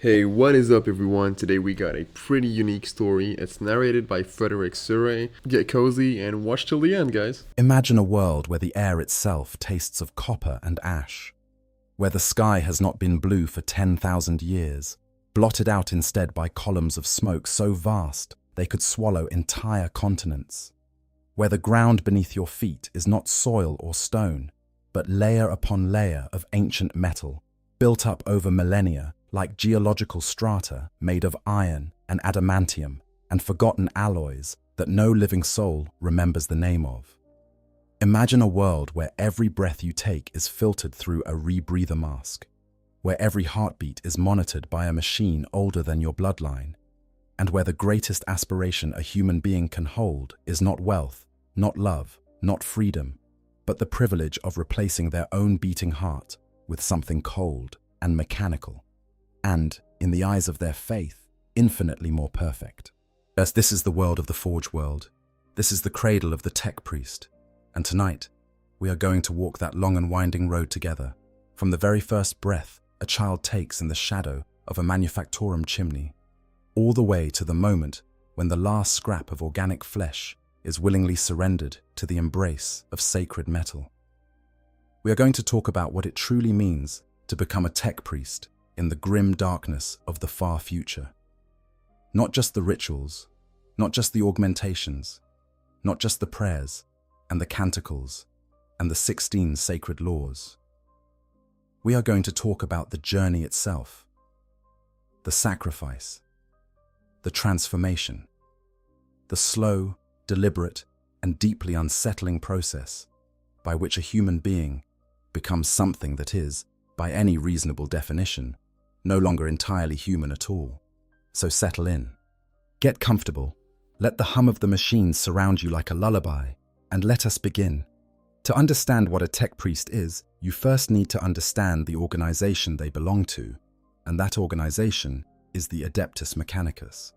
Hey, what is up, everyone? Today we got a pretty unique story. It's narrated by Frederick Surrey. Get cozy and watch till the end, guys. Imagine a world where the air itself tastes of copper and ash, where the sky has not been blue for 10,000 years, blotted out instead by columns of smoke so vast they could swallow entire continents, where the ground beneath your feet is not soil or stone, but layer upon layer of ancient metal, built up over millennia like geological strata made of iron and adamantium and forgotten alloys that no living soul remembers the name of. Imagine a world where every breath you take is filtered through a rebreather mask, where every heartbeat is monitored by a machine older than your bloodline, and where the greatest aspiration a human being can hold is not wealth, not love, not freedom, but the privilege of replacing their own beating heart with something cold and mechanical, and, in the eyes of their faith, infinitely more perfect. As this is the world of the Forge world, this is the cradle of the tech priest, and tonight, we are going to walk that long and winding road together, from the very first breath a child takes in the shadow of a manufactorum chimney, all the way to the moment when the last scrap of organic flesh is willingly surrendered to the embrace of sacred metal. We are going to talk about what it truly means to become a tech priest in the grim darkness of the far future. Not just the rituals, not just the augmentations, not just the prayers and the canticles and the 16 sacred laws. We are going to talk about the journey itself, the sacrifice, the transformation, the slow, deliberate, and deeply unsettling process by which a human being becomes something that is, by any reasonable definition, no longer entirely human at all. So settle in. Get comfortable. Let the hum of the machines surround you like a lullaby, and let us begin. To understand what a tech priest is, you first need to understand the organization they belong to, and that organization is the Adeptus Mechanicus.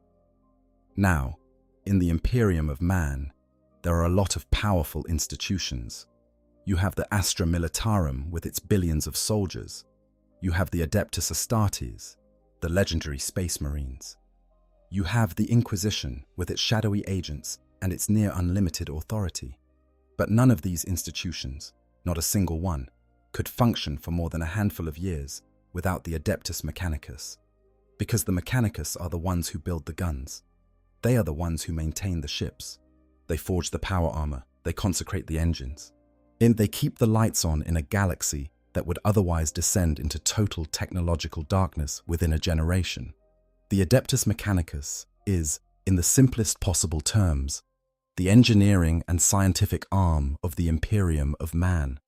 Now, in the Imperium of man, there are a lot of powerful institutions. You have the Astra Militarum with its billions of soldiers. You have the Adeptus Astartes, the legendary space marines. You have the Inquisition with its shadowy agents and its near unlimited authority. But none of these institutions, not a single one, could function for more than a handful of years without the Adeptus Mechanicus, because the Mechanicus are the ones who build the guns. They are the ones who maintain the ships. They forge the power armor. They consecrate the engines. They keep the lights on in a galaxy that would otherwise descend into total technological darkness within a generation. The Adeptus Mechanicus is, in the simplest possible terms, the engineering and scientific arm of the Imperium of man.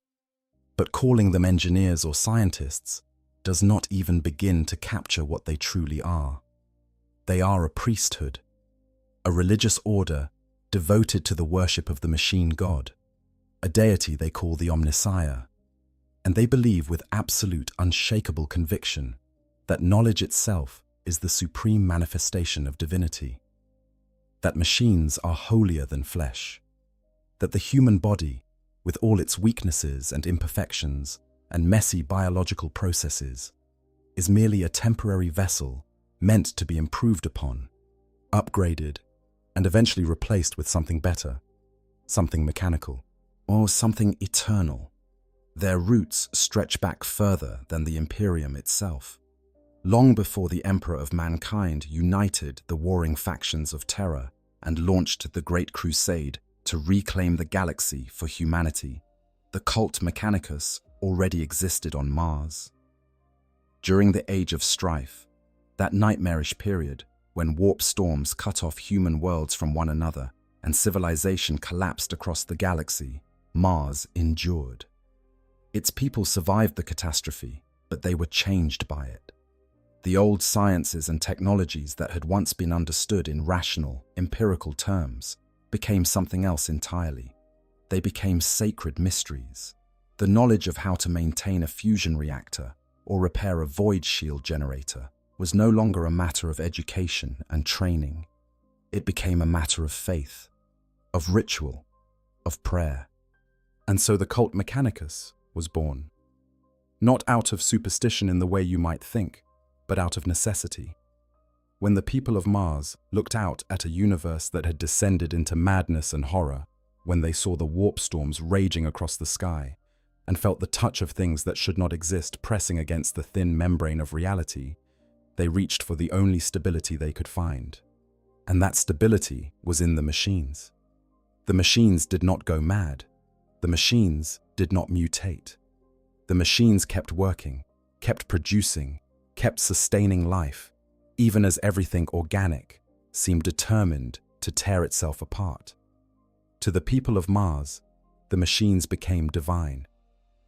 But calling them engineers or scientists does not even begin to capture what they truly are. They are a priesthood, a religious order devoted to the worship of the machine god, a deity they call the Omnissiah, and they believe with absolute, unshakable conviction that knowledge itself is the supreme manifestation of divinity, that machines are holier than flesh, that the human body, with all its weaknesses and imperfections and messy biological processes, is merely a temporary vessel meant to be improved upon, upgraded, and eventually replaced with something better, something mechanical, or something eternal. Their roots stretch back further than the Imperium itself. Long before the Emperor of Mankind united the warring factions of Terra and launched the Great Crusade to reclaim the galaxy for humanity, the cult Mechanicus already existed on Mars. During the Age of Strife, that nightmarish period when warp storms cut off human worlds from one another and civilization collapsed across the galaxy, Mars endured. Its people survived the catastrophe, but they were changed by it. The old sciences and technologies that had once been understood in rational, empirical terms became something else entirely. They became sacred mysteries. The knowledge of how to maintain a fusion reactor or repair a void shield generator was no longer a matter of education and training. It became a matter of faith, of ritual, of prayer. And so the cult Mechanicus was born. Not out of superstition in the way you might think, but out of necessity. When the people of Mars looked out at a universe that had descended into madness and horror, when they saw the warp storms raging across the sky, and felt the touch of things that should not exist pressing against the thin membrane of reality, they reached for the only stability they could find. And that stability was in the machines. The machines did not go mad. The machines did not mutate. The machines kept working, kept producing, kept sustaining life, even as everything organic seemed determined to tear itself apart. To the people of Mars, the machines became divine,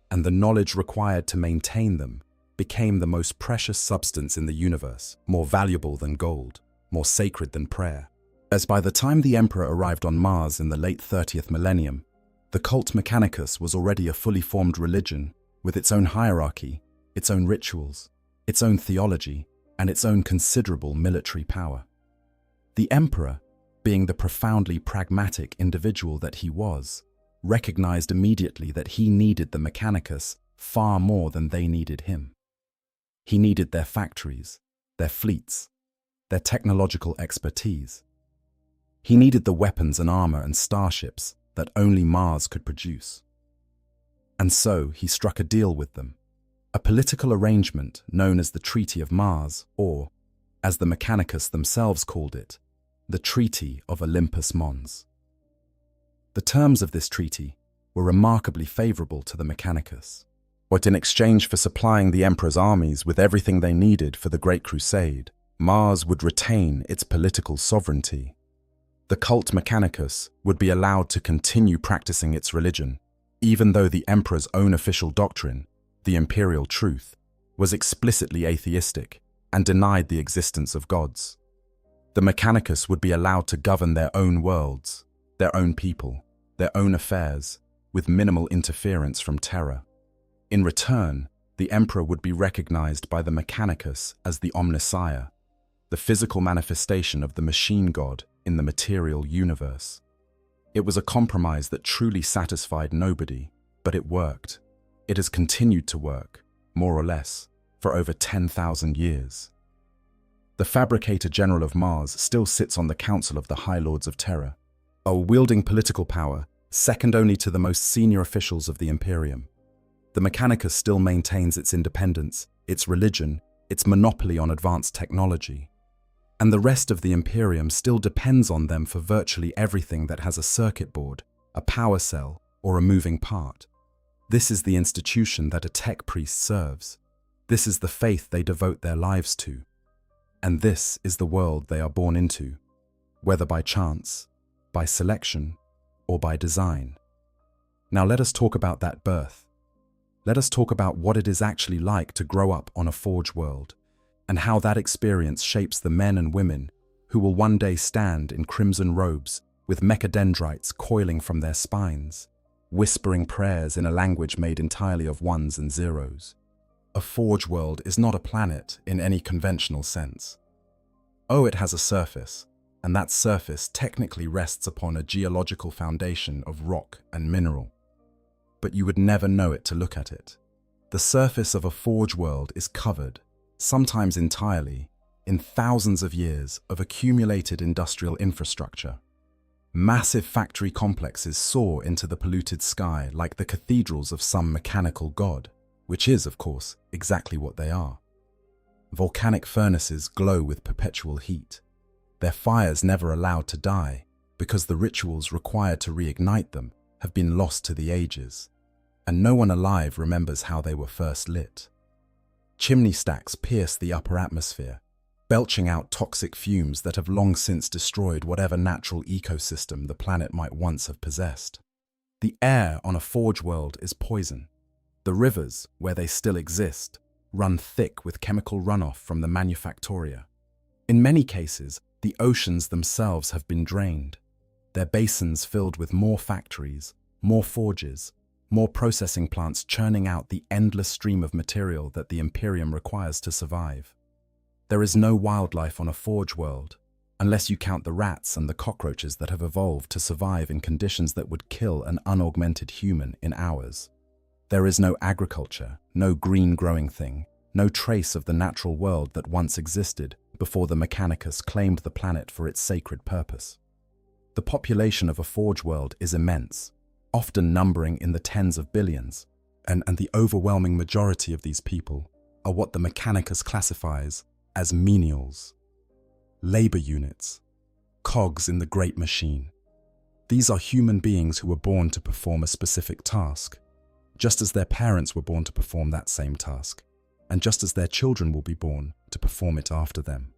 and the knowledge required to maintain them became the most precious substance in the universe, more valuable than gold, more sacred than prayer. As by the time the Emperor arrived on Mars in the late 30th millennium, the cult Mechanicus was already a fully formed religion with its own hierarchy, its own rituals, its own theology, and its own considerable military power. The Emperor, being the profoundly pragmatic individual that he was, recognized immediately that he needed the Mechanicus far more than they needed him. He needed their factories, their fleets, their technological expertise. He needed the weapons and armor and starships that only Mars could produce. And so he struck a deal with them, a political arrangement known as the Treaty of Mars, or, as the Mechanicus themselves called it, the Treaty of Olympus Mons. The terms of this treaty were remarkably favorable to the Mechanicus. But in exchange for supplying the Emperor's armies with everything they needed for the Great Crusade, Mars would retain its political sovereignty. The cult Mechanicus would be allowed to continue practicing its religion, even though the Emperor's own official doctrine, the imperial truth, was explicitly atheistic and denied the existence of gods. The Mechanicus would be allowed to govern their own worlds, their own people, their own affairs, with minimal interference from Terra. In return, the Emperor would be recognized by the Mechanicus as the Omnissiah, the physical manifestation of the machine god in the material universe. It was a compromise that truly satisfied nobody, but it worked. It has continued to work, more or less, for over 10,000 years. The Fabricator General of Mars still sits on the Council of the High Lords of Terra, a wielding political power second only to the most senior officials of the Imperium. The Mechanicus still maintains its independence, its religion, its monopoly on advanced technology. And the rest of the Imperium still depends on them for virtually everything that has a circuit board, a power cell, or a moving part. This is the institution that a tech priest serves. This is the faith they devote their lives to. And this is the world they are born into, whether by chance, by selection, or by design. Now let us talk about that birth. Let us talk about what it is actually like to grow up on a forge world, and how that experience shapes the men and women who will one day stand in crimson robes with mechadendrites coiling from their spines, whispering prayers in a language made entirely of ones and zeros. A forge world is not a planet in any conventional sense. Oh, it has a surface, and that surface technically rests upon a geological foundation of rock and mineral. But you would never know it to look at it. The surface of a forge world is covered, sometimes entirely, in thousands of years of accumulated industrial infrastructure. Massive factory complexes soar into the polluted sky like the cathedrals of some mechanical god, which is, of course, exactly what they are. Volcanic furnaces glow with perpetual heat, their fires never allowed to die because the rituals required to reignite them have been lost to the ages, and no one alive remembers how they were first lit. Chimney stacks pierce the upper atmosphere, belching out toxic fumes that have long since destroyed whatever natural ecosystem the planet might once have possessed. The air on a forge world is poison. The rivers, where they still exist, run thick with chemical runoff from the manufactoria. In many cases, the oceans themselves have been drained, their basins filled with more factories, more forges, more processing plants churning out the endless stream of material that the Imperium requires to survive. There is no wildlife on a forge world, unless you count the rats and the cockroaches that have evolved to survive in conditions that would kill an unaugmented human in hours. There is no agriculture, no green growing thing, no trace of the natural world that once existed before the Mechanicus claimed the planet for its sacred purpose. The population of a forge world is immense, often numbering in the tens of billions, and the overwhelming majority of these people are what the Mechanicus classifies as menials, labor units, cogs in the great machine. These are human beings who were born to perform a specific task, just as their parents were born to perform that same task, and just as their children will be born to perform it after them.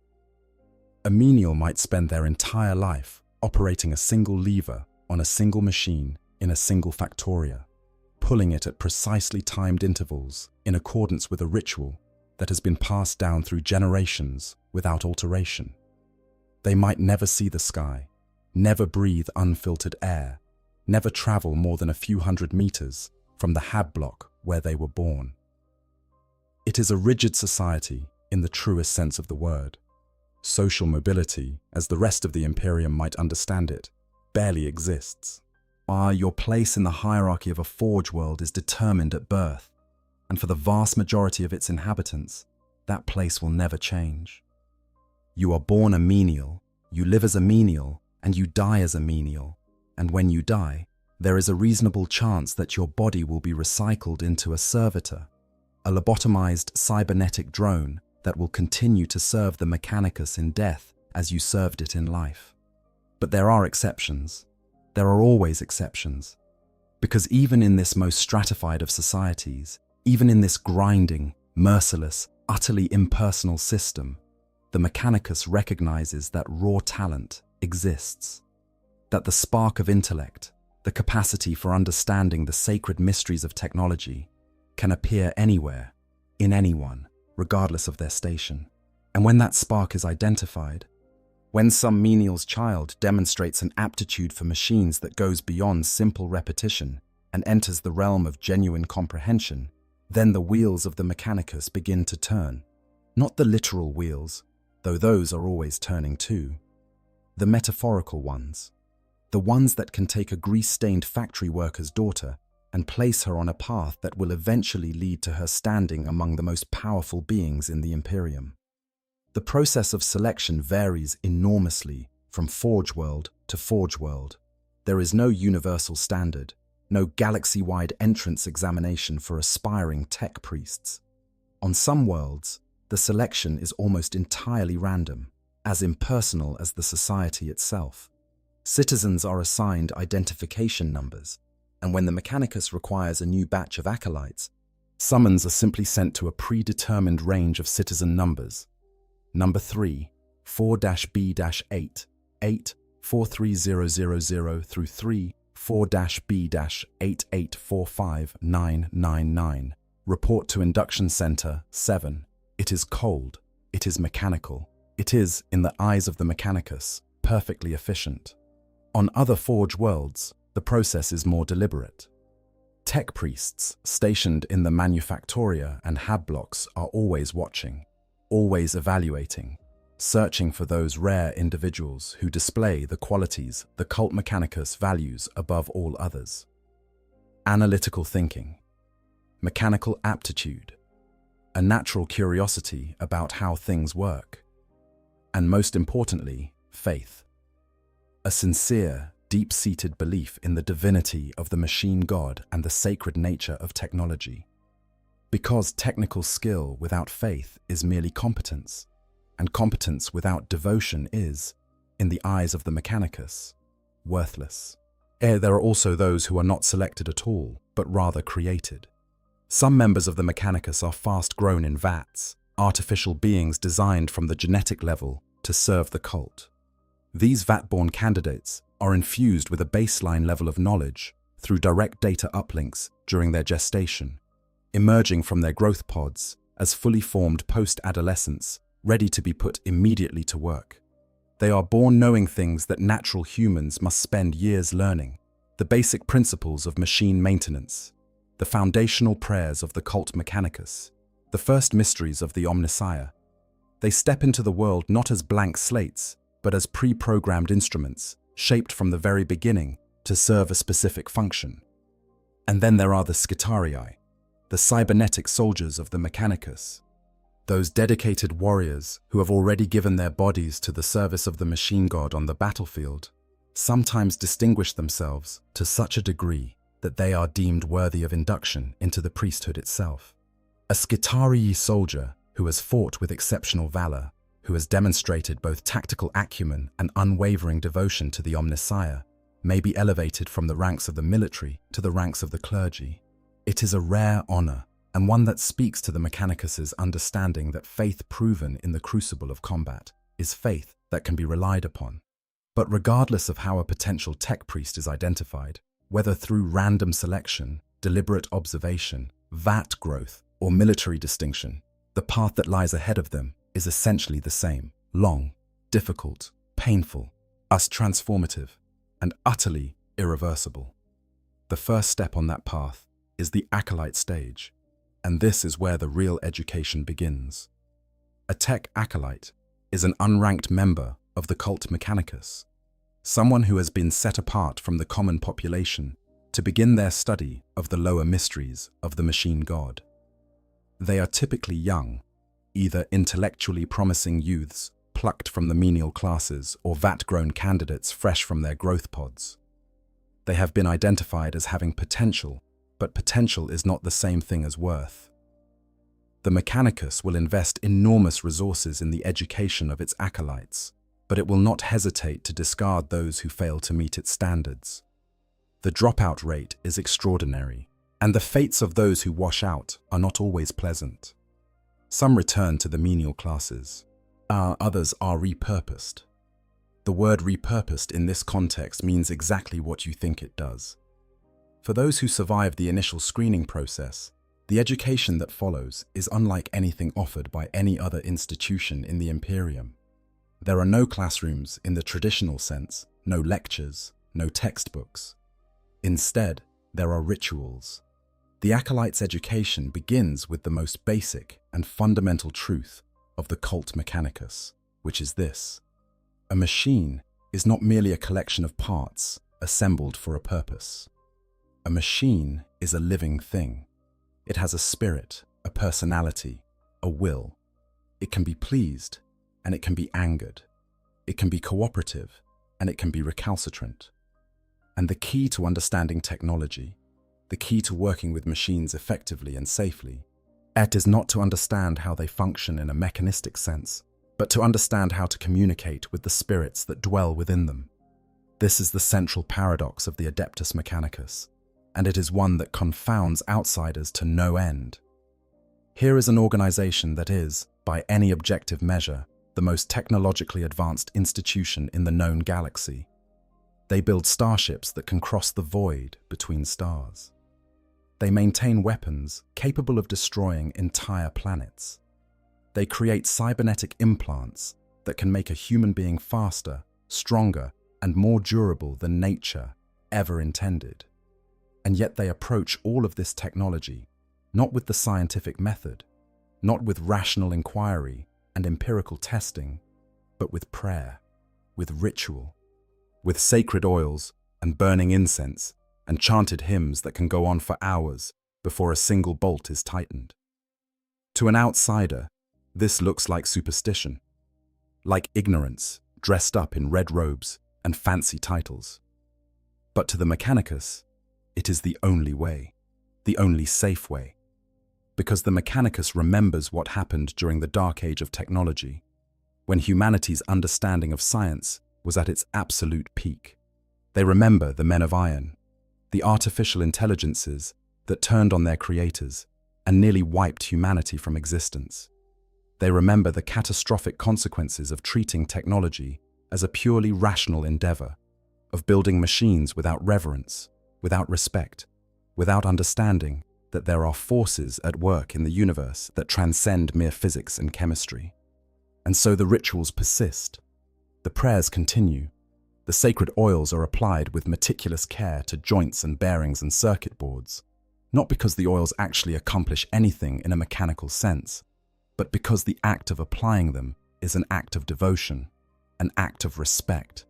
A menial might spend their entire life operating a single lever on a single machine in a single factoria, pulling it at precisely timed intervals in accordance with a ritual that has been passed down through generations without alteration. They might never see the sky, never breathe unfiltered air, never travel more than a few hundred meters from the hab block where they were born. It is a rigid society in the truest sense of the word. Social mobility, as the rest of the Imperium might understand it, barely exists. Your place in the hierarchy of a forge world is determined at birth, and for the vast majority of its inhabitants, that place will never change. You are born a menial, you live as a menial, and you die as a menial, and when you die, there is a reasonable chance that your body will be recycled into a servitor, a lobotomized cybernetic drone that will continue to serve the Mechanicus in death as you served it in life. But there are exceptions. There are always exceptions. Because even in this most stratified of societies, even in this grinding, merciless, utterly impersonal system, the Mechanicus recognizes that raw talent exists, that the spark of intellect, the capacity for understanding the sacred mysteries of technology, can appear anywhere, in anyone, regardless of their station. And when that spark is identified, when some menial's child demonstrates an aptitude for machines that goes beyond simple repetition and enters the realm of genuine comprehension, then the wheels of the Mechanicus begin to turn. Not the literal wheels, though those are always turning too. The metaphorical ones. The ones that can take a grease-stained factory worker's daughter and place her on a path that will eventually lead to her standing among the most powerful beings in the Imperium. The process of selection varies enormously from forge world to forge world. There is no universal standard, no galaxy-wide entrance examination for aspiring tech priests. On some worlds, the selection is almost entirely random, as impersonal as the society itself. Citizens are assigned identification numbers, and when the Mechanicus requires a new batch of acolytes, summons are simply sent to a predetermined range of citizen numbers. Number 3, 4-B-8, 8, 43000 through 3, 4-B-8845999. Report to Induction Center 7. It is cold. It is mechanical. It is, in the eyes of the Mechanicus, perfectly efficient. On other forge worlds, the process is more deliberate. Tech priests stationed in the manufactoria and hab blocks are always watching, always evaluating, searching for those rare individuals who display the qualities the cult Mechanicus values above all others. Analytical thinking, mechanical aptitude, a natural curiosity about how things work, and most importantly, faith. A sincere, deep-seated belief in the divinity of the machine god and the sacred nature of technology. Because technical skill without faith is merely competence, and competence without devotion is, in the eyes of the Mechanicus, worthless. There are also those who are not selected at all, but rather created. Some members of the Mechanicus are fast grown in vats, artificial beings designed from the genetic level to serve the cult. These vat-born candidates are infused with a baseline level of knowledge through direct data uplinks during their gestation, emerging from their growth pods as fully formed post-adolescents ready to be put immediately to work. They are born knowing things that natural humans must spend years learning, the basic principles of machine maintenance, the foundational prayers of the cult Mechanicus, the first mysteries of the Omnissiah. They step into the world not as blank slates, but as pre-programmed instruments, shaped from the very beginning to serve a specific function. And then there are the Skitarii, the cybernetic soldiers of the Mechanicus. Those dedicated warriors who have already given their bodies to the service of the machine god on the battlefield sometimes distinguish themselves to such a degree that they are deemed worthy of induction into the priesthood itself. A Skitarii soldier who has fought with exceptional valor, who has demonstrated both tactical acumen and unwavering devotion to the Omnissiah, may be elevated from the ranks of the military to the ranks of the clergy. It is a rare honor, and one that speaks to the Mechanicus's understanding that faith proven in the crucible of combat is faith that can be relied upon. But regardless of how a potential tech priest is identified, whether through random selection, deliberate observation, vat growth, or military distinction, the path that lies ahead of them is essentially the same: long, difficult, painful, transformative, and utterly irreversible. The first step on that path is the acolyte stage, and this is where the real education begins. A tech acolyte is an unranked member of the cult Mechanicus, someone who has been set apart from the common population to begin their study of the lower mysteries of the machine god. They are typically young, either intellectually promising youths plucked from the menial classes or vat-grown candidates fresh from their growth pods. They have been identified as having potential, but potential is not the same thing as worth. The Mechanicus will invest enormous resources in the education of its acolytes, but it will not hesitate to discard those who fail to meet its standards. The dropout rate is extraordinary, and the fates of those who wash out are not always pleasant. Some return to the menial classes. Others are repurposed. The word repurposed in this context means exactly what you think it does. For those who survive the initial screening process, the education that follows is unlike anything offered by any other institution in the Imperium. There are no classrooms in the traditional sense, no lectures, no textbooks. Instead, there are rituals. The acolyte's education begins with the most basic and fundamental truth of the cult Mechanicus, which is this: a machine is not merely a collection of parts assembled for a purpose. A machine is a living thing. It has a spirit, a personality, a will. It can be pleased, and it can be angered. It can be cooperative, and it can be recalcitrant. And the key to understanding technology, the key to working with machines effectively and safely, is not to understand how they function in a mechanistic sense, but to understand how to communicate with the spirits that dwell within them. This is the central paradox of the Adeptus Mechanicus, and it is one that confounds outsiders to no end. Here is an organization that is, by any objective measure, the most technologically advanced institution in the known galaxy. They build starships that can cross the void between stars. They maintain weapons capable of destroying entire planets. They create cybernetic implants that can make a human being faster, stronger, and more durable than nature ever intended. And yet they approach all of this technology not with the scientific method, not with rational inquiry and empirical testing, but with prayer, with ritual, with sacred oils and burning incense and chanted hymns that can go on for hours before a single bolt is tightened. To an outsider, this looks like superstition, like ignorance dressed up in red robes and fancy titles. But to the Mechanicus, it is the only way, the only safe way, because the Mechanicus remembers what happened during the dark age of technology, when humanity's understanding of science was at its absolute peak. They remember the men of iron, the artificial intelligences that turned on their creators and nearly wiped humanity from existence. They remember the catastrophic consequences of treating technology as a purely rational endeavor, of building machines without reverence, without respect, without understanding that there are forces at work in the universe that transcend mere physics and chemistry. And so the rituals persist. The prayers continue. The sacred oils are applied with meticulous care to joints and bearings and circuit boards, not because the oils actually accomplish anything in a mechanical sense, but because the act of applying them is an act of devotion, an act of respect,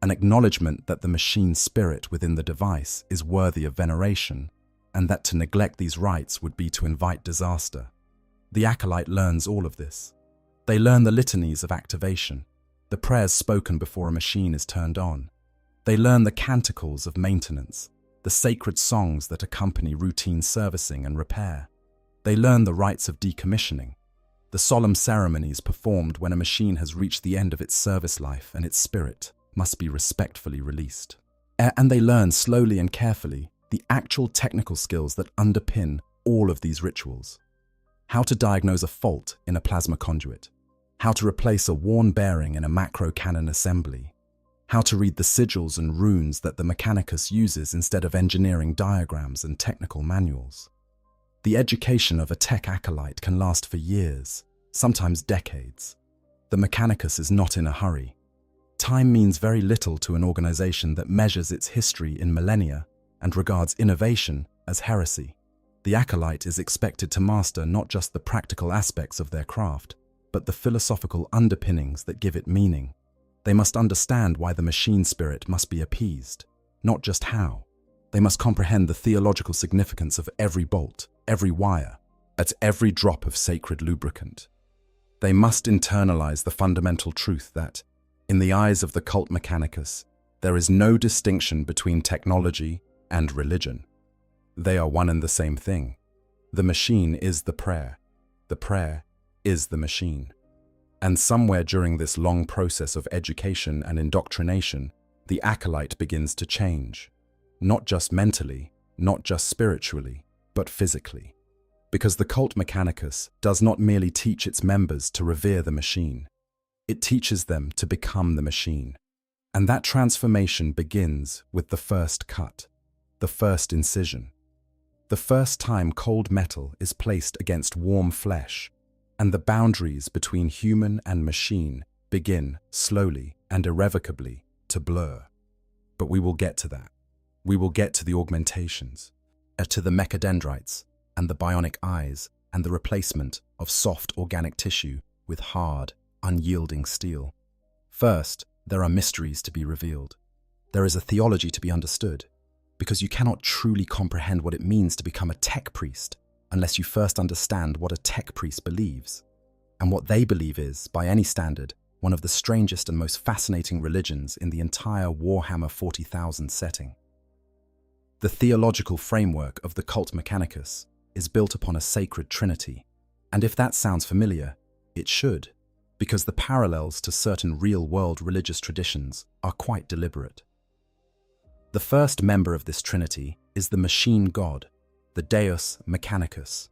an acknowledgement that the machine spirit within the device is worthy of veneration, and that to neglect these rites would be to invite disaster. The acolyte learns all of this. They learn the litanies of activation, the prayers spoken before a machine is turned on. They learn the canticles of maintenance, the sacred songs that accompany routine servicing and repair. They learn the rites of decommissioning, the solemn ceremonies performed when a machine has reached the end of its service life and its spirit must be respectfully released. And they learn slowly and carefully the actual technical skills that underpin all of these rituals. How to diagnose a fault in a plasma conduit, how to replace a worn bearing in a macro cannon assembly, how to read the sigils and runes that the Mechanicus uses instead of engineering diagrams and technical manuals. The education of a tech acolyte can last for years, sometimes decades. The Mechanicus is not in a hurry. Time means very little to an organization that measures its history in millennia and regards innovation as heresy. The acolyte is expected to master not just the practical aspects of their craft, but the philosophical underpinnings that give it meaning. They must understand why the machine spirit must be appeased, not just how. They must comprehend the theological significance of every bolt, every wire, at every drop of sacred lubricant. They must internalize the fundamental truth that, in the eyes of the cult Mechanicus, there is no distinction between technology and religion. They are one and the same thing. The machine is the prayer is the machine. And somewhere during this long process of education and indoctrination, the acolyte begins to change. Not just mentally, not just spiritually, but physically. Because the cult Mechanicus does not merely teach its members to revere the machine. It teaches them to become the machine. And that transformation begins with the first cut, the first incision. The first time cold metal is placed against warm flesh, and the boundaries between human and machine begin slowly and irrevocably to blur. But we will get to that. We will get to the augmentations, to the mechadendrites and the bionic eyes and the replacement of soft organic tissue with hard, unyielding steel. First, there are mysteries to be revealed. There is a theology to be understood, because you cannot truly comprehend what it means to become a tech priest unless you first understand what a tech priest believes. And what they believe is, by any standard, one of the strangest and most fascinating religions in the entire Warhammer 40,000 setting. The theological framework of the cult Mechanicus is built upon a sacred trinity, and if that sounds familiar, it should, because the parallels to certain real-world religious traditions are quite deliberate. The first member of this trinity is the machine god, the Deus Mechanicus,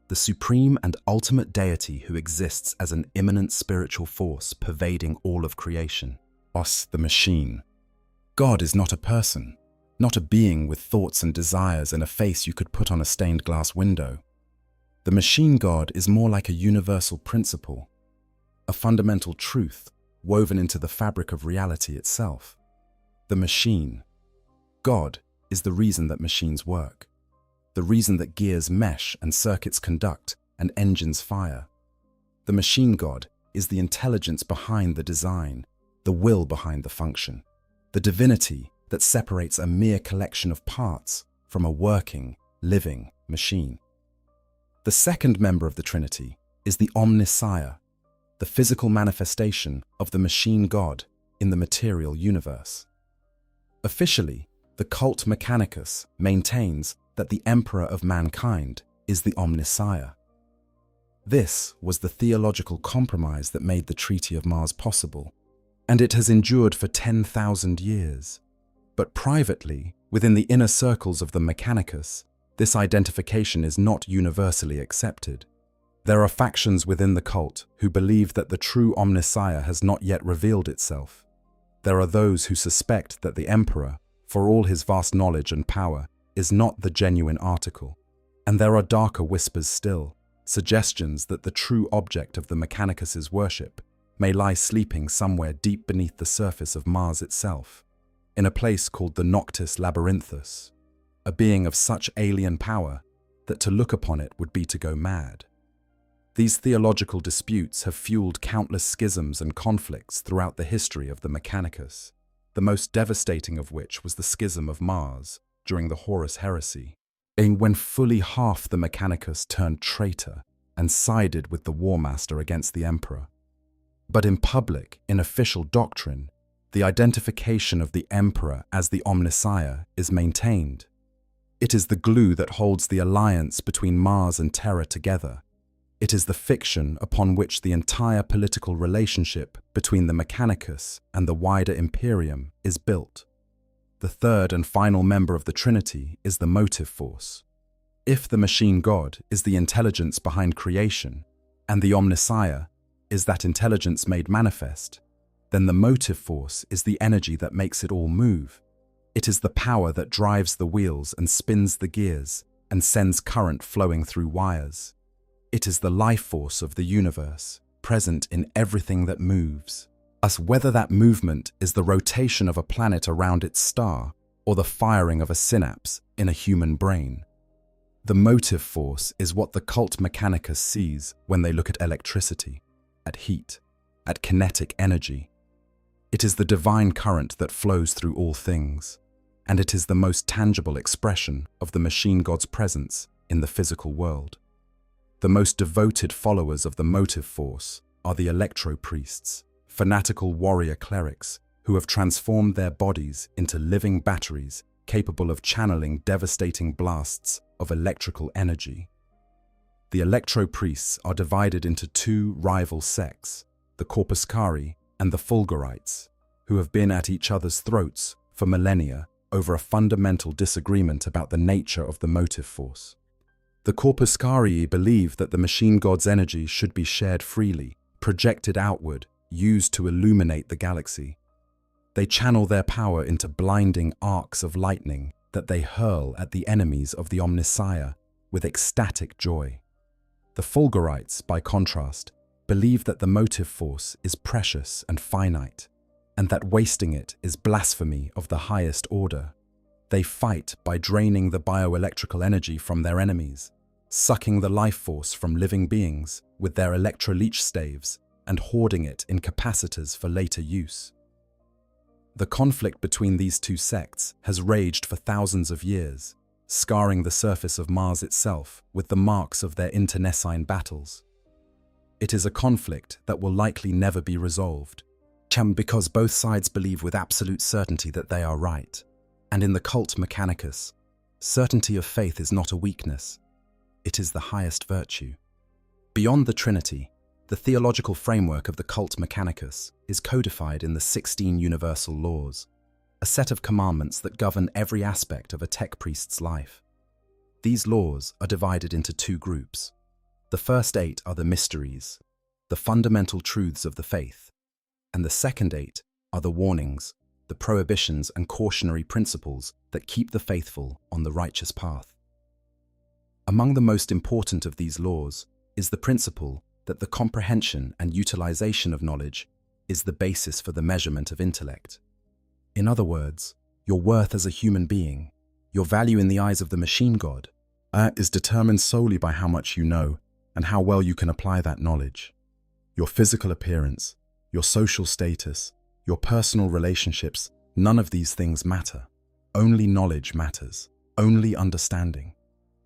the supreme and ultimate deity who exists as an immanent spiritual force pervading all of creation. Os, the machine. God is not a person, not a being with thoughts and desires and a face you could put on a stained glass window. The machine god is more like a universal principle, a fundamental truth woven into the fabric of reality itself. The machine. God is the reason that machines work, the reason that gears mesh and circuits conduct and engines fire. The machine god is the intelligence behind the design, the will behind the function, the divinity that separates a mere collection of parts from a working, living machine. The second member of the Trinity is the Omnissiah, the physical manifestation of the machine god in the material universe. Officially, the cult Mechanicus maintains that the Emperor of mankind is the Omnissiah. This was the theological compromise that made the Treaty of Mars possible, and it has endured for 10,000 years. But privately, within the inner circles of the Mechanicus, this identification is not universally accepted. There are factions within the cult who believe that the true Omnissiah has not yet revealed itself. There are those who suspect that the Emperor, for all his vast knowledge and power, is not the genuine article. And there are darker whispers still, suggestions that the true object of the Mechanicus's worship may lie sleeping somewhere deep beneath the surface of Mars itself, in a place called the Noctis Labyrinthus, a being of such alien power that to look upon it would be to go mad. These theological disputes have fueled countless schisms and conflicts throughout the history of the Mechanicus, the most devastating of which was the Schism of Mars during the Horus Heresy, when fully half the Mechanicus turned traitor, and sided with the War Master against the Emperor. But in public, in official doctrine, the identification of the Emperor as the Omnissiah is maintained. It is the glue that holds the alliance between Mars and Terra together. It is the fiction upon which the entire political relationship between the Mechanicus and the wider Imperium is built. The third and final member of the Trinity is the motive force. If the machine god is the intelligence behind creation, and the Omnissiah is that intelligence made manifest, then the motive force is the energy that makes it all move. It is the power that drives the wheels and spins the gears and sends current flowing through wires. It is the life force of the universe, present in everything that moves. Thus, whether that movement is the rotation of a planet around its star or the firing of a synapse in a human brain, the motive force is what the cult Mechanicus sees when they look at electricity, at heat, at kinetic energy. It is the divine current that flows through all things, and it is the most tangible expression of the machine god's presence in the physical world. The most devoted followers of the motive force are the electro-priests, fanatical warrior clerics who have transformed their bodies into living batteries capable of channeling devastating blasts of electrical energy. The electro-priests are divided into two rival sects, the Corpuscari and the Fulgurites, who have been at each other's throats for millennia over a fundamental disagreement about the nature of the motive force. The Corpuscari believe that the machine god's energy should be shared freely, projected outward, used to illuminate the galaxy. They channel their power into blinding arcs of lightning that they hurl at the enemies of the Omnissiah with ecstatic joy. The Fulgurites, by contrast, believe that the motive force is precious and finite, and that wasting it is blasphemy of the highest order. They fight by draining the bioelectrical energy from their enemies, sucking the life force from living beings with their electroleech staves and hoarding it in capacitors for later use. The conflict between these two sects has raged for thousands of years, scarring the surface of Mars itself with the marks of their internecine battles. It is a conflict that will likely never be resolved, because both sides believe with absolute certainty that they are right. And in the cult Mechanicus, certainty of faith is not a weakness, it is the highest virtue. Beyond the Trinity, the theological framework of the cult Mechanicus is codified in the 16 universal laws, a set of commandments that govern every aspect of a tech priest's life. These laws are divided into two groups. The first 8 are the mysteries, the fundamental truths of the faith, and the second 8 are the warnings, the prohibitions and cautionary principles that keep the faithful on the righteous path. Among the most important of these laws is the principle that the comprehension and utilization of knowledge is the basis for the measurement of intellect. In other words, your worth as a human being, your value in the eyes of the machine god, is determined solely by how much you know and how well you can apply that knowledge. Your physical appearance, your social status, your personal relationships, none of these things matter. Only knowledge matters, only understanding,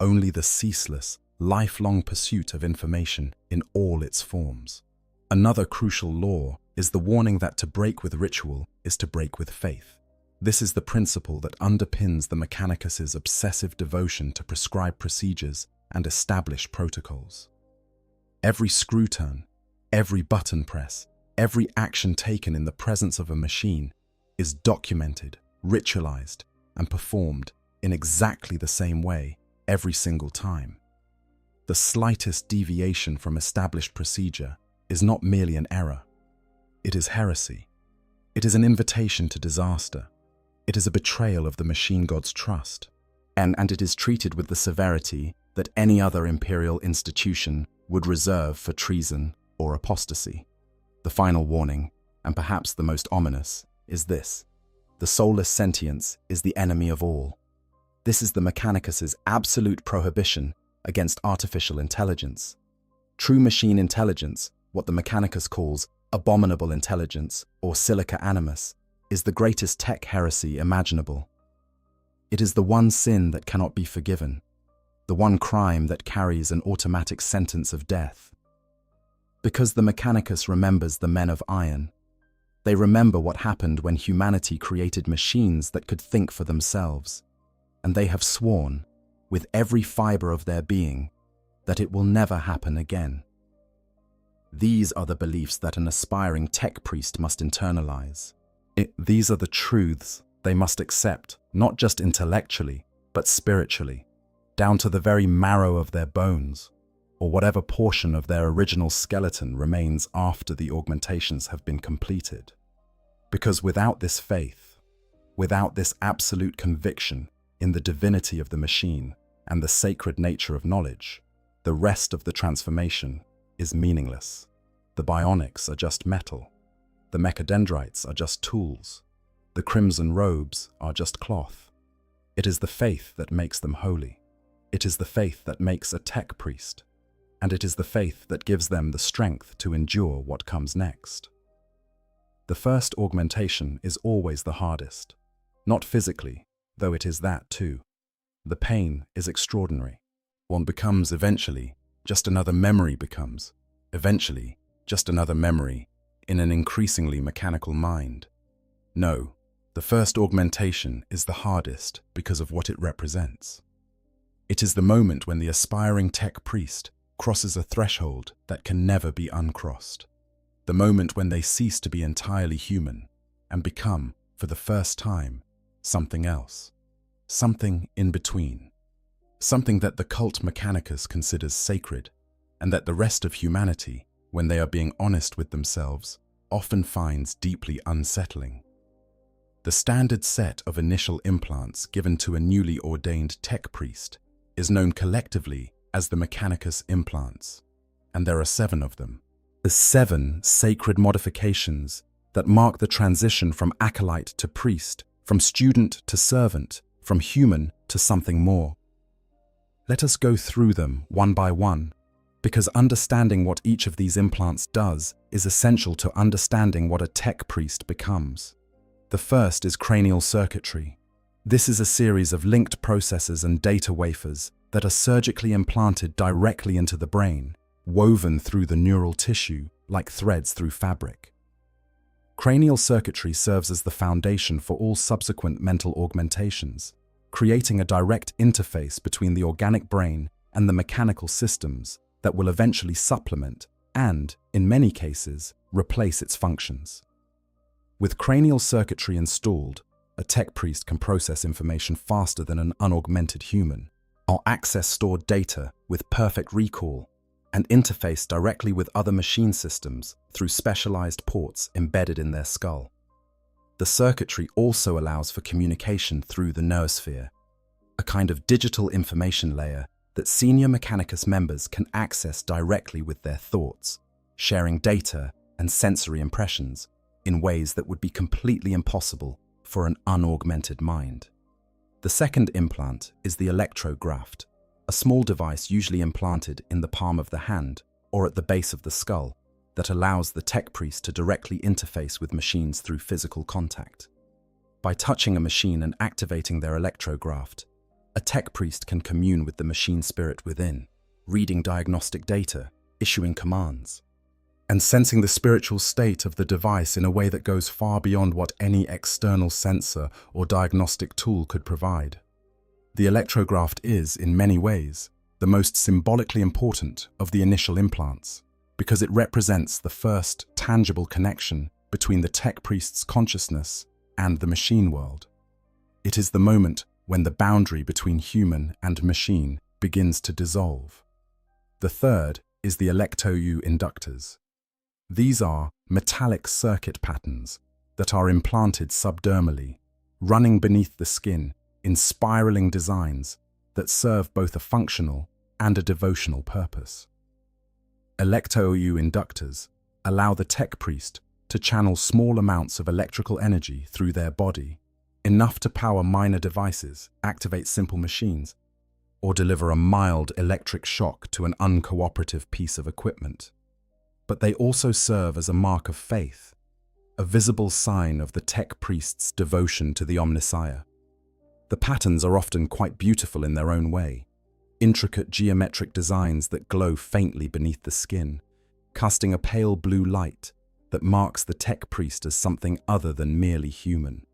only the ceaseless, lifelong pursuit of information in all its forms. Another crucial law is the warning that to break with ritual is to break with faith. This is the principle that underpins the Mechanicus's obsessive devotion to prescribed procedures and established protocols. Every screw turn, every button press, every action taken in the presence of a machine is documented, ritualized, and performed in exactly the same way every single time. The slightest deviation from established procedure is not merely an error. It is heresy. It is an invitation to disaster. It is a betrayal of the machine god's trust. And it is treated with the severity that any other imperial institution would reserve for treason or apostasy. The final warning, and perhaps the most ominous, is this: the soulless sentience is the enemy of all. This is the Mechanicus's absolute prohibition against artificial intelligence. True machine intelligence, what the Mechanicus calls abominable intelligence or silica animus, is the greatest tech heresy imaginable. It is the one sin that cannot be forgiven. the one crime that carries an automatic sentence of death. Because the Mechanicus remembers the men of iron. They remember what happened when humanity created machines that could think for themselves, and they have sworn, with every fiber of their being, that it will never happen again. These are the beliefs that an aspiring tech priest must internalize. These are the truths they must accept, not just intellectually, but spiritually, down to the very marrow of their bones, or whatever portion of their original skeleton remains after the augmentations have been completed. Because without this faith, without this absolute conviction in the divinity of the machine and the sacred nature of knowledge, the rest of the transformation is meaningless. The bionics are just metal. The mechadendrites are just tools. The crimson robes are just cloth. It is the faith that makes them holy. It is the faith that makes a tech priest. And it is the faith that gives them the strength to endure what comes next. The first augmentation is always the hardest. Not physically, though it is that too. The pain is extraordinary. One becomes eventually, just another memory becomes, eventually, just another memory in an increasingly mechanical mind. No, the first augmentation is the hardest because of what it represents. It is the moment when the aspiring tech priest crosses a threshold that can never be uncrossed. The moment when they cease to be entirely human and become, for the first time, something else. Something in between. Something that the cult Mechanicus considers sacred, and that the rest of humanity, when they are being honest with themselves, often finds deeply unsettling. The standard set of initial implants given to a newly ordained tech priest is known collectively as the Mechanicus implants, and there are 7 of them. The 7 sacred modifications that mark the transition from acolyte to priest, from student to servant, from human to something more. Let us go through them one by one, because understanding what each of these implants does is essential to understanding what a tech priest becomes. The first is cranial circuitry. This is a series of linked processors and data wafers that are surgically implanted directly into the brain, woven through the neural tissue like threads through fabric. Cranial circuitry serves as the foundation for all subsequent mental augmentations, creating a direct interface between the organic brain and the mechanical systems that will eventually supplement and, in many cases, replace its functions. With cranial circuitry installed, a tech priest can process information faster than an unaugmented human, or access stored data with perfect recall, and interface directly with other machine systems through specialized ports embedded in their skull. The circuitry also allows for communication through the noosphere, a kind of digital information layer that senior Mechanicus members can access directly with their thoughts, sharing data and sensory impressions in ways that would be completely impossible for an unaugmented mind. The second implant is the electrograft, a small device usually implanted in the palm of the hand or at the base of the skull that allows the tech priest to directly interface with machines through physical contact. By touching a machine and activating their electrograft, a tech priest can commune with the machine spirit within, reading diagnostic data, issuing commands, and sensing the spiritual state of the device in a way that goes far beyond what any external sensor or diagnostic tool could provide. The electrograft is, in many ways, the most symbolically important of the initial implants, because it represents the first tangible connection between the tech priest's consciousness and the machine world. It is the moment when the boundary between human and machine begins to dissolve. The third is the electou inductors. These are metallic circuit patterns that are implanted subdermally, running beneath the skin in spiraling designs that serve both a functional and a devotional purpose. Electou inductors allow the tech priest to channel small amounts of electrical energy through their body, enough to power minor devices, activate simple machines, or deliver a mild electric shock to an uncooperative piece of equipment. But they also serve as a mark of faith, a visible sign of the tech priest's devotion to the Omnissiah. The patterns are often quite beautiful in their own way. intricate geometric designs that glow faintly beneath the skin, casting a pale blue light that marks the tech priest as something other than merely human.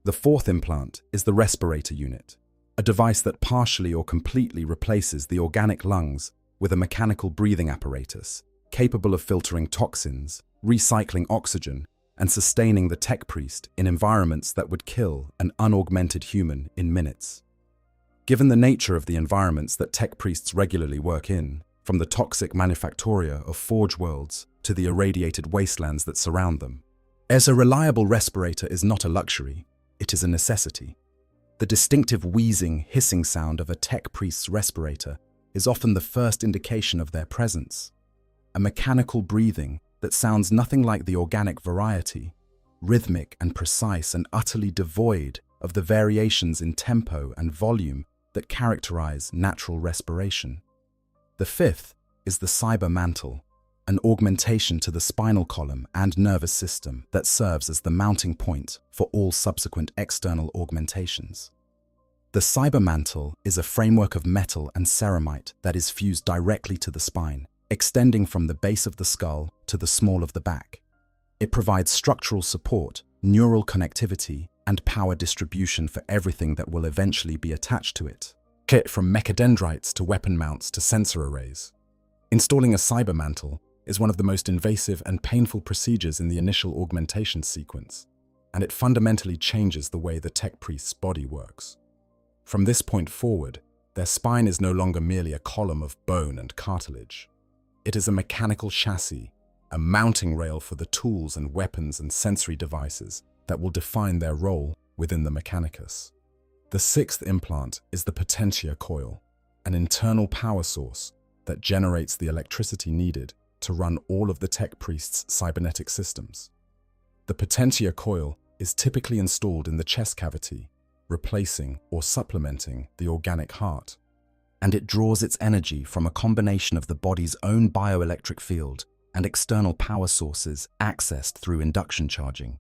The fourth implant is the respirator unit, a device that partially or completely replaces the organic lungs with a mechanical breathing apparatus capable of filtering toxins, recycling oxygen, and sustaining the tech priest in environments that would kill an unaugmented human in minutes. Given the nature of the environments that tech priests regularly work in, from the toxic manufactoria of forge worlds to the irradiated wastelands that surround them, as a reliable respirator is not a luxury, it is a necessity. The distinctive wheezing, hissing sound of a tech priest's respirator is often the first indication of their presence. A mechanical breathing that sounds nothing like the organic variety, rhythmic and precise and utterly devoid of the variations in tempo and volume that characterize natural respiration. The fifth is the cyber mantle, an augmentation to the spinal column and nervous system that serves as the mounting point for all subsequent external augmentations. The cyber mantle is a framework of metal and ceramite that is fused directly to the spine, extending from the base of the skull to the small of the back. It provides structural support, neural connectivity, and power distribution for everything that will eventually be attached to it. Kit from mechadendrites to weapon mounts to sensor arrays. Installing a cyber mantle is one of the most invasive and painful procedures in the initial augmentation sequence, and it fundamentally changes the way the tech priest's body works. From this point forward, their spine is no longer merely a column of bone and cartilage. It is a mechanical chassis, a mounting rail for the tools and weapons and sensory devices that will define their role within the mechanicus. The sixth implant is the potentia coil, an internal power source that generates the electricity needed to run all of the tech priest's cybernetic systems. The potentia coil is typically installed in the chest cavity, replacing or supplementing the organic heart, and it draws its energy from a combination of the body's own bioelectric field and external power sources accessed through induction charging.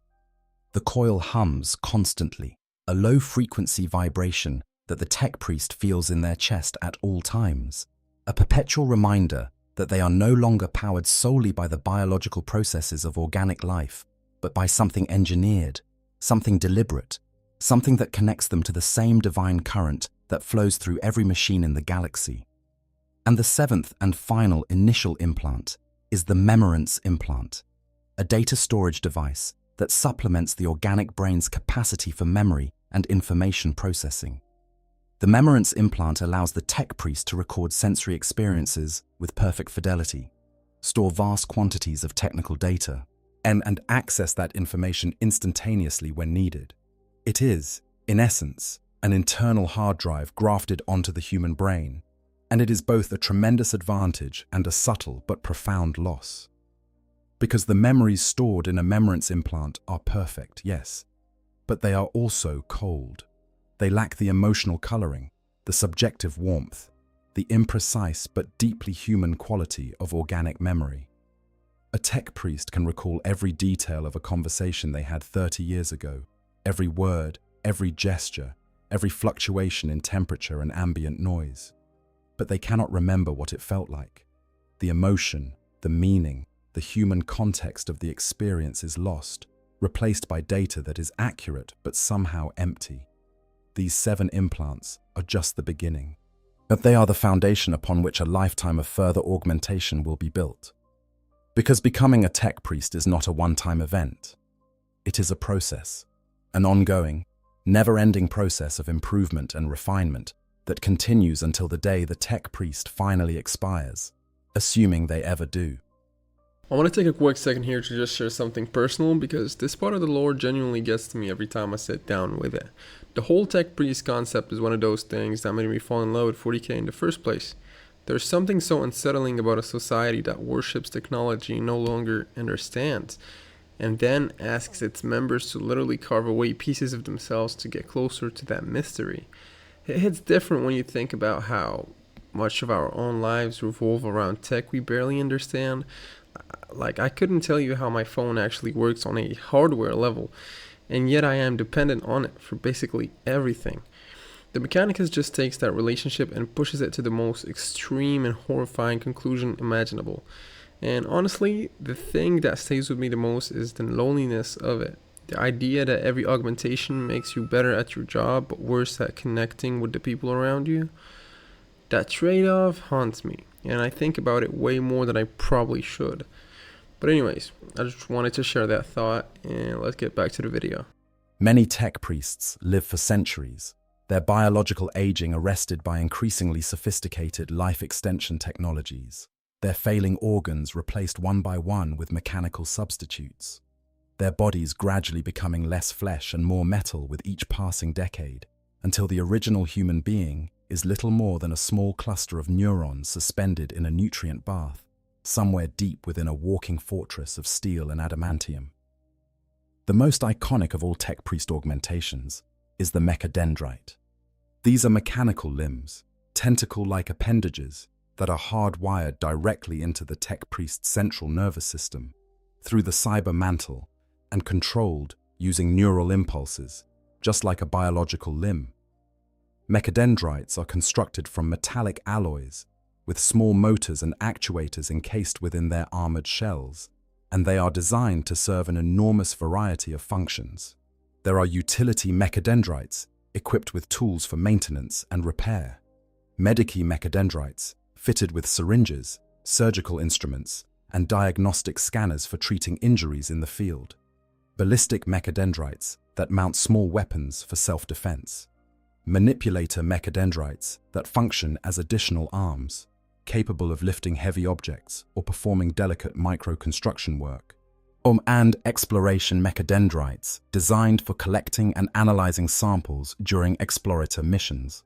The coil hums constantly, a low-frequency vibration that the tech priest feels in their chest at all times, a perpetual reminder that they are no longer powered solely by the biological processes of organic life, but by something engineered, something deliberate, something that connects them to the same divine current that flows through every machine in the galaxy. And the seventh and final initial implant is the memorance implant, a data storage device that supplements the organic brain's capacity for memory and information processing. The memorance implant allows the tech priest to record sensory experiences with perfect fidelity, store vast quantities of technical data, and access that information instantaneously when needed. It is, in essence, an internal hard drive grafted onto the human brain, and it is both a tremendous advantage and a subtle but profound loss. Because the memories stored in a memorance implant are perfect, yes, but they are also cold. They lack the emotional coloring, the subjective warmth, the imprecise but deeply human quality of organic memory. A tech priest can recall every detail of a conversation they had 30 years ago, every word, every gesture, every fluctuation in temperature and ambient noise. But they cannot remember what it felt like. The emotion, the meaning, the human context of the experience is lost, replaced by data that is accurate but somehow empty. These 7 implants are just the beginning, but they are the foundation upon which a lifetime of further augmentation will be built. Because becoming a tech priest is not a one-time event. It is a process, an ongoing, never-ending process of improvement and refinement that continues until the day the tech priest finally expires, assuming they ever do. I want to take a quick second here to just share something personal, because this part of the lore genuinely gets to me every time I sit down with it. The whole tech priest concept is one of those things that made me fall in love with 40k in the first place. There's something so unsettling about a society that worships technology and no longer understands, and then asks its members to literally carve away pieces of themselves to get closer to that mystery. It hits different when you think about how much of our own lives revolve around tech we barely understand. Like, I couldn't tell you how my phone actually works on a hardware level, and yet I am dependent on it for basically everything. The Mechanicus just takes that relationship and pushes it to the most extreme and horrifying conclusion imaginable. And honestly, the thing that stays with me the most is the loneliness of it. The idea that every augmentation makes you better at your job but worse at connecting with the people around you. That trade off haunts me, and I think about it way more than I probably should. But, anyways, I just wanted to share that thought, and let's get back to the video. Many tech priests live for centuries, their biological aging arrested by increasingly sophisticated life extension technologies, their failing organs replaced one by one with mechanical substitutes, their bodies gradually becoming less flesh and more metal with each passing decade, until the original human being is little more than a small cluster of neurons suspended in a nutrient bath, somewhere deep within a walking fortress of steel and adamantium. The most iconic of all tech priest augmentations is the mechadendrite. These are mechanical limbs, tentacle-like appendages that are hardwired directly into the tech priest's central nervous system through the cyber mantle and controlled using neural impulses, just like a biological limb. Mechadendrites are constructed from metallic alloys with small motors and actuators encased within their armored shells, and they are designed to serve an enormous variety of functions. There are utility mechadendrites equipped with tools for maintenance and repair, medici mechadendrites fitted with syringes, surgical instruments, and diagnostic scanners for treating injuries in the field, ballistic mechadendrites that mount small weapons for self-defense, manipulator mechadendrites that function as additional arms, capable of lifting heavy objects or performing delicate micro-construction work, and exploration mechadendrites designed for collecting and analyzing samples during explorator missions.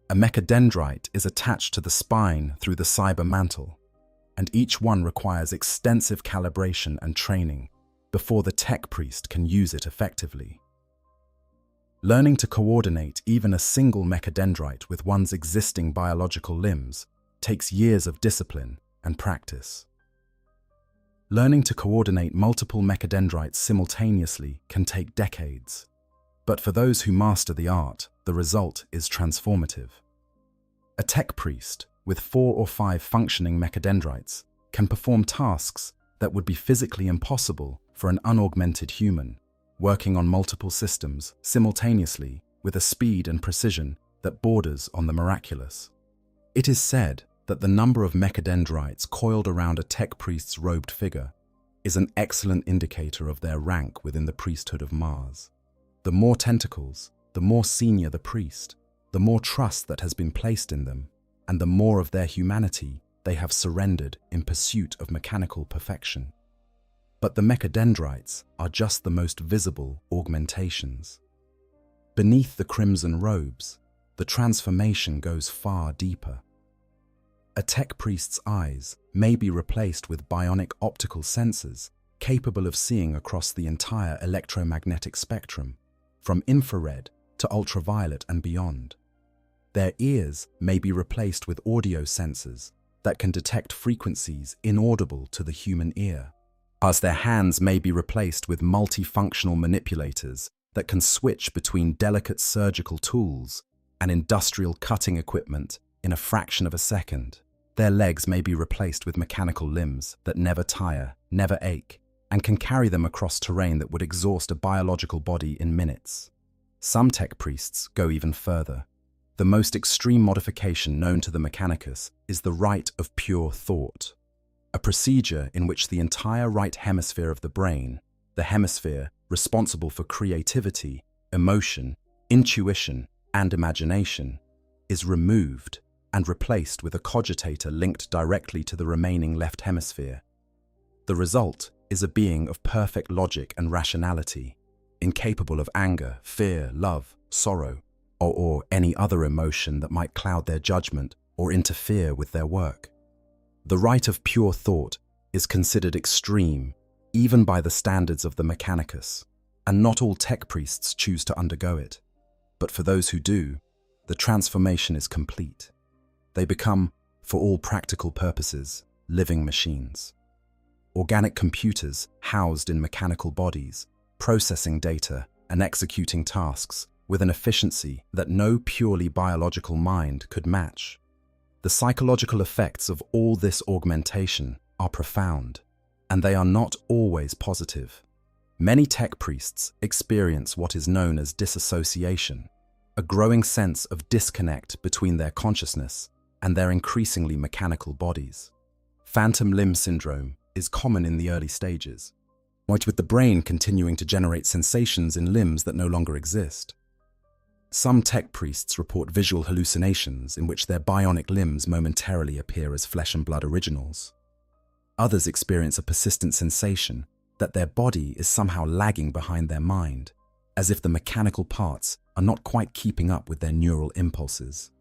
A mechadendrite is attached to the spine through the cyber mantle, and each one requires extensive calibration and training before the tech priest can use it effectively. Learning to coordinate even a single mechadendrite with one's existing biological limbs takes years of discipline and practice. Learning to coordinate multiple mechadendrites simultaneously can take decades, but for those who master the art, the result is transformative. A tech priest with 4 or 5 functioning mechadendrites can perform tasks that would be physically impossible for an unaugmented human, working on multiple systems simultaneously with a speed and precision that borders on the miraculous. It is said that the number of mechadendrites coiled around a tech priest's robed figure is an excellent indicator of their rank within the priesthood of Mars. The more tentacles, the more senior the priest, the more trust that has been placed in them, and the more of their humanity they have surrendered in pursuit of mechanical perfection. But the mechadendrites are just the most visible augmentations. Beneath the crimson robes, the transformation goes far deeper. A tech priest's eyes may be replaced with bionic optical sensors capable of seeing across the entire electromagnetic spectrum, from infrared to ultraviolet and beyond. Their ears may be replaced with audio sensors that can detect frequencies inaudible to the human ear, as their hands may be replaced with multifunctional manipulators that can switch between delicate surgical tools and industrial cutting equipment in a fraction of a second. Their legs may be replaced with mechanical limbs that never tire, never ache, and can carry them across terrain that would exhaust a biological body in minutes. Some tech priests go even further. The most extreme modification known to the Mechanicus is the rite of pure thought, a procedure in which the entire right hemisphere of the brain, the hemisphere responsible for creativity, emotion, intuition, and imagination, is removed and replaced with a cogitator linked directly to the remaining left hemisphere. The result is a being of perfect logic and rationality, incapable of anger, fear, love, sorrow, or any other emotion that might cloud their judgment or interfere with their work. The rite of pure thought is considered extreme even by the standards of the Mechanicus, and not all tech priests choose to undergo it. But for those who do, the transformation is complete. They become, for all practical purposes, living machines. Organic computers housed in mechanical bodies, processing data and executing tasks with an efficiency that no purely biological mind could match. The psychological effects of all this augmentation are profound, and they are not always positive. Many tech priests experience what is known as disassociation, a growing sense of disconnect between their consciousness and their increasingly mechanical bodies. Phantom limb syndrome is common in the early stages, with the brain continuing to generate sensations in limbs that no longer exist. Some tech priests report visual hallucinations in which their bionic limbs momentarily appear as flesh and blood originals. Others experience a persistent sensation that their body is somehow lagging behind their mind, as if the mechanical parts are not quite keeping up with their neural impulses.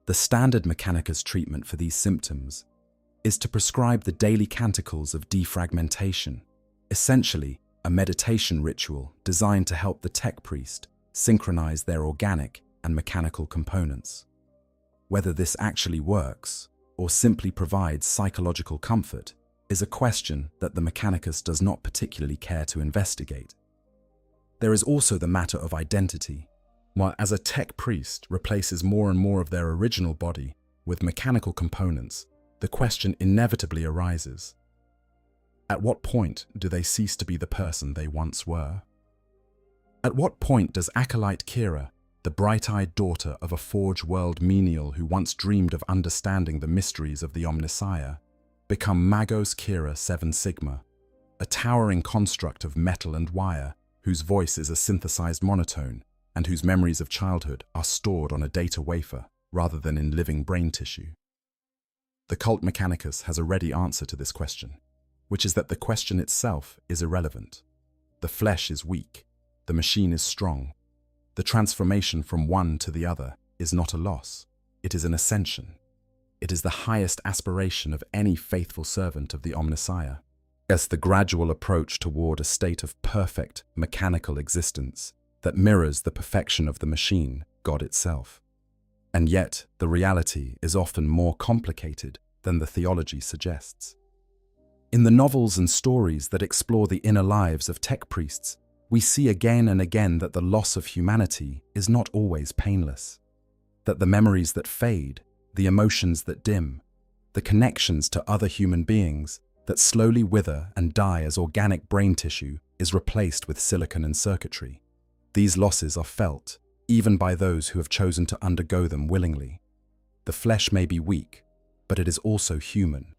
The standard Mechanicus treatment for these symptoms is to prescribe the daily canticles of defragmentation, essentially a meditation ritual designed to help the tech priest synchronize their organic and mechanical components. Whether this actually works or simply provides psychological comfort is a question that the Mechanicus does not particularly care to investigate. There is also the matter of identity. While as a tech priest replaces more and more of their original body with mechanical components, the question inevitably arises: at what point do they cease to be the person they once were? At what point does Acolyte Kira, the bright-eyed daughter of a Forge World menial who once dreamed of understanding the mysteries of the Omnissiah, become Magos Kira 7 Sigma, a towering construct of metal and wire whose voice is a synthesized monotone and whose memories of childhood are stored on a data wafer rather than in living brain tissue? The cult Mechanicus has a ready answer to this question, which is that the question itself is irrelevant. The flesh is weak, the machine is strong. The transformation from one to the other is not a loss, it is an ascension. It is the highest aspiration of any faithful servant of the Omnissiah. As the gradual approach toward a state of perfect mechanical existence that mirrors the perfection of the machine, God itself. And yet, the reality is often more complicated than the theology suggests. In the novels and stories that explore the inner lives of tech priests, we see again and again that the loss of humanity is not always painless, that the memories that fade, the emotions that dim, the connections to other human beings that slowly wither and die as organic brain tissue is replaced with silicon and circuitry. These losses are felt, even by those who have chosen to undergo them willingly. The flesh may be weak, but it is also human,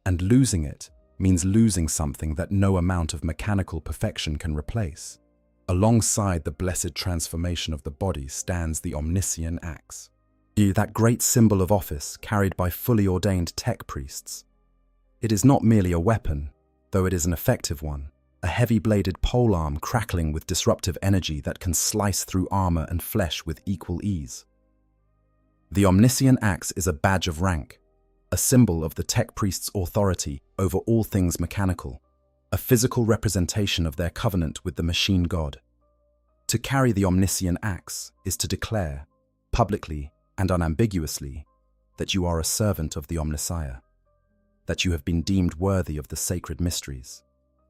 and losing it means losing something that no amount of mechanical perfection can replace. Alongside the blessed transformation of the body stands the Omniscient axe, that great symbol of office carried by fully ordained tech priests. It is not merely a weapon, though it is an effective one, a heavy-bladed polearm crackling with disruptive energy that can slice through armor and flesh with equal ease. The Omniscient axe is a badge of rank, a symbol of the tech priest's authority over all things mechanical, a physical representation of their covenant with the machine god. To carry the Omniscient axe is to declare, publicly and unambiguously, that you are a servant of the Omnissiah, that you have been deemed worthy of the sacred mysteries,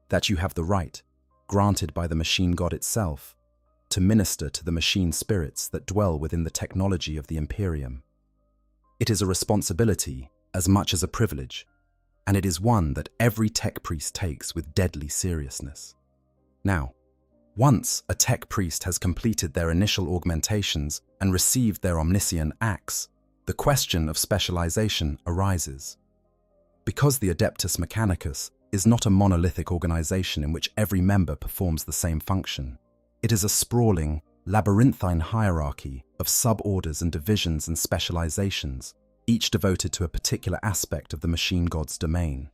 that you have the right, granted by the machine god itself, to minister to the machine spirits that dwell within the technology of the Imperium. It is a responsibility as much as a privilege, and it is one that every tech priest takes with deadly seriousness. Now, once a tech priest has completed their initial augmentations and received their Omniscient axe, the question of specialization arises. Because the Adeptus Mechanicus is not a monolithic organization in which every member performs the same function, it is a sprawling, labyrinthine hierarchy of suborders and divisions and specializations, each devoted to a particular aspect of the machine god's domain.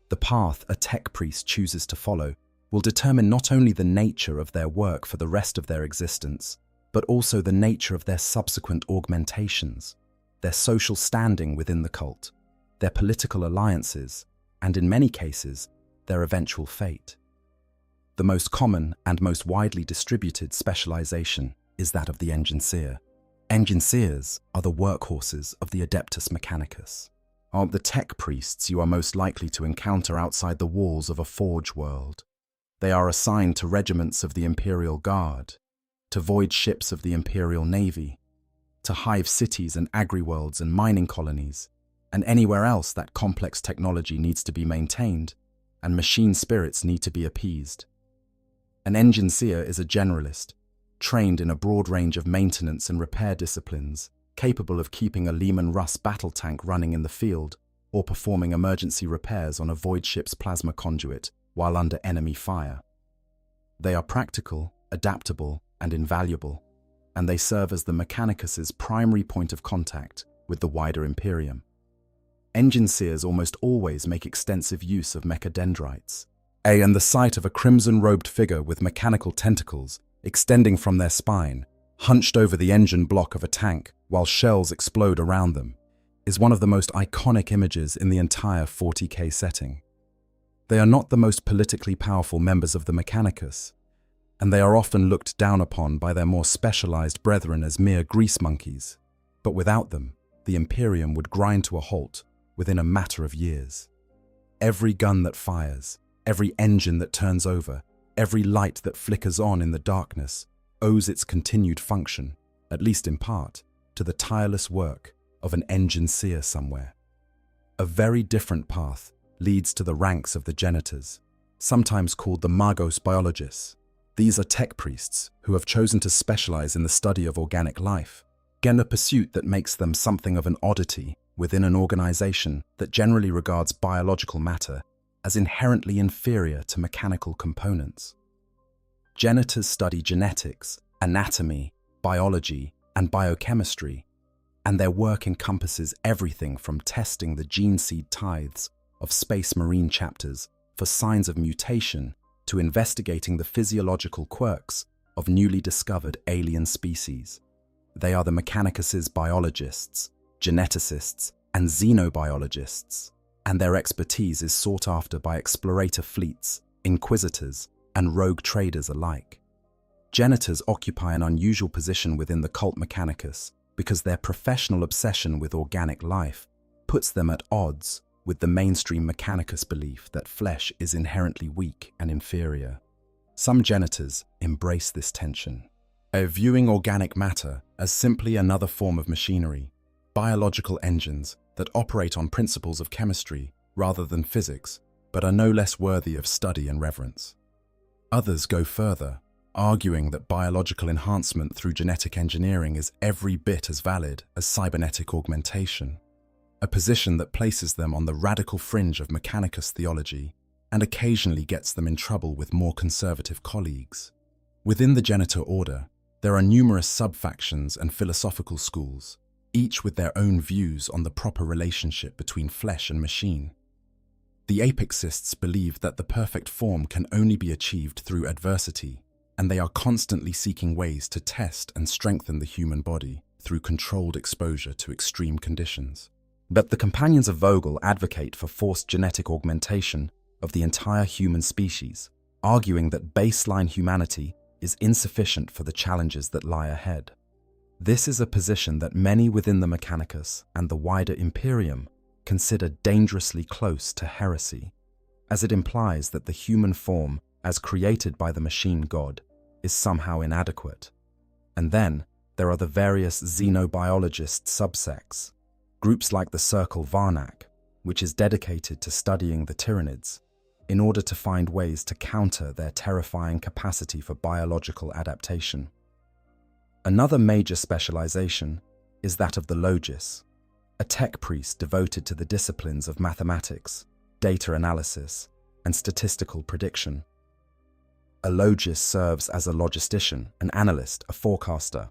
The path a tech priest chooses to follow will determine not only the nature of their work for the rest of their existence, but also the nature of their subsequent augmentations, their social standing within the cult, their political alliances, and in many cases, their eventual fate. The most common and most widely distributed specialization is that of the enginseer. Enginseers are the workhorses of the Adeptus Mechanicus. Are the tech priests you are most likely to encounter outside the walls of a Forge World. They are assigned to regiments of the Imperial Guard, to to void ships of the Imperial Navy, to hive cities and agri-worlds and mining colonies, and anywhere else that complex technology needs to be maintained and machine spirits need to be appeased. An engine seer is a generalist, trained in a broad range of maintenance and repair disciplines, capable of keeping a Lehman Russ battle tank running in the field or performing emergency repairs on a void ship's plasma conduit while under enemy fire. They are practical, adaptable, and invaluable, and they serve as the Mechanicus's primary point of contact with the wider Imperium. Engine seers almost always make extensive use of mechadendrites, and the sight of a crimson-robed figure with mechanical tentacles extending from their spine, hunched over the engine block of a tank while shells explode around them, is one of the most iconic images in the entire 40k setting. They are not the most politically powerful members of the Mechanicus, and they are often looked down upon by their more specialized brethren as mere grease monkeys, but without them, the Imperium would grind to a halt within a matter of years. Every gun that fires, every engine that turns over, every light that flickers on in the darkness owes its continued function, at least in part, to the tireless work of an engine seer somewhere. A very different path leads to the ranks of the Janitors, sometimes called the Magos biologists. These are tech priests who have chosen to specialize in the study of organic life, again a pursuit that makes them something of an oddity within an organization that generally regards biological matter as inherently inferior to mechanical components. Janitors study genetics, anatomy, biology, and biochemistry, and their work encompasses everything from testing the gene seed tithes of Space Marine chapters for signs of mutation to investigating the physiological quirks of newly discovered alien species. They are the Mechanicus's biologists, geneticists, and xenobiologists, and their expertise is sought after by explorator fleets, inquisitors, and rogue traders alike. Janitors occupy an unusual position within the cult Mechanicus because their professional obsession with organic life puts them at odds with the mainstream Mechanicus belief that flesh is inherently weak and inferior. Some Janitors embrace this tension, viewing organic matter as simply another form of machinery, biological engines that operate on principles of chemistry rather than physics, but are no less worthy of study and reverence. Others go further, arguing that biological enhancement through genetic engineering is every bit as valid as cybernetic augmentation, a position that places them on the radical fringe of Mechanicus theology and occasionally gets them in trouble with more conservative colleagues. Within the Janitor Order, there are numerous sub-factions and philosophical schools, each with their own views on the proper relationship between flesh and machine. The Apexists believe that the perfect form can only be achieved through adversity, and they are constantly seeking ways to test and strengthen the human body through controlled exposure to extreme conditions. But the Companions of Vogel advocate for forced genetic augmentation of the entire human species, arguing that baseline humanity is insufficient for the challenges that lie ahead. This is a position that many within the Mechanicus and the wider Imperium consider dangerously close to heresy, as it implies that the human form, as created by the machine god, is somehow inadequate. And then there are the various xenobiologist subsects, groups like the Circle Varnak, which is dedicated to studying the Tyranids, in order to find ways to counter their terrifying capacity for biological adaptation. Another major specialization is that of the Logis, a tech priest devoted to the disciplines of mathematics, data analysis, and statistical prediction. A Logis serves as a logistician, an analyst, a forecaster,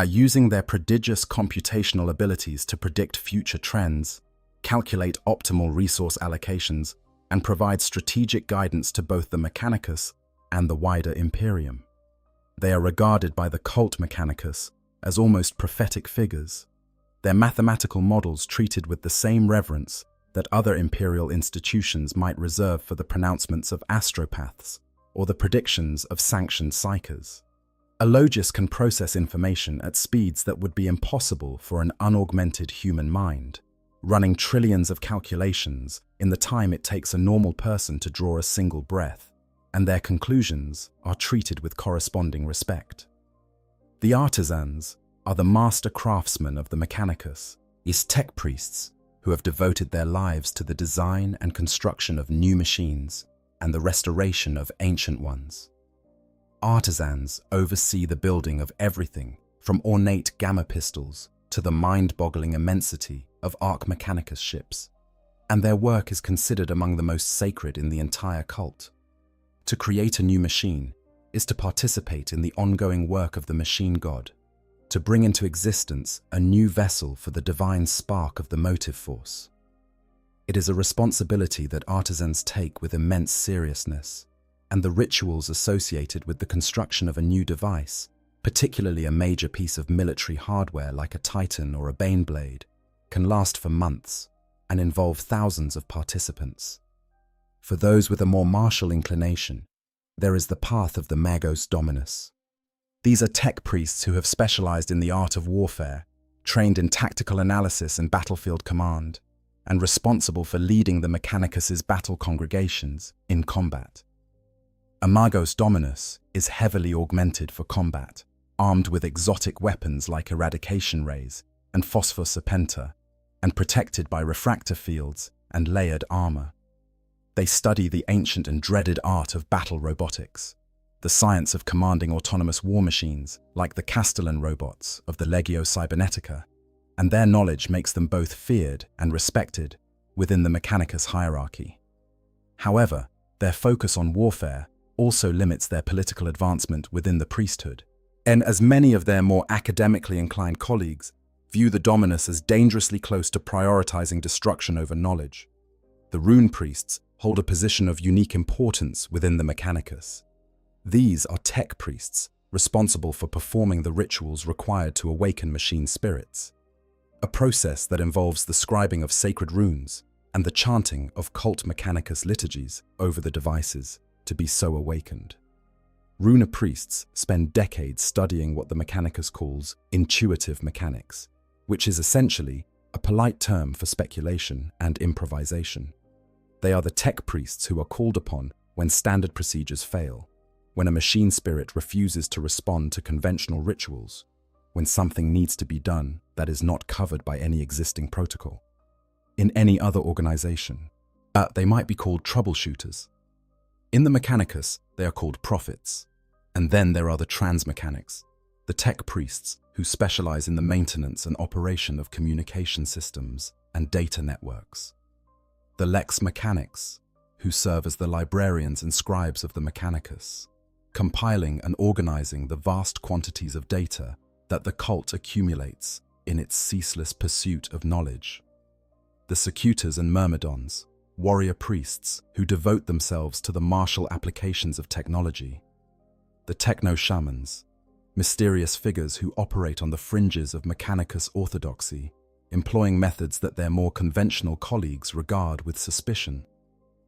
using their prodigious computational abilities to predict future trends, calculate optimal resource allocations, and provide strategic guidance to both the Mechanicus and the wider Imperium. They are regarded by the cult Mechanicus as almost prophetic figures, their mathematical models treated with the same reverence that other imperial institutions might reserve for the pronouncements of astropaths or the predictions of sanctioned psychers. A Logis can process information at speeds that would be impossible for an unaugmented human mind, running trillions of calculations in the time it takes a normal person to draw a single breath. and their conclusions are treated with corresponding respect. The artisans are the master craftsmen of the Mechanicus, is tech priests who have devoted their lives to the design and construction of new machines and the restoration of ancient ones. Artisans oversee the building of everything from ornate gamma pistols to the mind-boggling immensity of Arch Mechanicus ships, and their work is considered among the most sacred in the entire cult. To create a new machine is to participate in the ongoing work of the machine god, to bring into existence a new vessel for the divine spark of the motive force. It is a responsibility that artisans take with immense seriousness, and the rituals associated with the construction of a new device, particularly a major piece of military hardware like a Titan or a Baneblade, can last for months and involve thousands of participants. For those with a more martial inclination, there is the path of the Magos Dominus. These are tech priests who have specialized in the art of warfare, trained in tactical analysis and battlefield command, and responsible for leading the Mechanicus's battle congregations in combat. A Magos Dominus is heavily augmented for combat, armed with exotic weapons like eradication rays and phosphor serpenta, and protected by refractor fields and layered armor. They study the ancient and dreaded art of battle robotics, the science of commanding autonomous war machines like the Castellan robots of the Legio Cybernetica, and their knowledge makes them both feared and respected within the Mechanicus hierarchy. However, their focus on warfare also limits their political advancement within the priesthood, and as many of their more academically inclined colleagues view the Dominus as dangerously close to prioritizing destruction over knowledge. The rune priests hold a position of unique importance within the Mechanicus. These are tech priests responsible for performing the rituals required to awaken machine spirits, a process that involves the scribing of sacred runes and the chanting of cult Mechanicus liturgies over the devices to be so awakened. Runa priests spend decades studying what the Mechanicus calls intuitive mechanics, which is essentially a polite term for speculation and improvisation. They are the tech priests who are called upon when standard procedures fail, when a machine spirit refuses to respond to conventional rituals, when something needs to be done that is not covered by any existing protocol. In any other organization, they might be called troubleshooters. In the Mechanicus, they are called prophets. And then there are the transmechanics, the tech priests who specialize in the maintenance and operation of communication systems and data networks. The lex mechanics, who serve as the librarians and scribes of the Mechanicus, compiling and organizing the vast quantities of data that the cult accumulates in its ceaseless pursuit of knowledge. The Secutors and Myrmidons, warrior priests who devote themselves to the martial applications of technology. The techno-shamans, mysterious figures who operate on the fringes of Mechanicus orthodoxy, employing methods that their more conventional colleagues regard with suspicion.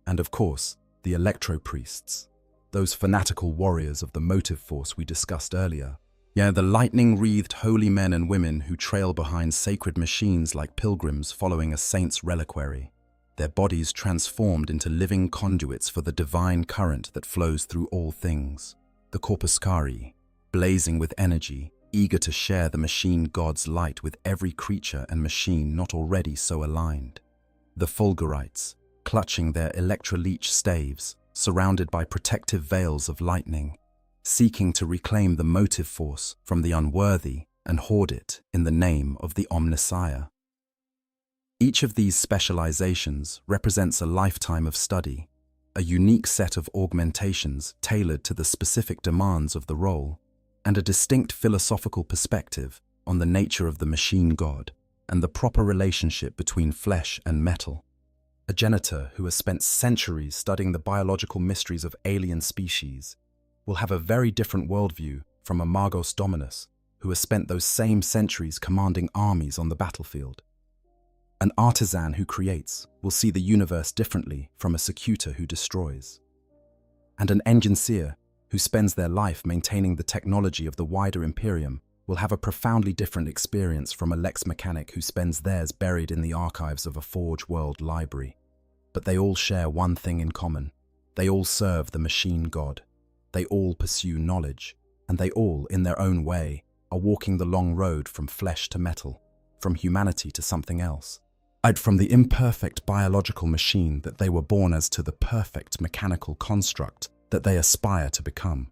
And of course, the electro-priests, those fanatical warriors of the motive force we discussed earlier. Yeah, the lightning-wreathed holy men and women who trail behind sacred machines like pilgrims following a saint's reliquary, their bodies transformed into living conduits for the divine current that flows through all things. The Corpuscari, blazing with energy, eager to share the machine god's light with every creature and machine not already so aligned. The Fulgurites, clutching their electroleech staves, surrounded by protective veils of lightning, seeking to reclaim the motive force from the unworthy and hoard it in the name of the Omnissiah. Each of these specializations represents a lifetime of study, a unique set of augmentations tailored to the specific demands of the role, and a distinct philosophical perspective on the nature of the machine god and the proper relationship between flesh and metal. A genitor who has spent centuries studying the biological mysteries of alien species will have a very different worldview from a Magos Dominus who has spent those same centuries commanding armies on the battlefield. An artisan who creates will see the universe differently from a Secutor who destroys. And an engineer who spends their life maintaining the technology of the wider Imperium will have a profoundly different experience from a lex mechanic who spends theirs buried in the archives of a Forge World library. But they all share one thing in common: They all serve the machine god. They all pursue knowledge, and they all, in their own way, are walking the long road from flesh to metal, from humanity to something else. From the imperfect biological machine that they were born as to the perfect mechanical construct that they aspire to become.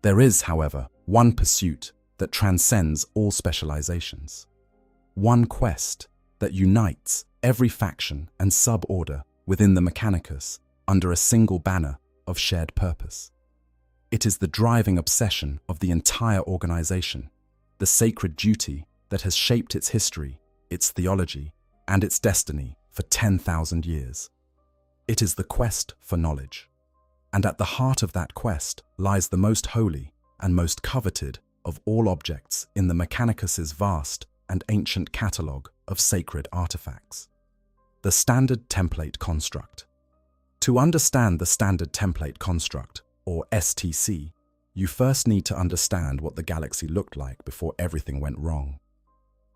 There is, however, one pursuit that transcends all specializations. One quest that unites every faction and suborder within the Mechanicus under a single banner of shared purpose. It is the driving obsession of the entire organization, the sacred duty that has shaped its history, its theology, and its destiny for 10,000 years. It is the quest for knowledge. And at the heart of that quest lies the most holy and most coveted of all objects in the Mechanicus's vast and ancient catalogue of sacred artifacts: the Standard Template Construct. To understand the Standard Template Construct, or STC, you first need to understand what the galaxy looked like before everything went wrong.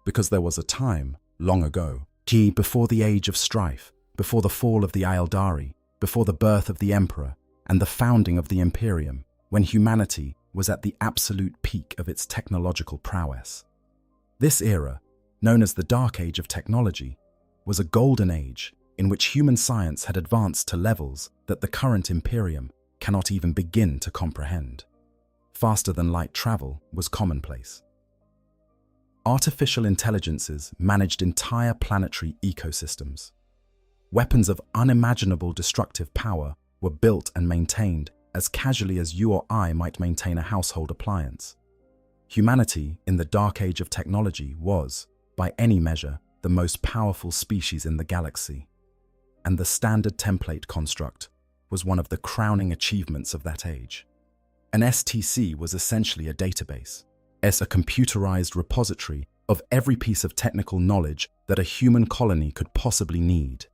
Because there was a time, long ago, before the Age of Strife, before the fall of the Aeldari, before the birth of the Emperor, and the founding of the Imperium, when humanity was at the absolute peak of its technological prowess. This era, known as the Dark Age of Technology, was a golden age in which human science had advanced to levels that the current Imperium cannot even begin to comprehend. Faster-than-light travel was commonplace. Artificial intelligences managed entire planetary ecosystems. Weapons of unimaginable destructive power were built and maintained as casually as you or I might maintain a household appliance. Humanity in the Dark Age of Technology was, by any measure, the most powerful species in the galaxy. And the Standard Template Construct was one of the crowning achievements of that age. An STC was essentially a database, as a computerized repository of every piece of technical knowledge that a human colony could possibly need.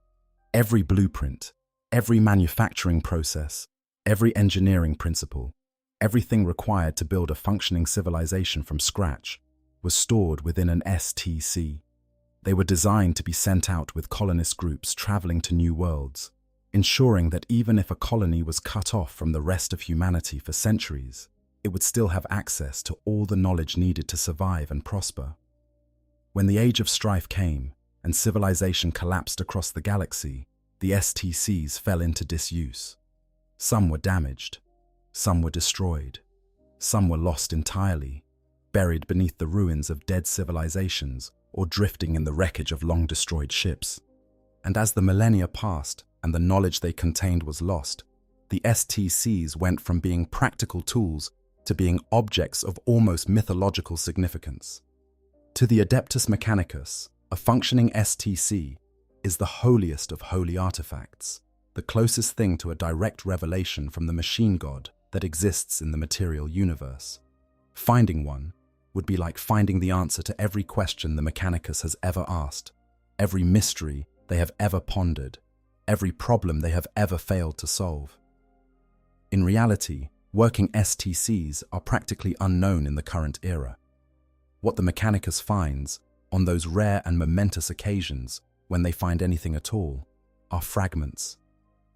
Every blueprint, every manufacturing process, every engineering principle, everything required to build a functioning civilization from scratch was stored within an STC. They were designed to be sent out with colonist groups traveling to new worlds, ensuring that even if a colony was cut off from the rest of humanity for centuries, it would still have access to all the knowledge needed to survive and prosper. When the Age of Strife came and civilization collapsed across the galaxy, the STCs fell into disuse. Some were damaged, some were destroyed, some were lost entirely, buried beneath the ruins of dead civilizations or drifting in the wreckage of long-destroyed ships. And as the millennia passed and the knowledge they contained was lost, the STCs went from being practical tools to being objects of almost mythological significance. To the Adeptus Mechanicus, a functioning STC is the holiest of holy artifacts, the closest thing to a direct revelation from the machine god that exists in the material universe. Finding one would be like finding the answer to every question the Mechanicus has ever asked, every mystery they have ever pondered, every problem they have ever failed to solve. In reality, working STCs are practically unknown in the current era. What the Mechanicus finds, on those rare and momentous occasions when they find anything at all, are fragments,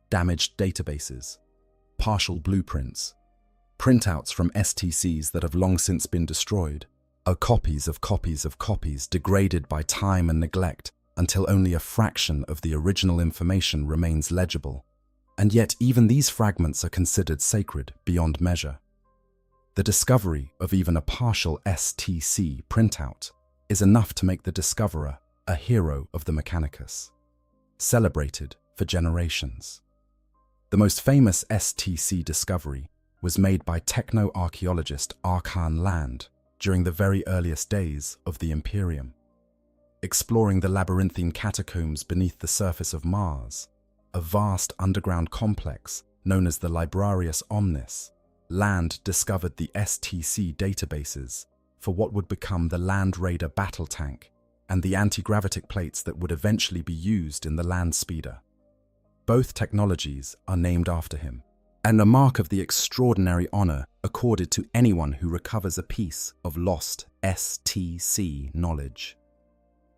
damaged databases, partial blueprints, printouts from STCs that have long since been destroyed, are copies of copies of copies degraded by time and neglect until only a fraction of the original information remains legible. And yet even these fragments are considered sacred beyond measure. The discovery of even a partial STC printout is enough to make the discoverer a hero of the Mechanicus, celebrated for generations. The most famous STC discovery was made by techno-archaeologist Arkan Land during the very earliest days of the Imperium. Exploring the labyrinthine catacombs beneath the surface of Mars, a vast underground complex known as the Librarius Omnis, Land discovered the STC databases for what would become the Land Raider battle tank and the anti-gravitic plates that would eventually be used in the Land Speeder. Both technologies are named after him, and a mark of the extraordinary honor accorded to anyone who recovers a piece of lost STC knowledge.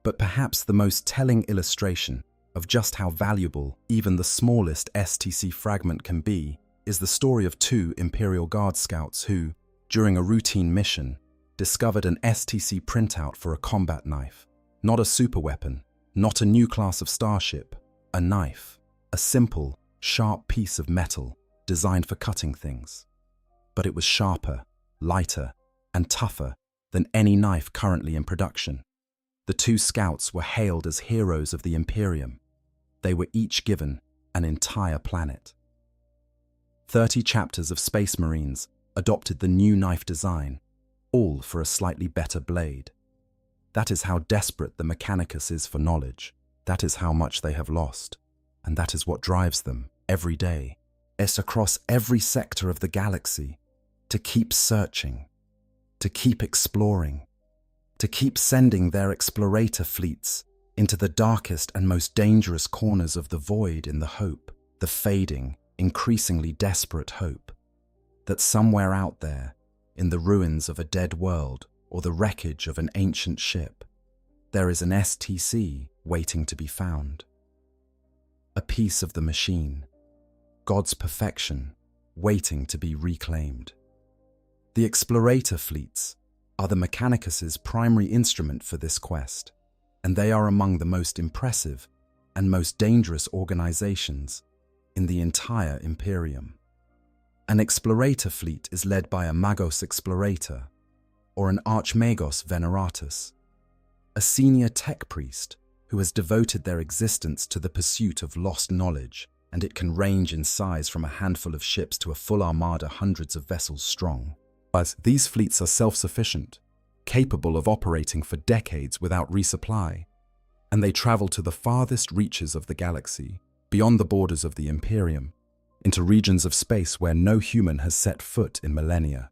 But perhaps the most telling illustration of just how valuable even the smallest STC fragment can be is the story of two Imperial Guard scouts who, during a routine mission, discovered an STC printout for a combat knife. Not a superweapon, not a new class of starship, a knife, a simple, sharp piece of metal designed for cutting things. But it was sharper, lighter, and tougher than any knife currently in production. The two scouts were hailed as heroes of the Imperium. They were each given an entire planet. 30 chapters of Space Marines adopted the new knife design, all for a slightly better blade. That is how desperate the Mechanicus is for knowledge. That is how much they have lost. And that is what drives them every day. It's across every sector of the galaxy to keep searching, to keep exploring, to keep sending their explorator fleets into the darkest and most dangerous corners of the void in the hope, the fading, increasingly desperate hope, that somewhere out there, in the ruins of a dead world or the wreckage of an ancient ship, there is an STC waiting to be found. A piece of the machine, God's perfection, waiting to be reclaimed. The explorator fleets are the Mechanicus's primary instrument for this quest, and they are among the most impressive and most dangerous organizations in the entire Imperium. An explorator fleet is led by a Magos Explorator, or an Archmagos Veneratus, a senior tech priest who has devoted their existence to the pursuit of lost knowledge, and it can range in size from a handful of ships to a full armada hundreds of vessels strong. But these fleets are self-sufficient, capable of operating for decades without resupply, and they travel to the farthest reaches of the galaxy, beyond the borders of the Imperium, into regions of space where no human has set foot in millennia.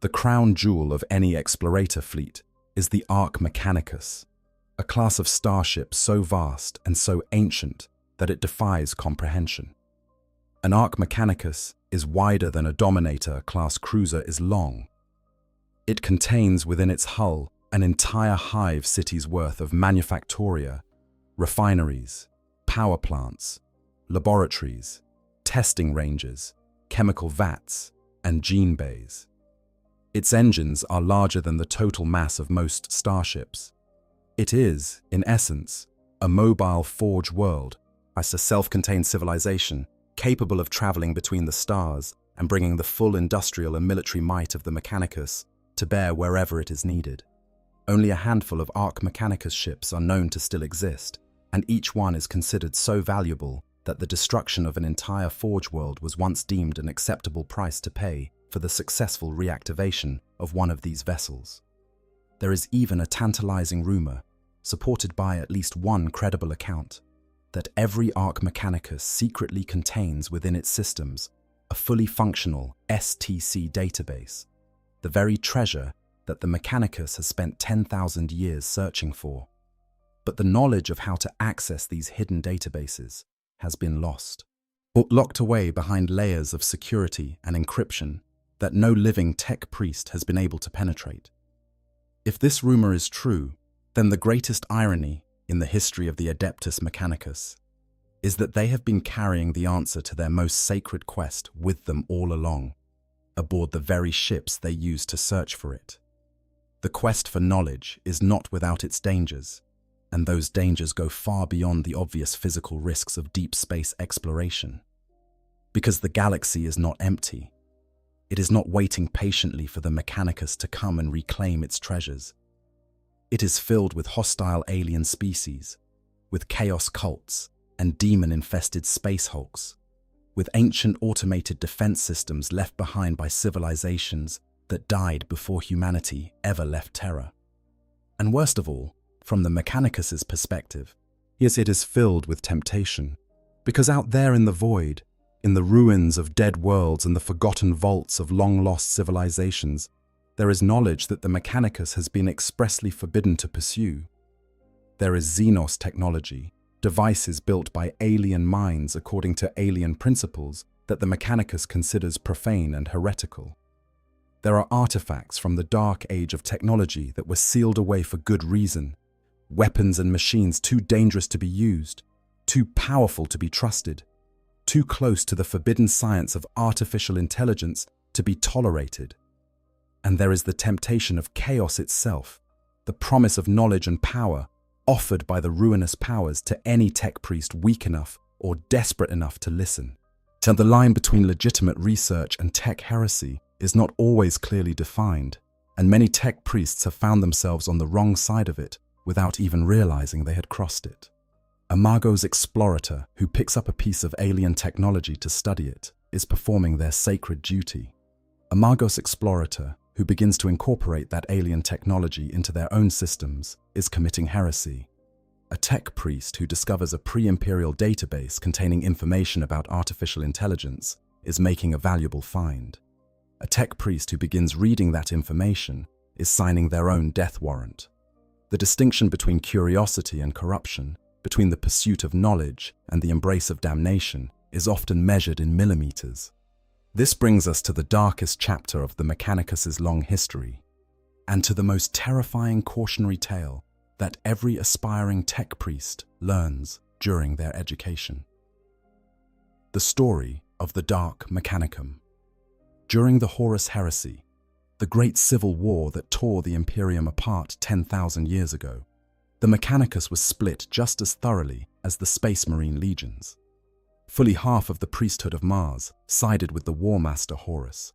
The crown jewel of any explorator fleet is the Arch Mechanicus, a class of starship so vast and so ancient that it defies comprehension. An Arch Mechanicus is wider than a Dominator-class cruiser is long. It contains within its hull an entire hive city's worth of manufactoria, refineries, power plants, laboratories, testing ranges, chemical vats, and gene bays. Its engines are larger than the total mass of most starships. It is, in essence, a mobile forge world, as a self-contained civilization capable of traveling between the stars and bringing the full industrial and military might of the Mechanicus to bear wherever it is needed. Only a handful of Arch Mechanicus ships are known to still exist, and each one is considered so valuable that the destruction of an entire forge world was once deemed an acceptable price to pay for the successful reactivation of one of these vessels. There is even a tantalizing rumor, supported by at least one credible account, that every Arch Mechanicus secretly contains within its systems a fully functional STC database, the very treasure that the Mechanicus has spent 10,000 years searching for. But the knowledge of how to access these hidden databases has been lost, or locked away behind layers of security and encryption that no living tech priest has been able to penetrate. If this rumor is true, then the greatest irony in the history of the Adeptus Mechanicus is that they have been carrying the answer to their most sacred quest with them all along, aboard the very ships they use to search for it. The quest for knowledge is not without its dangers, and those dangers go far beyond the obvious physical risks of deep space exploration. Because the galaxy is not empty. It is not waiting patiently for the Mechanicus to come and reclaim its treasures. It is filled with hostile alien species, with chaos cults and demon-infested space hulks, with ancient automated defense systems left behind by civilizations that died before humanity ever left Terra. And worst of all, from the Mechanicus's perspective, yes, it is filled with temptation, because out there in the void, in the ruins of dead worlds and the forgotten vaults of long-lost civilizations, there is knowledge that the Mechanicus has been expressly forbidden to pursue. There is Xenos technology, devices built by alien minds according to alien principles that the Mechanicus considers profane and heretical. There are artifacts from the dark age of technology that were sealed away for good reason, weapons and machines too dangerous to be used, too powerful to be trusted, too close to the forbidden science of artificial intelligence to be tolerated. And there is the temptation of chaos itself, the promise of knowledge and power offered by the ruinous powers to any tech priest weak enough or desperate enough to listen. So the line between legitimate research and tech heresy is not always clearly defined, and many tech priests have found themselves on the wrong side of it without even realizing they had crossed it. A Magos explorator who picks up a piece of alien technology to study it is performing their sacred duty. A Magos explorator who begins to incorporate that alien technology into their own systems is committing heresy. A tech priest who discovers a pre-imperial database containing information about artificial intelligence is making a valuable find. A tech priest who begins reading that information is signing their own death warrant. The distinction between curiosity and corruption, between the pursuit of knowledge and the embrace of damnation, is often measured in millimeters. This brings us to the darkest chapter of the Mechanicus' long history, and to the most terrifying cautionary tale that every aspiring tech priest learns during their education. The story of the Dark Mechanicum. During the Horus Heresy, the great civil war that tore the Imperium apart 10,000 years ago, the Mechanicus was split just as thoroughly as the Space Marine legions. Fully half of the priesthood of Mars sided with the War Master Horus,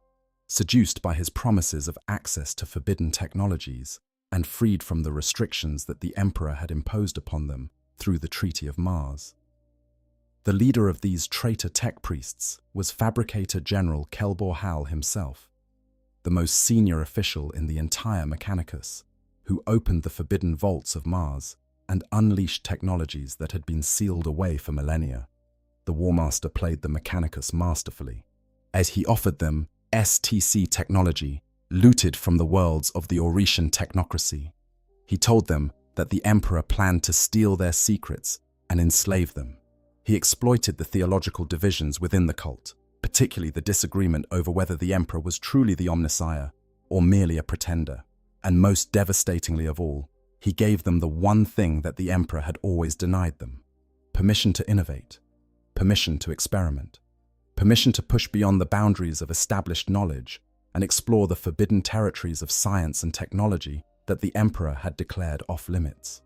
seduced by his promises of access to forbidden technologies and freed from the restrictions that the Emperor had imposed upon them through the Treaty of Mars. The leader of these traitor tech priests was Fabricator General Kelbor Hal himself, the most senior official in the entire Mechanicus, who opened the forbidden vaults of Mars and unleashed technologies that had been sealed away for millennia. The War Master played the Mechanicus masterfully, as he offered them STC technology looted from the worlds of the Orician technocracy. He told them that the Emperor planned to steal their secrets and enslave them. He exploited the theological divisions within the cult, particularly the disagreement over whether the Emperor was truly the Omnissiah or merely a pretender. And most devastatingly of all, he gave them the one thing that the Emperor had always denied them: permission to innovate, permission to experiment, permission to push beyond the boundaries of established knowledge and explore the forbidden territories of science and technology that the Emperor had declared off-limits.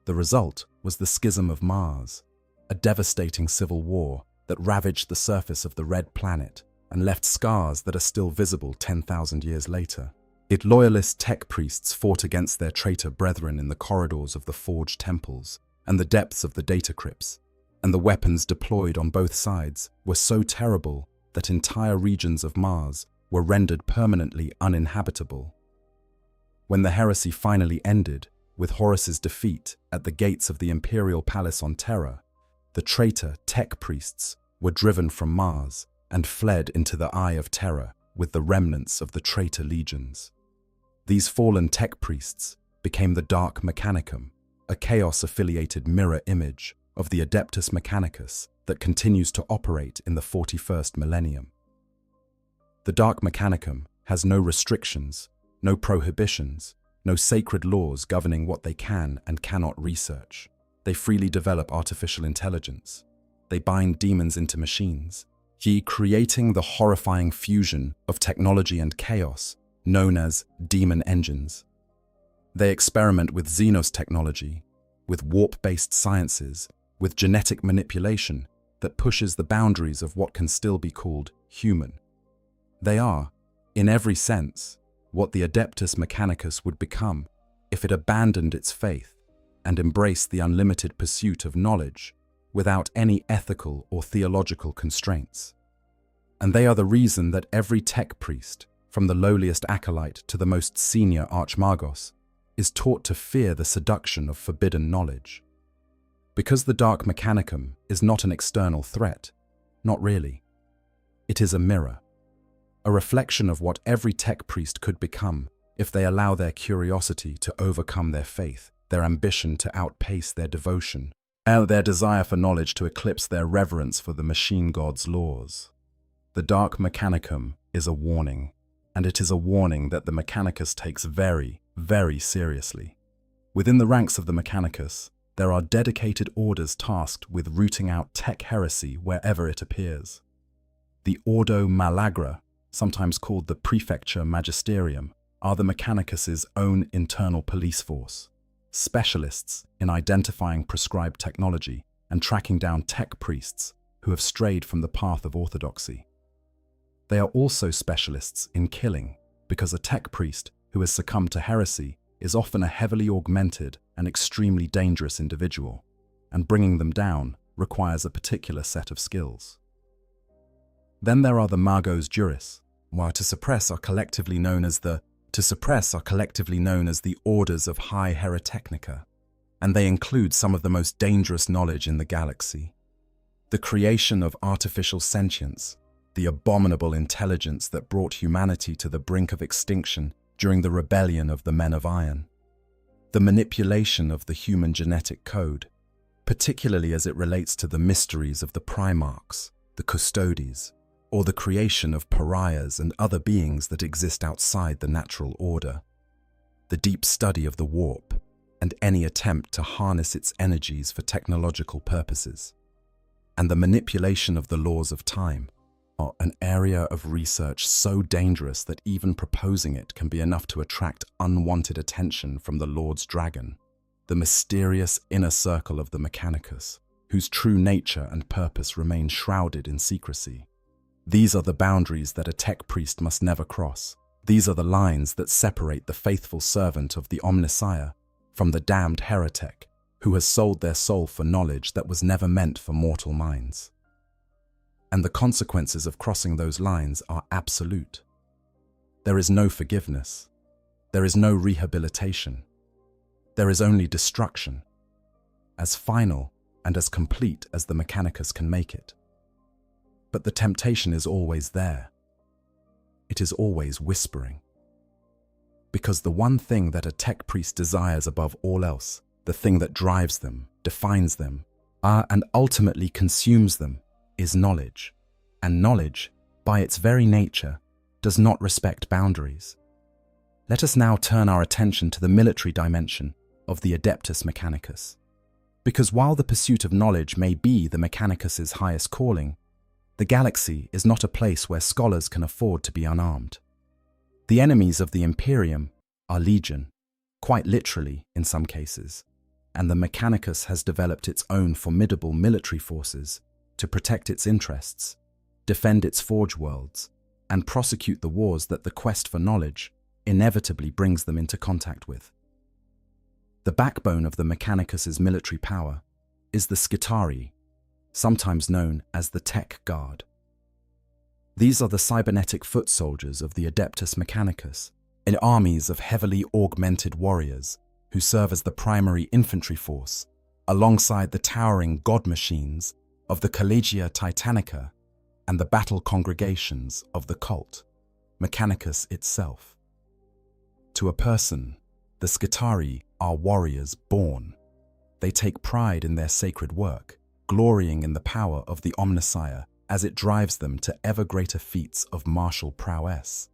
The result was the Schism of Mars, a devastating civil war that ravaged the surface of the Red Planet and left scars that are still visible 10,000 years later. Its loyalist tech priests fought against their traitor brethren in the corridors of the forged temples and the depths of the data crypts, and the weapons deployed on both sides were so terrible that entire regions of Mars were rendered permanently uninhabitable. When the heresy finally ended, with Horus's defeat at the gates of the Imperial Palace on Terra, the traitor tech priests were driven from Mars and fled into the Eye of Terror with the remnants of the traitor legions. These fallen tech priests became the Dark Mechanicum, a chaos-affiliated mirror image of the Adeptus Mechanicus that continues to operate in the 41st millennium. The Dark Mechanicum has no restrictions, no prohibitions, no sacred laws governing what they can and cannot research. They freely develop artificial intelligence. They bind demons into machines, creating the horrifying fusion of technology and chaos known as demon engines. They experiment with Xenos technology, with warp-based sciences, with genetic manipulation that pushes the boundaries of what can still be called human. They are, in every sense, what the Adeptus Mechanicus would become if it abandoned its faith and embraced the unlimited pursuit of knowledge without any ethical or theological constraints. And they are the reason that every tech priest, from the lowliest acolyte to the most senior archmagos, is taught to fear the seduction of forbidden knowledge. Because the Dark Mechanicum is not an external threat, not really. It is a mirror, a reflection of what every tech priest could become if they allow their curiosity to overcome their faith, their ambition to outpace their devotion, and their desire for knowledge to eclipse their reverence for the machine god's laws. The Dark Mechanicum is a warning, and it is a warning that the Mechanicus takes very, very seriously. Within the ranks of the Mechanicus, there are dedicated orders tasked with rooting out tech heresy wherever it appears. The Ordo Malagra, sometimes called the Prefecture Magisterium, are the Mechanicus's own internal police force, specialists in identifying prescribed technology and tracking down tech priests who have strayed from the path of orthodoxy. They are also specialists in killing, because a tech priest who has succumbed to heresy is often a heavily augmented and extremely dangerous individual, and bringing them down requires a particular set of skills. Then there are the Magos Juris, while to suppress are collectively known as the Orders of High Herotechnica, and they include some of the most dangerous knowledge in the galaxy. The creation of artificial sentience, the abominable intelligence that brought humanity to the brink of extinction during the rebellion of the Men of Iron. The manipulation of the human genetic code, particularly as it relates to the mysteries of the Primarchs, the Custodes, or the creation of pariahs and other beings that exist outside the natural order. The deep study of the warp, and any attempt to harness its energies for technological purposes. And the manipulation of the laws of time, are an area of research so dangerous that even proposing it can be enough to attract unwanted attention from the Lord's Dragon, the mysterious inner circle of the Mechanicus, whose true nature and purpose remain shrouded in secrecy. These are the boundaries that a tech priest must never cross. These are the lines that separate the faithful servant of the Omnissiah from the damned heretic who has sold their soul for knowledge that was never meant for mortal minds. And the consequences of crossing those lines are absolute. There is no forgiveness. There is no rehabilitation. There is only destruction, as final and as complete as the Mechanicus can make it. But the temptation is always there. It is always whispering. Because the one thing that a tech priest desires above all else, the thing that drives them, defines them, and ultimately consumes them, is knowledge. And knowledge, by its very nature, does not respect boundaries. Let us now turn our attention to the military dimension of the Adeptus Mechanicus. Because while the pursuit of knowledge may be the Mechanicus's highest calling, the galaxy is not a place where scholars can afford to be unarmed. The enemies of the Imperium are legion, quite literally in some cases, and the Mechanicus has developed its own formidable military forces to protect its interests, defend its forge worlds, and prosecute the wars that the quest for knowledge inevitably brings them into contact with. The backbone of the Mechanicus's military power is the Skitarii, sometimes known as the Tech Guard. These are the cybernetic foot soldiers of the Adeptus Mechanicus, in armies of heavily augmented warriors who serve as the primary infantry force, alongside the towering god machines of the Collegia Titanica and the battle congregations of the cult, Mechanicus itself. To a person, the Skitarii are warriors born. They take pride in their sacred work, glorying in the power of the Omnissiah as it drives them to ever greater feats of martial prowess.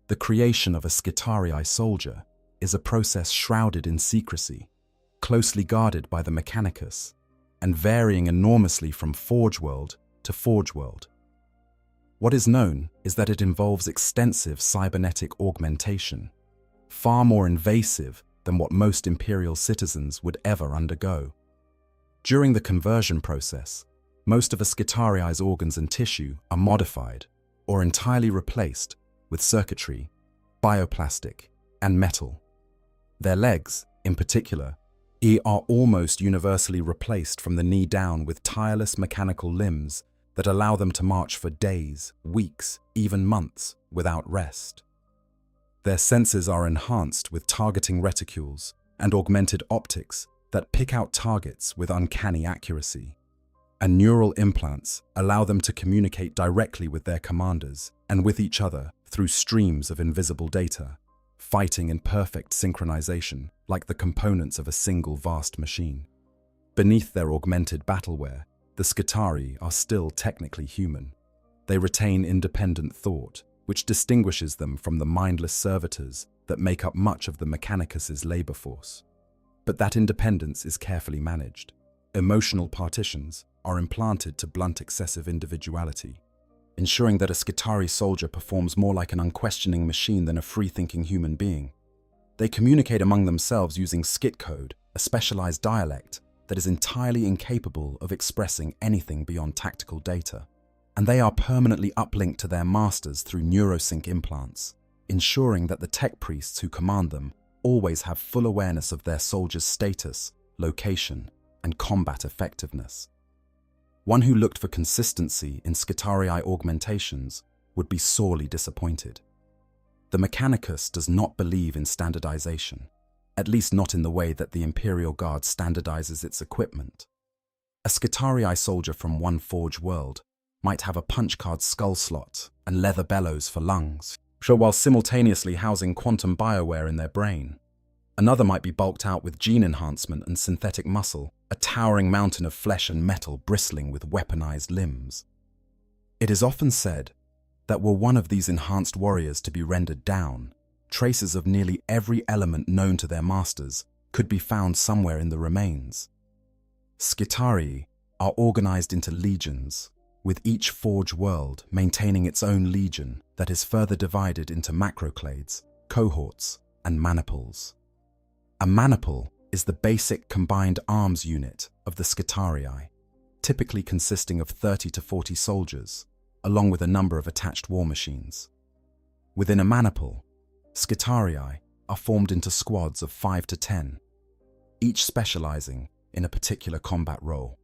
The creation of a Skitarii soldier is a process shrouded in secrecy, closely guarded by the Mechanicus, and varying enormously from Forge World to Forge World. What is known is that it involves extensive cybernetic augmentation, far more invasive than what most Imperial citizens would ever undergo. During the conversion process, most of a Skitarii's organs and tissue are modified or entirely replaced with circuitry, bioplastic, and metal. Their legs, in particular, are almost universally replaced from the knee down with tireless mechanical limbs that allow them to march for days, weeks, even months without rest. Their senses are enhanced with targeting reticules and augmented optics that pick out targets with uncanny accuracy. And neural implants allow them to communicate directly with their commanders and with each other through streams of invisible data, fighting in perfect synchronization like the components of a single vast machine. Beneath their augmented battleware, the Skitarii are still technically human. They retain independent thought, which distinguishes them from the mindless servitors that make up much of the Mechanicus's labor force. But that independence is carefully managed. Emotional partitions are implanted to blunt excessive individuality, ensuring that a Skitarii soldier performs more like an unquestioning machine than a free-thinking human being. They communicate among themselves using skit code, a specialized dialect that is entirely incapable of expressing anything beyond tactical data. And they are permanently uplinked to their masters through neurosync implants, ensuring that the tech priests who command them always have full awareness of their soldiers' status, location, and combat effectiveness. One who looked for consistency in Skitarii augmentations would be sorely disappointed. The Mechanicus does not believe in standardization, at least not in the way that the Imperial Guard standardizes its equipment. A Skitarii soldier from one Forge world might have a punch-card skull slot and leather bellows for lungs, while simultaneously housing quantum bioware in their brain. Another might be bulked out with gene enhancement and synthetic muscle, a towering mountain of flesh and metal bristling with weaponized limbs. It is often said that were one of these enhanced warriors to be rendered down, traces of nearly every element known to their masters could be found somewhere in the remains. Skitarii are organized into legions, with each Forge world maintaining its own legion that is further divided into macroclades, cohorts, and maniples. A maniple is the basic combined arms unit of the Skitarii, typically consisting of 30 to 40 soldiers, along with a number of attached war machines. Within a maniple, Skitarii are formed into squads of 5 to 10, each specializing in a particular combat role.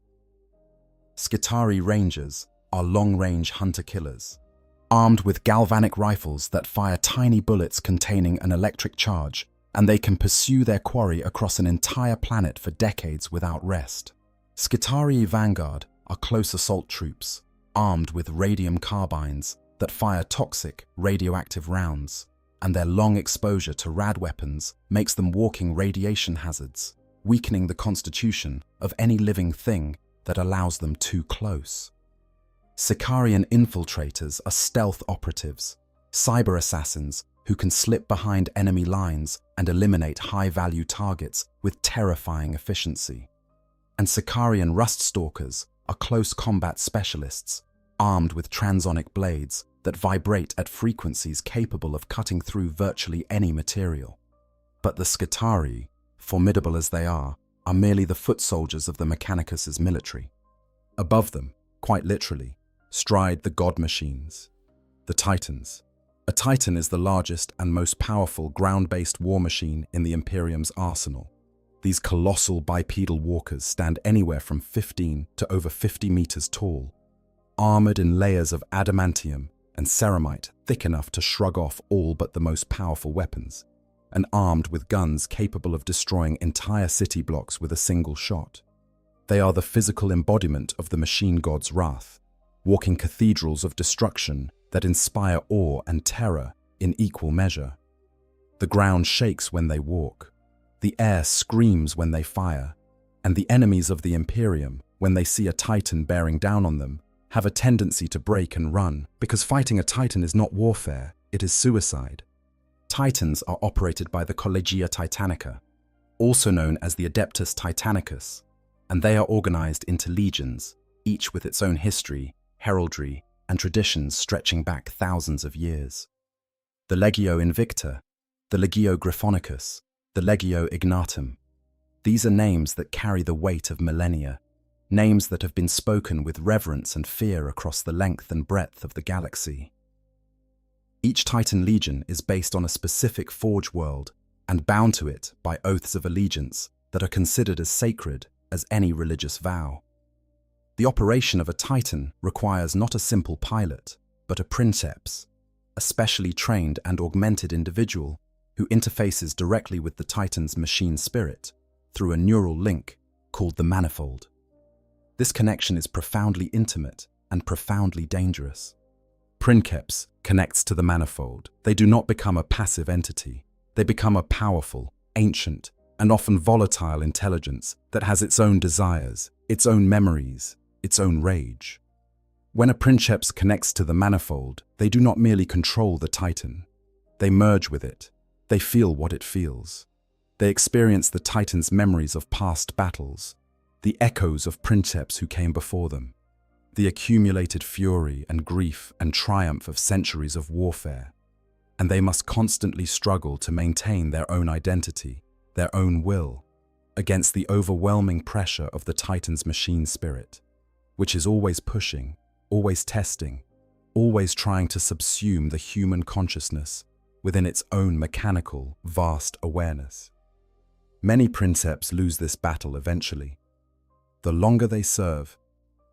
Skitarii Rangers are long-range hunter-killers, armed with galvanic rifles that fire tiny bullets containing an electric charge, and they can pursue their quarry across an entire planet for decades without rest. Skitarii Vanguard are close assault troops, armed with radium carbines that fire toxic, radioactive rounds, and their long exposure to rad weapons makes them walking radiation hazards, weakening the constitution of any living thing that allows them too close. Sicarian infiltrators are stealth operatives, cyber assassins who can slip behind enemy lines and eliminate high-value targets with terrifying efficiency. And Sicarian rust stalkers are close combat specialists, armed with transonic blades that vibrate at frequencies capable of cutting through virtually any material. But the Skitarii, formidable as they are merely the foot soldiers of the Mechanicus's military. Above them, quite literally, stride the god machines, the Titans. A Titan is the largest and most powerful ground-based war machine in the Imperium's arsenal. These colossal bipedal walkers stand anywhere from 15 to over 50 meters tall, armored in layers of adamantium and ceramite thick enough to shrug off all but the most powerful weapons, and armed with guns capable of destroying entire city blocks with a single shot. They are the physical embodiment of the machine god's wrath, walking cathedrals of destruction that inspire awe and terror in equal measure. The ground shakes when they walk, the air screams when they fire, and the enemies of the Imperium, when they see a Titan bearing down on them, have a tendency to break and run, because fighting a Titan is not warfare, it is suicide. Titans are operated by the Collegia Titanica, also known as the Adeptus Titanicus, and they are organized into legions, each with its own history, heraldry, and traditions stretching back thousands of years. The Legio Invicta, the Legio Griffonicus, the Legio Ignatum. These are names that carry the weight of millennia, names that have been spoken with reverence and fear across the length and breadth of the galaxy. Each Titan Legion is based on a specific Forge world and bound to it by oaths of allegiance that are considered as sacred as any religious vow. The operation of a Titan requires not a simple pilot, but a princeps, a specially trained and augmented individual who interfaces directly with the Titan's machine spirit through a neural link called the manifold. This connection is profoundly intimate and profoundly dangerous. Princeps connects to the manifold. They do not become a passive entity. They become a powerful, ancient, and often volatile intelligence that has its own desires, its own memories, its own rage. When a princeps connects to the manifold, they do not merely control the Titan. They merge with it. They feel what it feels. They experience the Titans' memories of past battles, the echoes of princeps who came before them, the accumulated fury and grief and triumph of centuries of warfare, and they must constantly struggle to maintain their own identity, their own will, against the overwhelming pressure of the Titan's machine spirit, which is always pushing, always testing, always trying to subsume the human consciousness within its own mechanical, vast awareness. Many princeps lose this battle eventually. The longer they serve,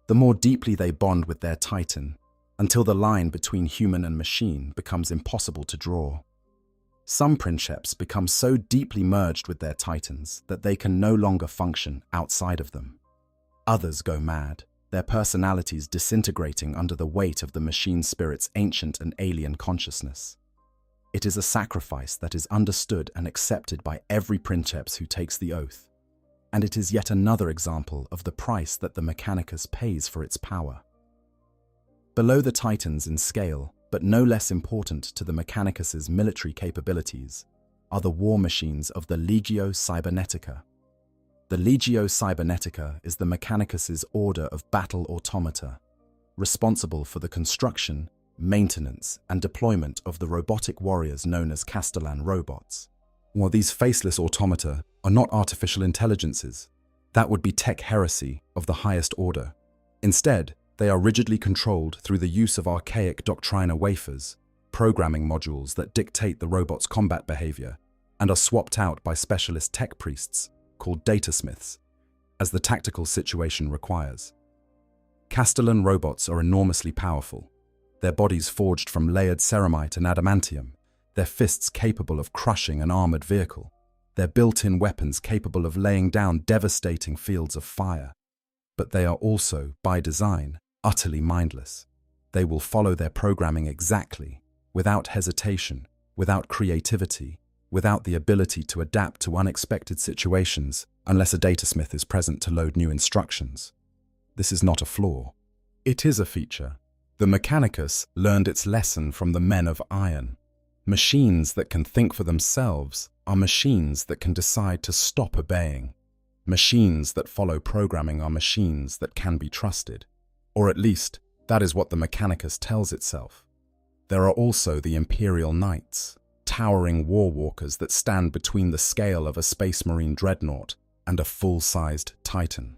the more deeply they bond with their Titan, until the line between human and machine becomes impossible to draw. Some princeps become so deeply merged with their Titans that they can no longer function outside of them. Others go mad, their personalities disintegrating under the weight of the machine spirit's ancient and alien consciousness. It is a sacrifice that is understood and accepted by every princeps who takes the oath, and it is yet another example of the price that the Mechanicus pays for its power. Below the Titans in scale, but no less important to the Mechanicus's military capabilities, are the war machines of the Legio Cybernetica. The Legio Cybernetica is the Mechanicus's order of battle automata, responsible for the construction, maintenance, and deployment of the robotic warriors known as Castellan robots. While these faceless automata are not artificial intelligences, that would be tech heresy of the highest order. Instead, they are rigidly controlled through the use of archaic doctrina wafers, programming modules that dictate the robot's combat behavior, and are swapped out by specialist tech priests, called datasmiths, as the tactical situation requires. Castellan robots are enormously powerful, their bodies forged from layered ceramite and adamantium, their fists capable of crushing an armored vehicle, their built-in weapons capable of laying down devastating fields of fire. But they are also, by design, utterly mindless. They will follow their programming exactly, without hesitation, without creativity, without the ability to adapt to unexpected situations unless a datasmith is present to load new instructions. This is not a flaw. It is a feature. The Mechanicus learned its lesson from the men of iron. Machines that can think for themselves are machines that can decide to stop obeying. Machines that follow programming are machines that can be trusted. Or at least, that is what the Mechanicus tells itself. There are also the Imperial Knights, towering war walkers that stand between the scale of a Space Marine dreadnought and a full-sized Titan.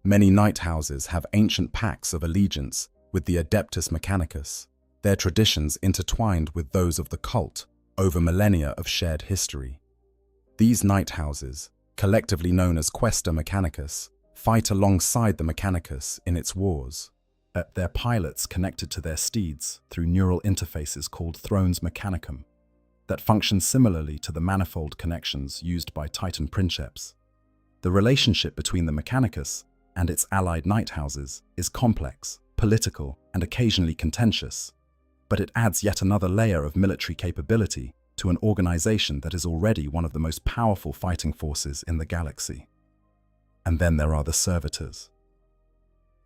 Many knight houses have ancient pacts of allegiance with the Adeptus Mechanicus, their traditions intertwined with those of the cult over millennia of shared history. These knight houses, collectively known as Questa Mechanicus, fight alongside the Mechanicus in its wars. Their pilots connected to their steeds through neural interfaces called Thrones Mechanicum that function similarly to the manifold connections used by Titan princeps. The relationship between the Mechanicus and its allied knight houses is complex, political, and occasionally contentious, but it adds yet another layer of military capability to an organization that is already one of the most powerful fighting forces in the galaxy. And then there are the servitors.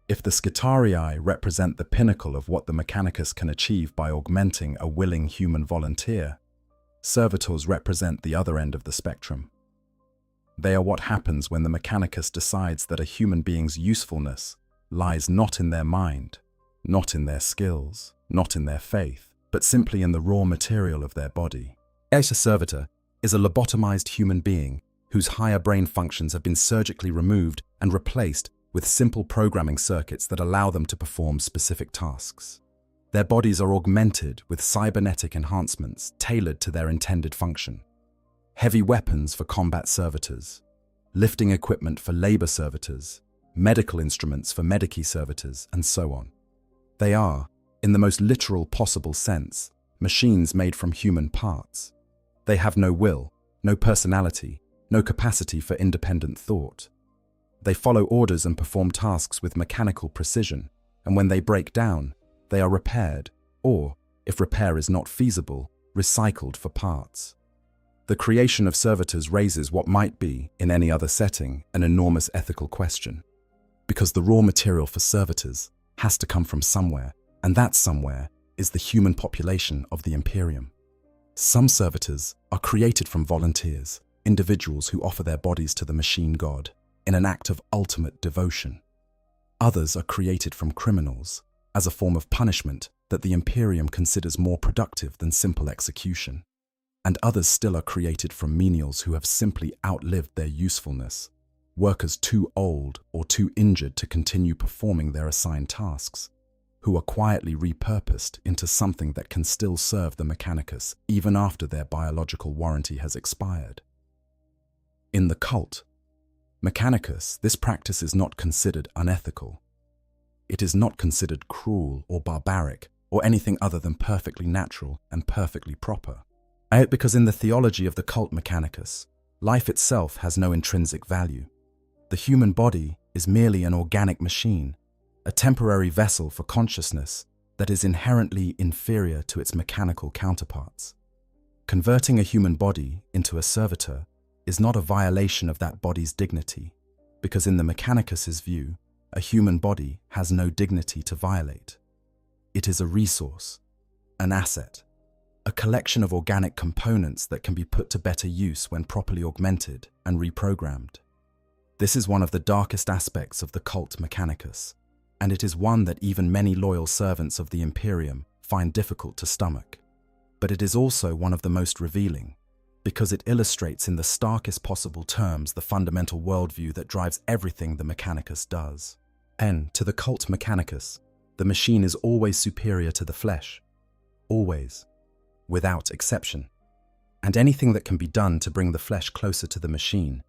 If the Skitarii represent the pinnacle of what the Mechanicus can achieve by augmenting a willing human volunteer, servitors represent the other end of the spectrum. They are what happens when the Mechanicus decides that a human being's usefulness lies not in their mind, not in their skills, not in their faith, but simply in the raw material of their body. A servitor is a lobotomized human being whose higher brain functions have been surgically removed and replaced with simple programming circuits that allow them to perform specific tasks. Their bodies are augmented with cybernetic enhancements tailored to their intended function. Heavy weapons for combat servitors, lifting equipment for labor servitors, medical instruments for medici servitors, and so on. They are, in the most literal possible sense, machines made from human parts. They have no will, no personality, no capacity for independent thought. They follow orders and perform tasks with mechanical precision, and when they break down, they are repaired, or, if repair is not feasible, recycled for parts. The creation of servitors raises what might be, in any other setting, an enormous ethical question. Because the raw material for servitors has to come from somewhere, and that somewhere is the human population of the Imperium. Some servitors are created from volunteers, individuals who offer their bodies to the machine god in an act of ultimate devotion. Others are created from criminals as a form of punishment that the Imperium considers more productive than simple execution. And others still are created from menials who have simply outlived their usefulness, workers too old or too injured to continue performing their assigned tasks, who are quietly repurposed into something that can still serve the Mechanicus even after their biological warranty has expired. In the cult Mechanicus, this practice is not considered unethical. It is not considered cruel or barbaric or anything other than perfectly natural and perfectly proper. Because in the theology of the cult Mechanicus, life itself has no intrinsic value. The human body is merely an organic machine, a temporary vessel for consciousness that is inherently inferior to its mechanical counterparts. Converting a human body into a servitor is not a violation of that body's dignity, because in the Mechanicus's view, a human body has no dignity to violate. It is a resource, an asset, a collection of organic components that can be put to better use when properly augmented and reprogrammed. This is one of the darkest aspects of the cult Mechanicus, and it is one that even many loyal servants of the Imperium find difficult to stomach. But it is also one of the most revealing, because it illustrates in the starkest possible terms the fundamental worldview that drives everything the Mechanicus does. And to the cult Mechanicus, the machine is always superior to the flesh. Always. Without exception. And anything that can be done to bring the flesh closer to the machine,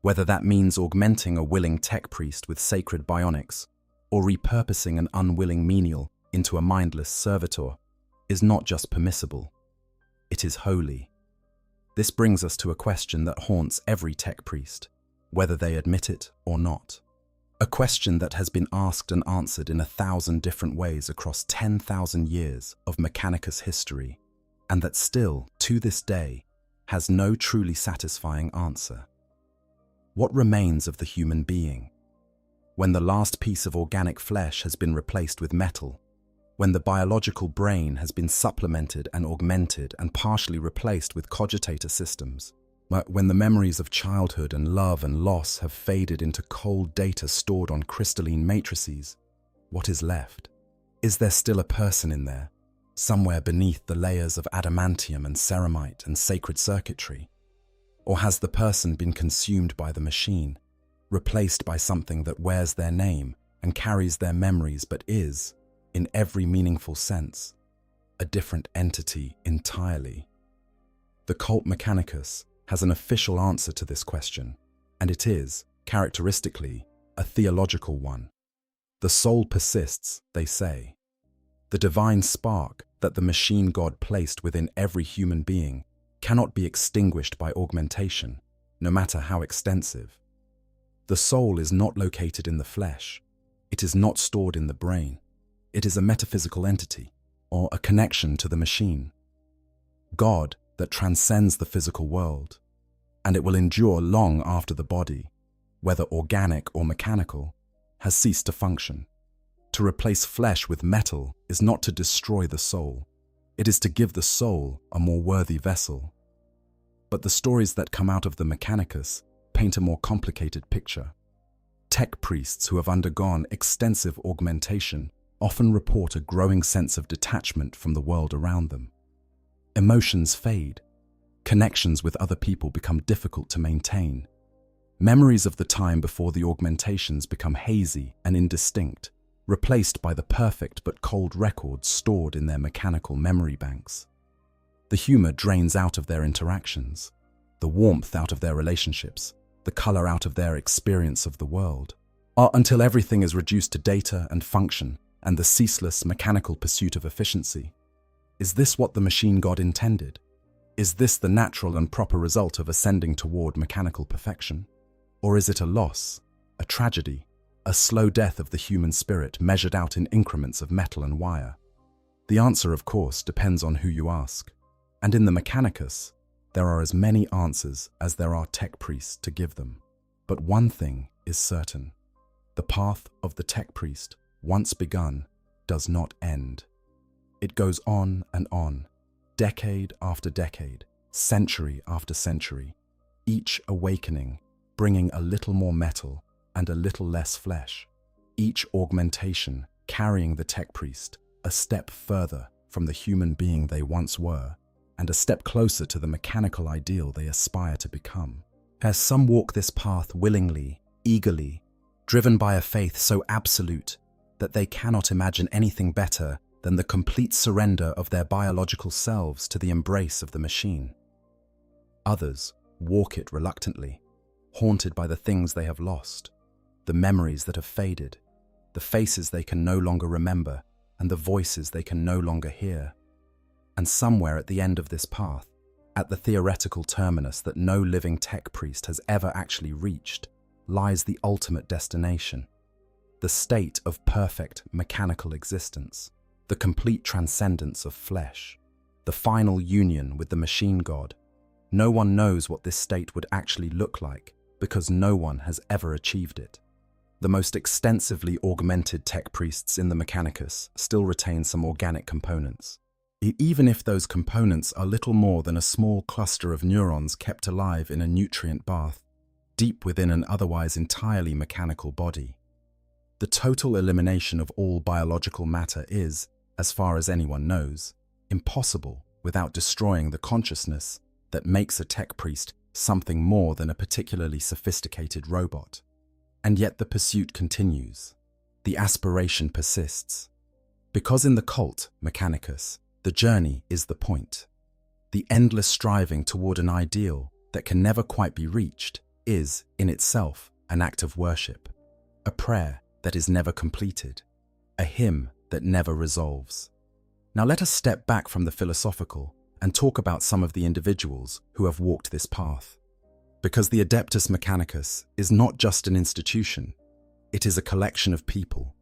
whether that means augmenting a willing tech priest with sacred bionics, or repurposing an unwilling menial into a mindless servitor, is not just permissible, it is holy. This brings us to a question that haunts every tech priest, whether they admit it or not. A question that has been asked and answered in 1,000 different ways across 10,000 years of Mechanicus history, and that still, to this day, has no truly satisfying answer. What remains of the human being? When the last piece of organic flesh has been replaced with metal, when the biological brain has been supplemented and augmented and partially replaced with cogitator systems, when the memories of childhood and love and loss have faded into cold data stored on crystalline matrices, what is left? Is there still a person in there, somewhere beneath the layers of adamantium and ceramite and sacred circuitry? Or has the person been consumed by the machine, replaced by something that wears their name and carries their memories but is, in every meaningful sense, a different entity entirely? The cult Mechanicus has an official answer to this question, and it is, characteristically, a theological one. The soul persists, they say. The divine spark that the machine god placed within every human being cannot be extinguished by augmentation, no matter how extensive. The soul is not located in the flesh. It is not stored in the brain. It is a metaphysical entity, or a connection to the machine. God that transcends the physical world, and it will endure long after the body, whether organic or mechanical, has ceased to function. To replace flesh with metal is not to destroy the soul. It is to give the soul a more worthy vessel. But the stories that come out of the Mechanicus paint a more complicated picture. Tech priests who have undergone extensive augmentation often report a growing sense of detachment from the world around them. Emotions fade. Connections with other people become difficult to maintain. Memories of the time before the augmentations become hazy and indistinct, replaced by the perfect but cold records stored in their mechanical memory banks. The humor drains out of their interactions, the warmth out of their relationships, the color out of their experience of the world, until everything is reduced to data and function and the ceaseless mechanical pursuit of efficiency. Is this what the machine god intended? Is this the natural and proper result of ascending toward mechanical perfection? Or is it a loss, a tragedy, a slow death of the human spirit measured out in increments of metal and wire? The answer, of course, depends on who you ask. And in the Mechanicus, there are as many answers as there are tech priests to give them. But one thing is certain. The path of the tech priest, once begun, does not end. It goes on and on, decade after decade, century after century, each awakening, bringing a little more metal and a little less flesh, each augmentation carrying the tech priest a step further from the human being they once were, and a step closer to the mechanical ideal they aspire to become. As some walk this path willingly, eagerly, driven by a faith so absolute that they cannot imagine anything better than the complete surrender of their biological selves to the embrace of the machine. Others walk it reluctantly, haunted by the things they have lost, the memories that have faded, the faces they can no longer remember, and the voices they can no longer hear. And somewhere at the end of this path, at the theoretical terminus that no living tech priest has ever actually reached, lies the ultimate destination, the state of perfect mechanical existence, the complete transcendence of flesh, the final union with the machine god. No one knows what this state would actually look like because no one has ever achieved it. The most extensively augmented tech priests in the Mechanicus still retain some organic components. Even if those components are little more than a small cluster of neurons kept alive in a nutrient bath, deep within an otherwise entirely mechanical body. The total elimination of all biological matter is, as far as anyone knows, impossible without destroying the consciousness that makes a tech priest something more than a particularly sophisticated robot. And yet the pursuit continues. The aspiration persists. Because in the cult, Mechanicus, the journey is the point. The endless striving toward an ideal that can never quite be reached is, in itself, an act of worship, a prayer that is never completed, a hymn that never resolves. Now let us step back from the philosophical and talk about some of the individuals who have walked this path. Because the Adeptus Mechanicus is not just an institution, it is a collection of people,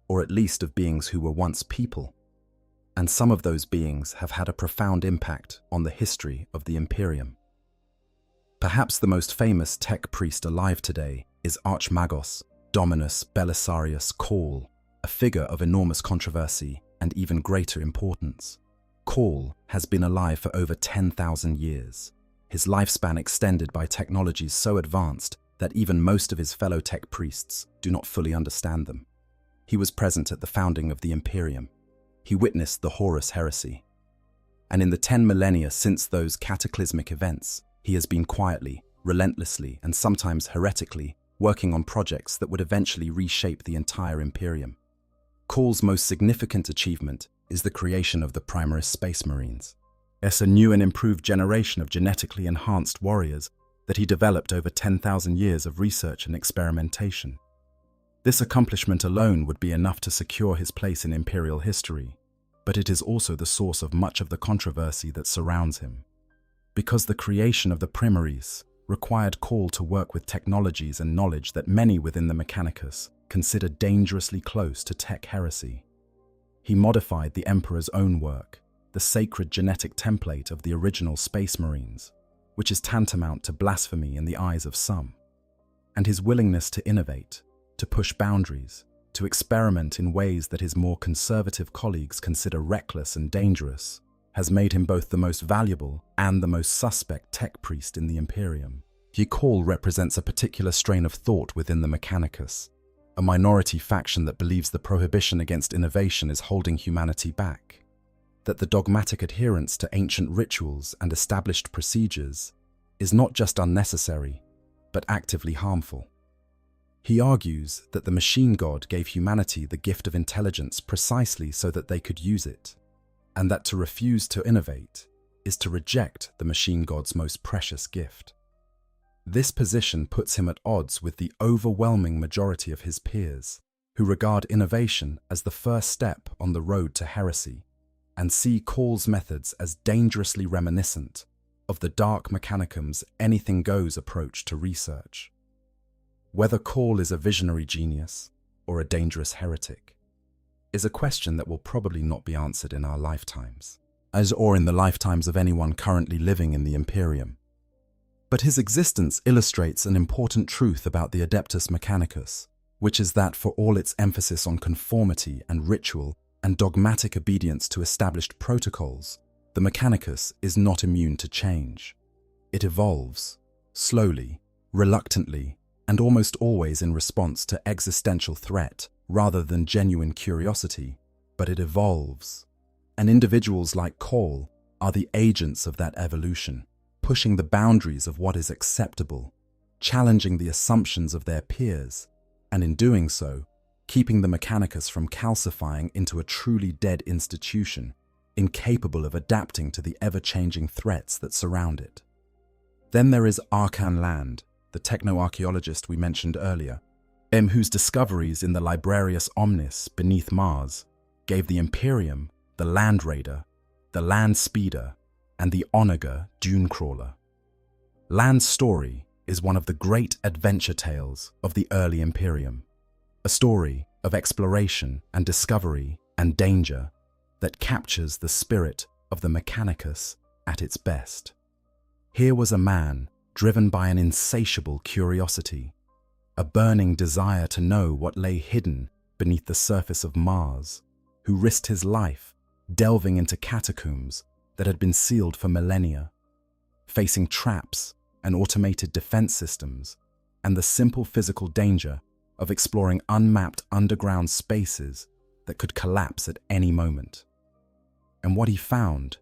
or at least of beings who were once people. And some of those beings have had a profound impact on the history of the Imperium. Perhaps the most famous tech priest alive today is Archmagos Dominus Belisarius Call, a figure of enormous controversy and even greater importance. Call has been alive for over 10,000 years. His lifespan extended by technologies so advanced that even most of his fellow tech priests do not fully understand them. He was present at the founding of the Imperium. He witnessed the Horus heresy. And in the 10 millennia since those cataclysmic events, he has been quietly, relentlessly, and sometimes heretically working on projects that would eventually reshape the entire Imperium. Call's most significant achievement is the creation of the Primaris Space Marines. It's a new and improved generation of genetically enhanced warriors that he developed over 10,000 years of research and experimentation. This accomplishment alone would be enough to secure his place in Imperial history, but it is also the source of much of the controversy that surrounds him. Because the creation of the Primaris required Call to work with technologies and knowledge that many within the Mechanicus consider dangerously close to tech heresy. He modified the Emperor's own work, the sacred genetic template of the original Space Marines, which is tantamount to blasphemy in the eyes of some. And his willingness to innovate, to push boundaries, to experiment in ways that his more conservative colleagues consider reckless and dangerous, has made him both the most valuable and the most suspect tech priest in the Imperium. Call represents a particular strain of thought within the Mechanicus, a minority faction that believes the prohibition against innovation is holding humanity back, that the dogmatic adherence to ancient rituals and established procedures is not just unnecessary, but actively harmful. He argues that the machine god gave humanity the gift of intelligence precisely so that they could use it, and that to refuse to innovate is to reject the machine god's most precious gift. This position puts him at odds with the overwhelming majority of his peers, who regard innovation as the first step on the road to heresy, and see Call's methods as dangerously reminiscent of the dark Mechanicum's anything-goes approach to research. Whether Call is a visionary genius or a dangerous heretic is a question that will probably not be answered in our lifetimes, or in the lifetimes of anyone currently living in the Imperium. But his existence illustrates an important truth about the Adeptus Mechanicus, which is that for all its emphasis on conformity and ritual and dogmatic obedience to established protocols, the Mechanicus is not immune to change. It evolves, slowly, reluctantly, and almost always in response to existential threat rather than genuine curiosity, but it evolves. And individuals like Cole are the agents of that evolution, pushing the boundaries of what is acceptable, challenging the assumptions of their peers, and in doing so, keeping the Mechanicus from calcifying into a truly dead institution, incapable of adapting to the ever-changing threats that surround it. Then there is Arkan Land, the techno-archaeologist we mentioned earlier, whose discoveries in the Librarius Omnis beneath Mars gave the Imperium the Land Raider, the Land Speeder, and the Onager Dune Crawler. Land's story is one of the great adventure tales of the early Imperium, a story of exploration and discovery and danger that captures the spirit of the Mechanicus at its best. Here was a man driven by an insatiable curiosity, a burning desire to know what lay hidden beneath the surface of Mars, who risked his life delving into catacombs that had been sealed for millennia, facing traps and automated defense systems, and the simple physical danger of exploring unmapped underground spaces that could collapse at any moment. And what he found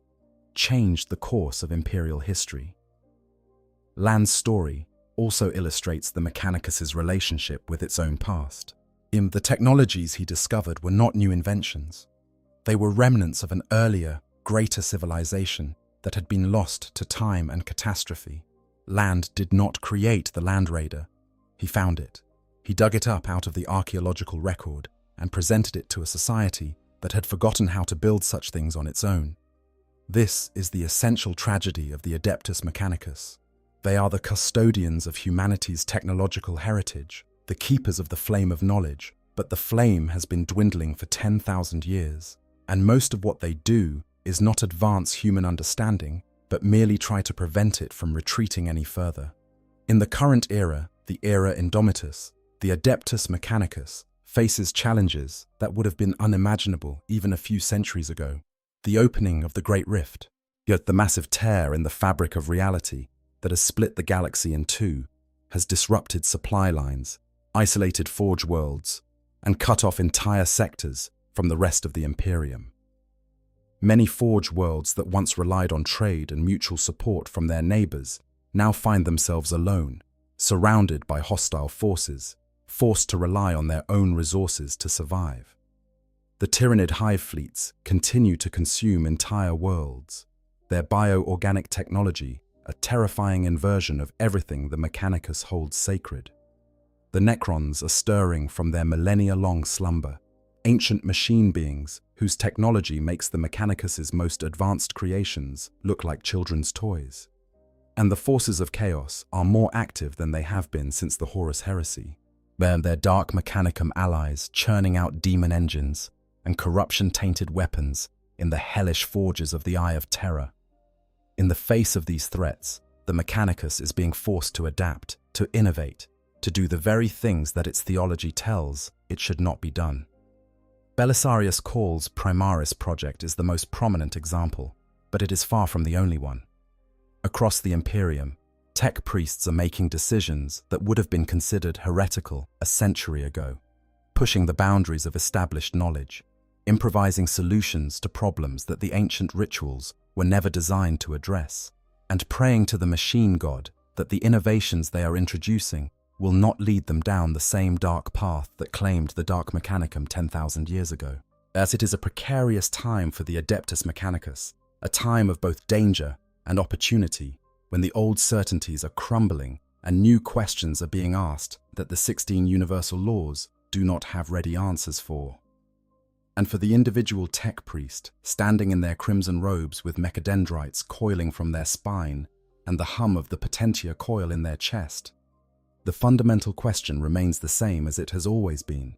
changed the course of Imperial history. Land's story also illustrates the Mechanicus's relationship with its own past. The technologies he discovered were not new inventions. They were remnants of an earlier, greater civilization that had been lost to time and catastrophe. Land did not create the Land Raider. He found it. He dug it up out of the archaeological record and presented it to a society that had forgotten how to build such things on its own. This is the essential tragedy of the Adeptus Mechanicus. They are the custodians of humanity's technological heritage, the keepers of the flame of knowledge, but the flame has been dwindling for 10,000 years, and most of what they do is not advance human understanding, but merely try to prevent it from retreating any further. In the current era, the era Indomitus, the Adeptus Mechanicus faces challenges that would have been unimaginable even a few centuries ago. The opening of the Great Rift, yet the massive tear in the fabric of reality that has split the galaxy in two, has disrupted supply lines, isolated forge worlds, and cut off entire sectors from the rest of the Imperium. Many forge worlds that once relied on trade and mutual support from their neighbors now find themselves alone, surrounded by hostile forces, forced to rely on their own resources to survive. The Tyrannid hive fleets continue to consume entire worlds, their bio-organic technology a terrifying inversion of everything the Mechanicus holds sacred. The Necrons are stirring from their millennia-long slumber, ancient machine beings whose technology makes the Mechanicus's most advanced creations look like children's toys. And the forces of chaos are more active than they have been since the Horus Heresy. They're their dark Mechanicum allies churning out demon engines and corruption-tainted weapons in the hellish forges of the Eye of Terror. In the face of these threats, the Mechanicus is being forced to adapt, to innovate, to do the very things that its theology tells it should not be done. Belisarius Caul's Primaris project is the most prominent example, but it is far from the only one. Across the Imperium, tech priests are making decisions that would have been considered heretical a century ago, pushing the boundaries of established knowledge, improvising solutions to problems that the ancient rituals were never designed to address, and praying to the machine god that the innovations they are introducing will not lead them down the same dark path that claimed the Dark Mechanicum 10,000 years ago. As it is a precarious time for the Adeptus Mechanicus, a time of both danger and opportunity, when the old certainties are crumbling and new questions are being asked that the 16 universal laws do not have ready answers for. And for the individual tech priest, standing in their crimson robes with mechadendrites coiling from their spine and the hum of the potentia coil in their chest, the fundamental question remains the same as it has always been.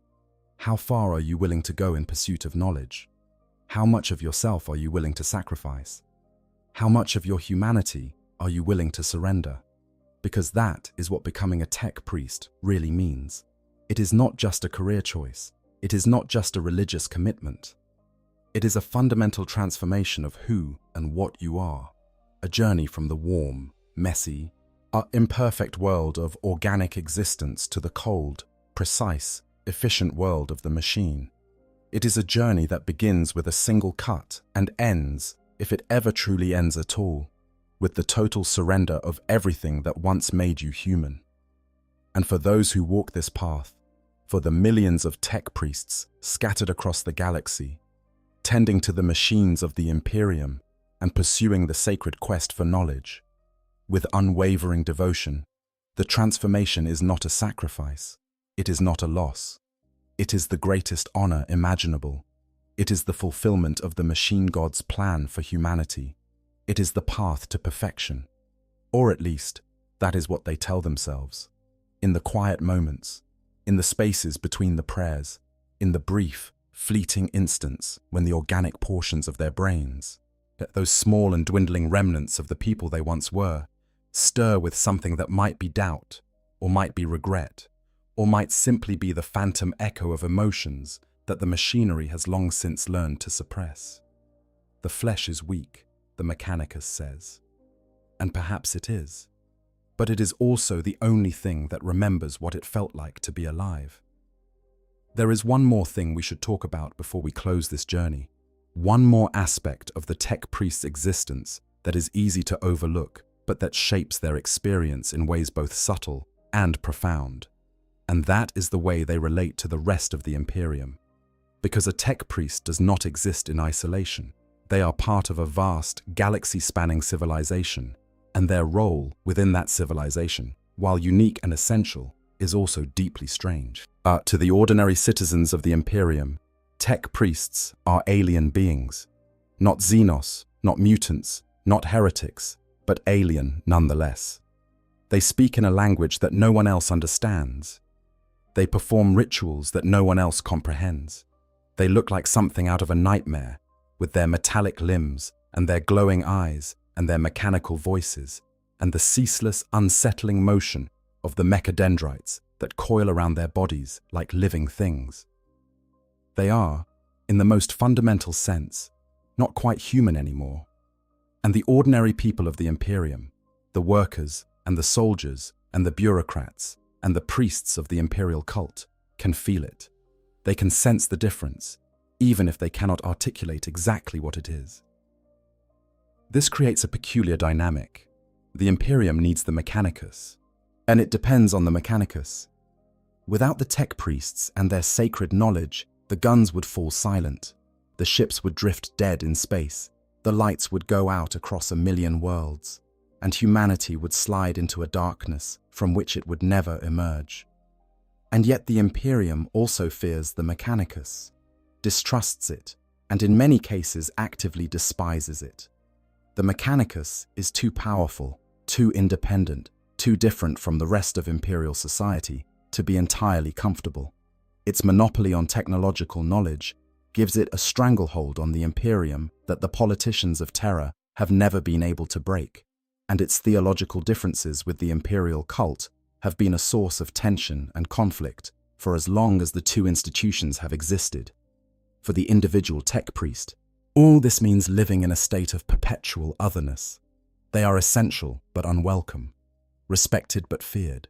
How far are you willing to go in pursuit of knowledge? How much of yourself are you willing to sacrifice? How much of your humanity are you willing to surrender? Because that is what becoming a tech priest really means. It is not just a career choice. It is not just a religious commitment. It is a fundamental transformation of who and what you are. A journey from the warm, messy, our imperfect world of organic existence to the cold, precise, efficient world of the machine. It is a journey that begins with a single cut and ends, if it ever truly ends at all, with the total surrender of everything that once made you human. And for those who walk this path, for the millions of tech priests scattered across the galaxy, tending to the machines of the Imperium and pursuing the sacred quest for knowledge, with unwavering devotion, the transformation is not a sacrifice, it is not a loss. It is the greatest honor imaginable. It is the fulfillment of the machine god's plan for humanity. It is the path to perfection. Or at least, that is what they tell themselves. In the quiet moments, in the spaces between the prayers, in the brief, fleeting instants when the organic portions of their brains, those small and dwindling remnants of the people they once were, stir with something that might be doubt, or might be regret, or might simply be the phantom echo of emotions that the machinery has long since learned to suppress. The flesh is weak, the Mechanicus says. And perhaps it is. But it is also the only thing that remembers what it felt like to be alive. There is one more thing we should talk about before we close this journey. One more aspect of the tech priest's existence that is easy to overlook, but that shapes their experience in ways both subtle and profound. And that is the way they relate to the rest of the Imperium. Because a tech priest does not exist in isolation. They are part of a vast, galaxy-spanning civilization, and their role within that civilization, while unique and essential, is also deeply strange. But to the ordinary citizens of the Imperium, tech priests are alien beings. Not Xenos, not mutants, not heretics, but alien nonetheless. They speak in a language that no one else understands. They perform rituals that no one else comprehends. They look like something out of a nightmare, with their metallic limbs and their glowing eyes and their mechanical voices and the ceaseless, unsettling motion of the mechadendrites that coil around their bodies like living things. They are, in the most fundamental sense, not quite human anymore. And the ordinary people of the Imperium, the workers and the soldiers and the bureaucrats and the priests of the imperial cult, can feel it. They can sense the difference, even if they cannot articulate exactly what it is. This creates a peculiar dynamic. The Imperium needs the Mechanicus, and it depends on the Mechanicus. Without the tech priests and their sacred knowledge, the guns would fall silent, the ships would drift dead in space, the lights would go out across 1,000,000 worlds, and humanity would slide into a darkness from which it would never emerge. And yet the Imperium also fears the Mechanicus, distrusts it, and in many cases actively despises it. The Mechanicus is too powerful, too independent, too different from the rest of imperial society to be entirely comfortable. Its monopoly on technological knowledge gives it a stranglehold on the Imperium that the politicians of Terra have never been able to break, and its theological differences with the imperial cult have been a source of tension and conflict for as long as the two institutions have existed. For the individual tech priest, all this means living in a state of perpetual otherness. They are essential but unwelcome, respected but feared,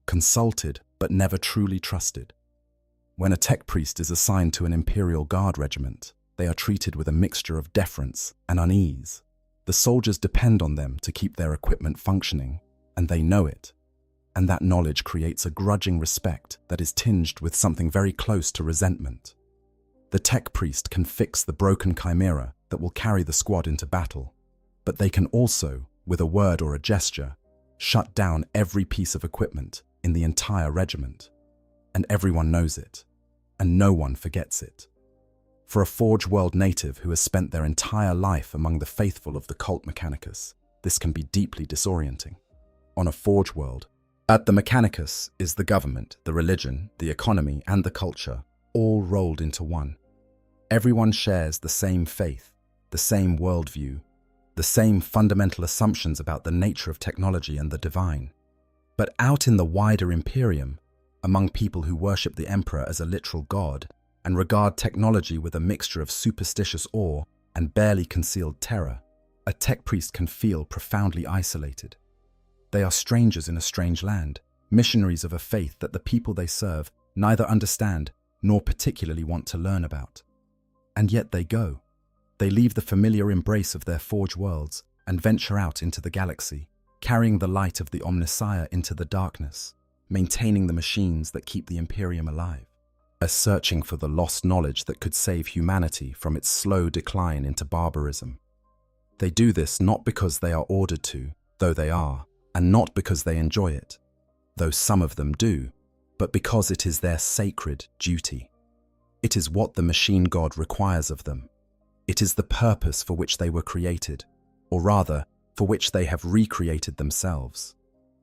consulted but never truly trusted. When a tech priest is assigned to an Imperial Guard regiment, they are treated with a mixture of deference and unease. The soldiers depend on them to keep their equipment functioning, and they know it. And that knowledge creates a grudging respect that is tinged with something very close to resentment. The tech priest can fix the broken chimera that will carry the squad into battle, but they can also, with a word or a gesture, shut down every piece of equipment in the entire regiment. And everyone knows it, and no one forgets it. For a Forge World native who has spent their entire life among the faithful of the cult Mechanicus, this can be deeply disorienting. On a Forge World, at the Mechanicus is the government, the religion, the economy, and the culture, all rolled into one. Everyone shares the same faith, the same worldview, the same fundamental assumptions about the nature of technology and the divine. But out in the wider Imperium, among people who worship the Emperor as a literal god and regard technology with a mixture of superstitious awe and barely concealed terror, a tech priest can feel profoundly isolated. They are strangers in a strange land, missionaries of a faith that the people they serve neither understand nor particularly want to learn about. And yet they go. They leave the familiar embrace of their forge worlds and venture out into the galaxy, carrying the light of the Omnissiah into the darkness, maintaining the machines that keep the Imperium alive, as searching for the lost knowledge that could save humanity from its slow decline into barbarism. They do this not because they are ordered to, though they are, and not because they enjoy it, though some of them do, but because it is their sacred duty. It is what the machine god requires of them. It is the purpose for which they were created, or rather, for which they have recreated themselves.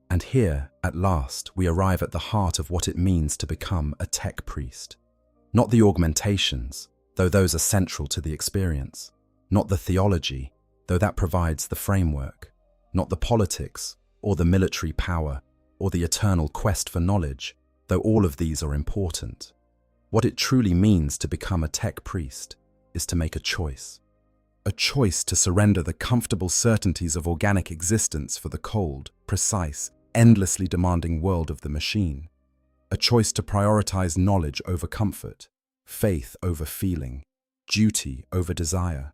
And here, at last, we arrive at the heart of what it means to become a tech priest. Not the augmentations, though those are central to the experience. Not the theology, though that provides the framework. Not the politics, or the military power, or the eternal quest for knowledge, though all of these are important. What it truly means to become a tech priest is to make a choice. A choice to surrender the comfortable certainties of organic existence for the cold, precise, endlessly demanding world of the machine. A choice to prioritize knowledge over comfort, faith over feeling, duty over desire.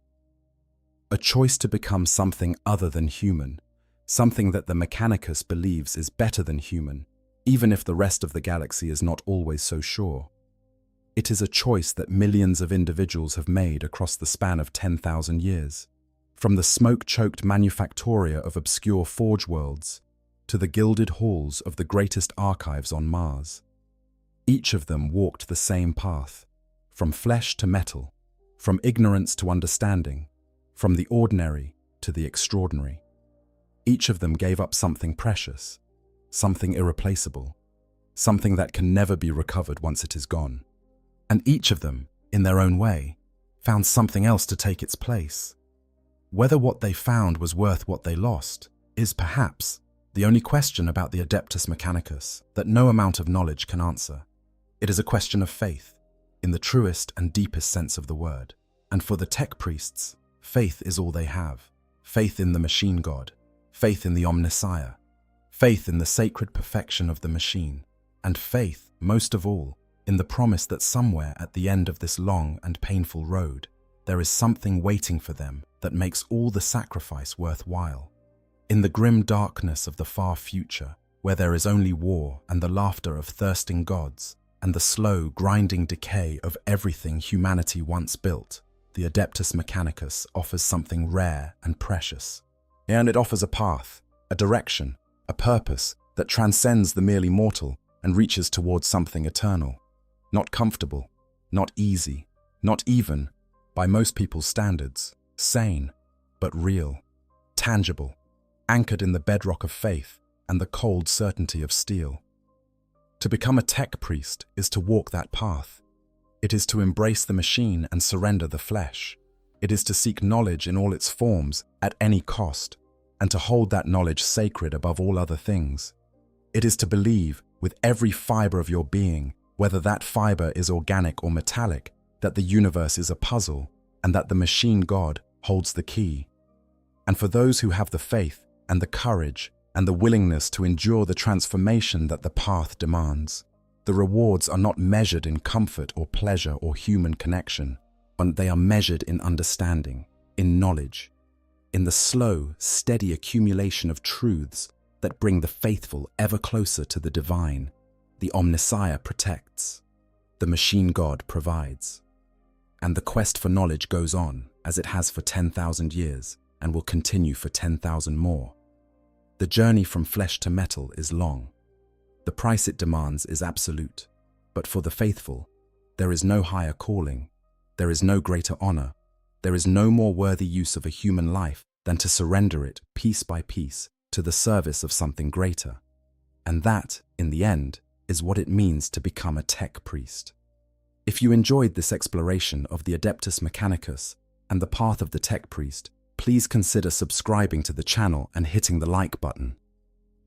A choice to become something other than human, something that the Mechanicus believes is better than human, even if the rest of the galaxy is not always so sure. It is a choice that millions of individuals have made across the span of 10,000 years, from the smoke-choked manufactoria of obscure forge worlds to the gilded halls of the greatest archives on Mars. Each of them walked the same path, from flesh to metal, from ignorance to understanding, from the ordinary to the extraordinary. Each of them gave up something precious, something irreplaceable, something that can never be recovered once it is gone. And each of them, in their own way, found something else to take its place. Whether what they found was worth what they lost is perhaps the only question about the Adeptus Mechanicus that no amount of knowledge can answer. It is a question of faith, in the truest and deepest sense of the word. And for the tech priests, faith is all they have. Faith in the machine god, faith in the Omnissiah, faith in the sacred perfection of the machine, and faith, most of all, in the promise that somewhere at the end of this long and painful road, there is something waiting for them that makes all the sacrifice worthwhile. In the grim darkness of the far future, where there is only war and the laughter of thirsting gods, and the slow, grinding decay of everything humanity once built, the Adeptus Mechanicus offers something rare and precious. And it offers a path, a direction, a purpose that transcends the merely mortal and reaches towards something eternal. Not comfortable, not easy, not even, by most people's standards, sane, but real, tangible, anchored in the bedrock of faith and the cold certainty of steel. To become a tech priest is to walk that path. It is to embrace the machine and surrender the flesh. It is to seek knowledge in all its forms at any cost, and to hold that knowledge sacred above all other things. It is to believe with every fiber of your being, whether that fiber is organic or metallic, that the universe is a puzzle and that the machine god holds the key. And for those who have the faith and the courage and the willingness to endure the transformation that the path demands, the rewards are not measured in comfort or pleasure or human connection, but they are measured in understanding, in knowledge, in the slow, steady accumulation of truths that bring the faithful ever closer to the divine. The Omnissiah protects, the machine god provides. And the quest for knowledge goes on, as it has for 10,000 years, and will continue for 10,000 more. The journey from flesh to metal is long. The price it demands is absolute, but for the faithful, there is no higher calling, there is no greater honor, there is no more worthy use of a human life than to surrender it piece by piece to the service of something greater. And that, in the end, is what it means to become a tech priest. If you enjoyed this exploration of the Adeptus Mechanicus and the path of the tech priest, please consider subscribing to the channel and hitting the like button.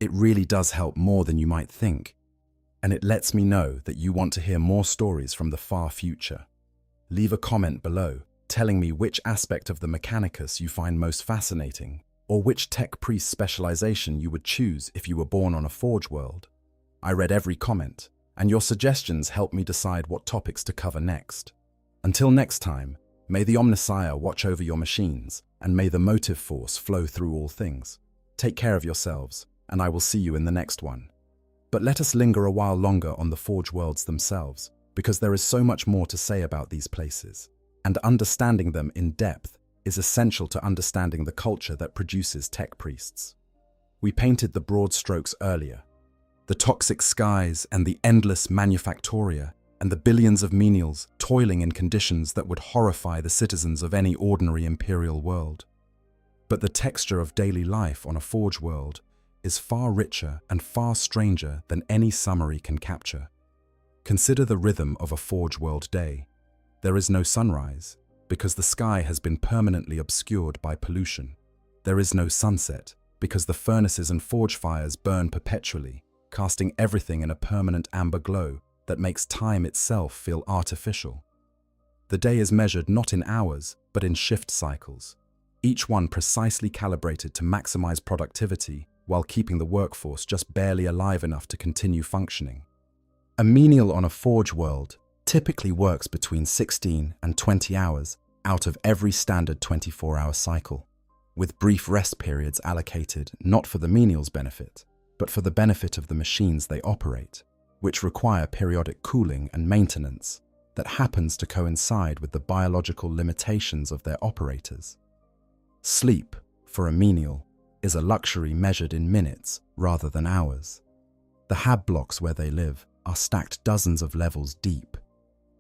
It really does help more than you might think, and it lets me know that you want to hear more stories from the far future. Leave a comment below telling me which aspect of the Mechanicus you find most fascinating, or which tech priest specialization you would choose if you were born on a Forge world. I read every comment, and your suggestions help me decide what topics to cover next. Until next time, may the Omnissiah watch over your machines, and may the motive force flow through all things. Take care of yourselves, and I will see you in the next one. But let us linger a while longer on the Forge worlds themselves, because there is so much more to say about these places, and understanding them in depth is essential to understanding the culture that produces tech priests. We painted the broad strokes earlier. The toxic skies and the endless manufactoria and the billions of menials toiling in conditions that would horrify the citizens of any ordinary imperial world. But the texture of daily life on a Forge world is far richer and far stranger than any summary can capture. Consider the rhythm of a Forge world day. There is no sunrise, because the sky has been permanently obscured by pollution. There is no sunset, because the furnaces and forge fires burn perpetually, casting everything in a permanent amber glow that makes time itself feel artificial. The day is measured not in hours, but in shift cycles, each one precisely calibrated to maximize productivity while keeping the workforce just barely alive enough to continue functioning. A menial on a Forge world typically works between 16 and 20 hours out of every standard 24-hour cycle, with brief rest periods allocated not for the menial's benefit, but for the benefit of the machines they operate, which require periodic cooling and maintenance that happens to coincide with the biological limitations of their operators. Sleep, for a menial, is a luxury measured in minutes rather than hours. The hab blocks where they live are stacked dozens of levels deep,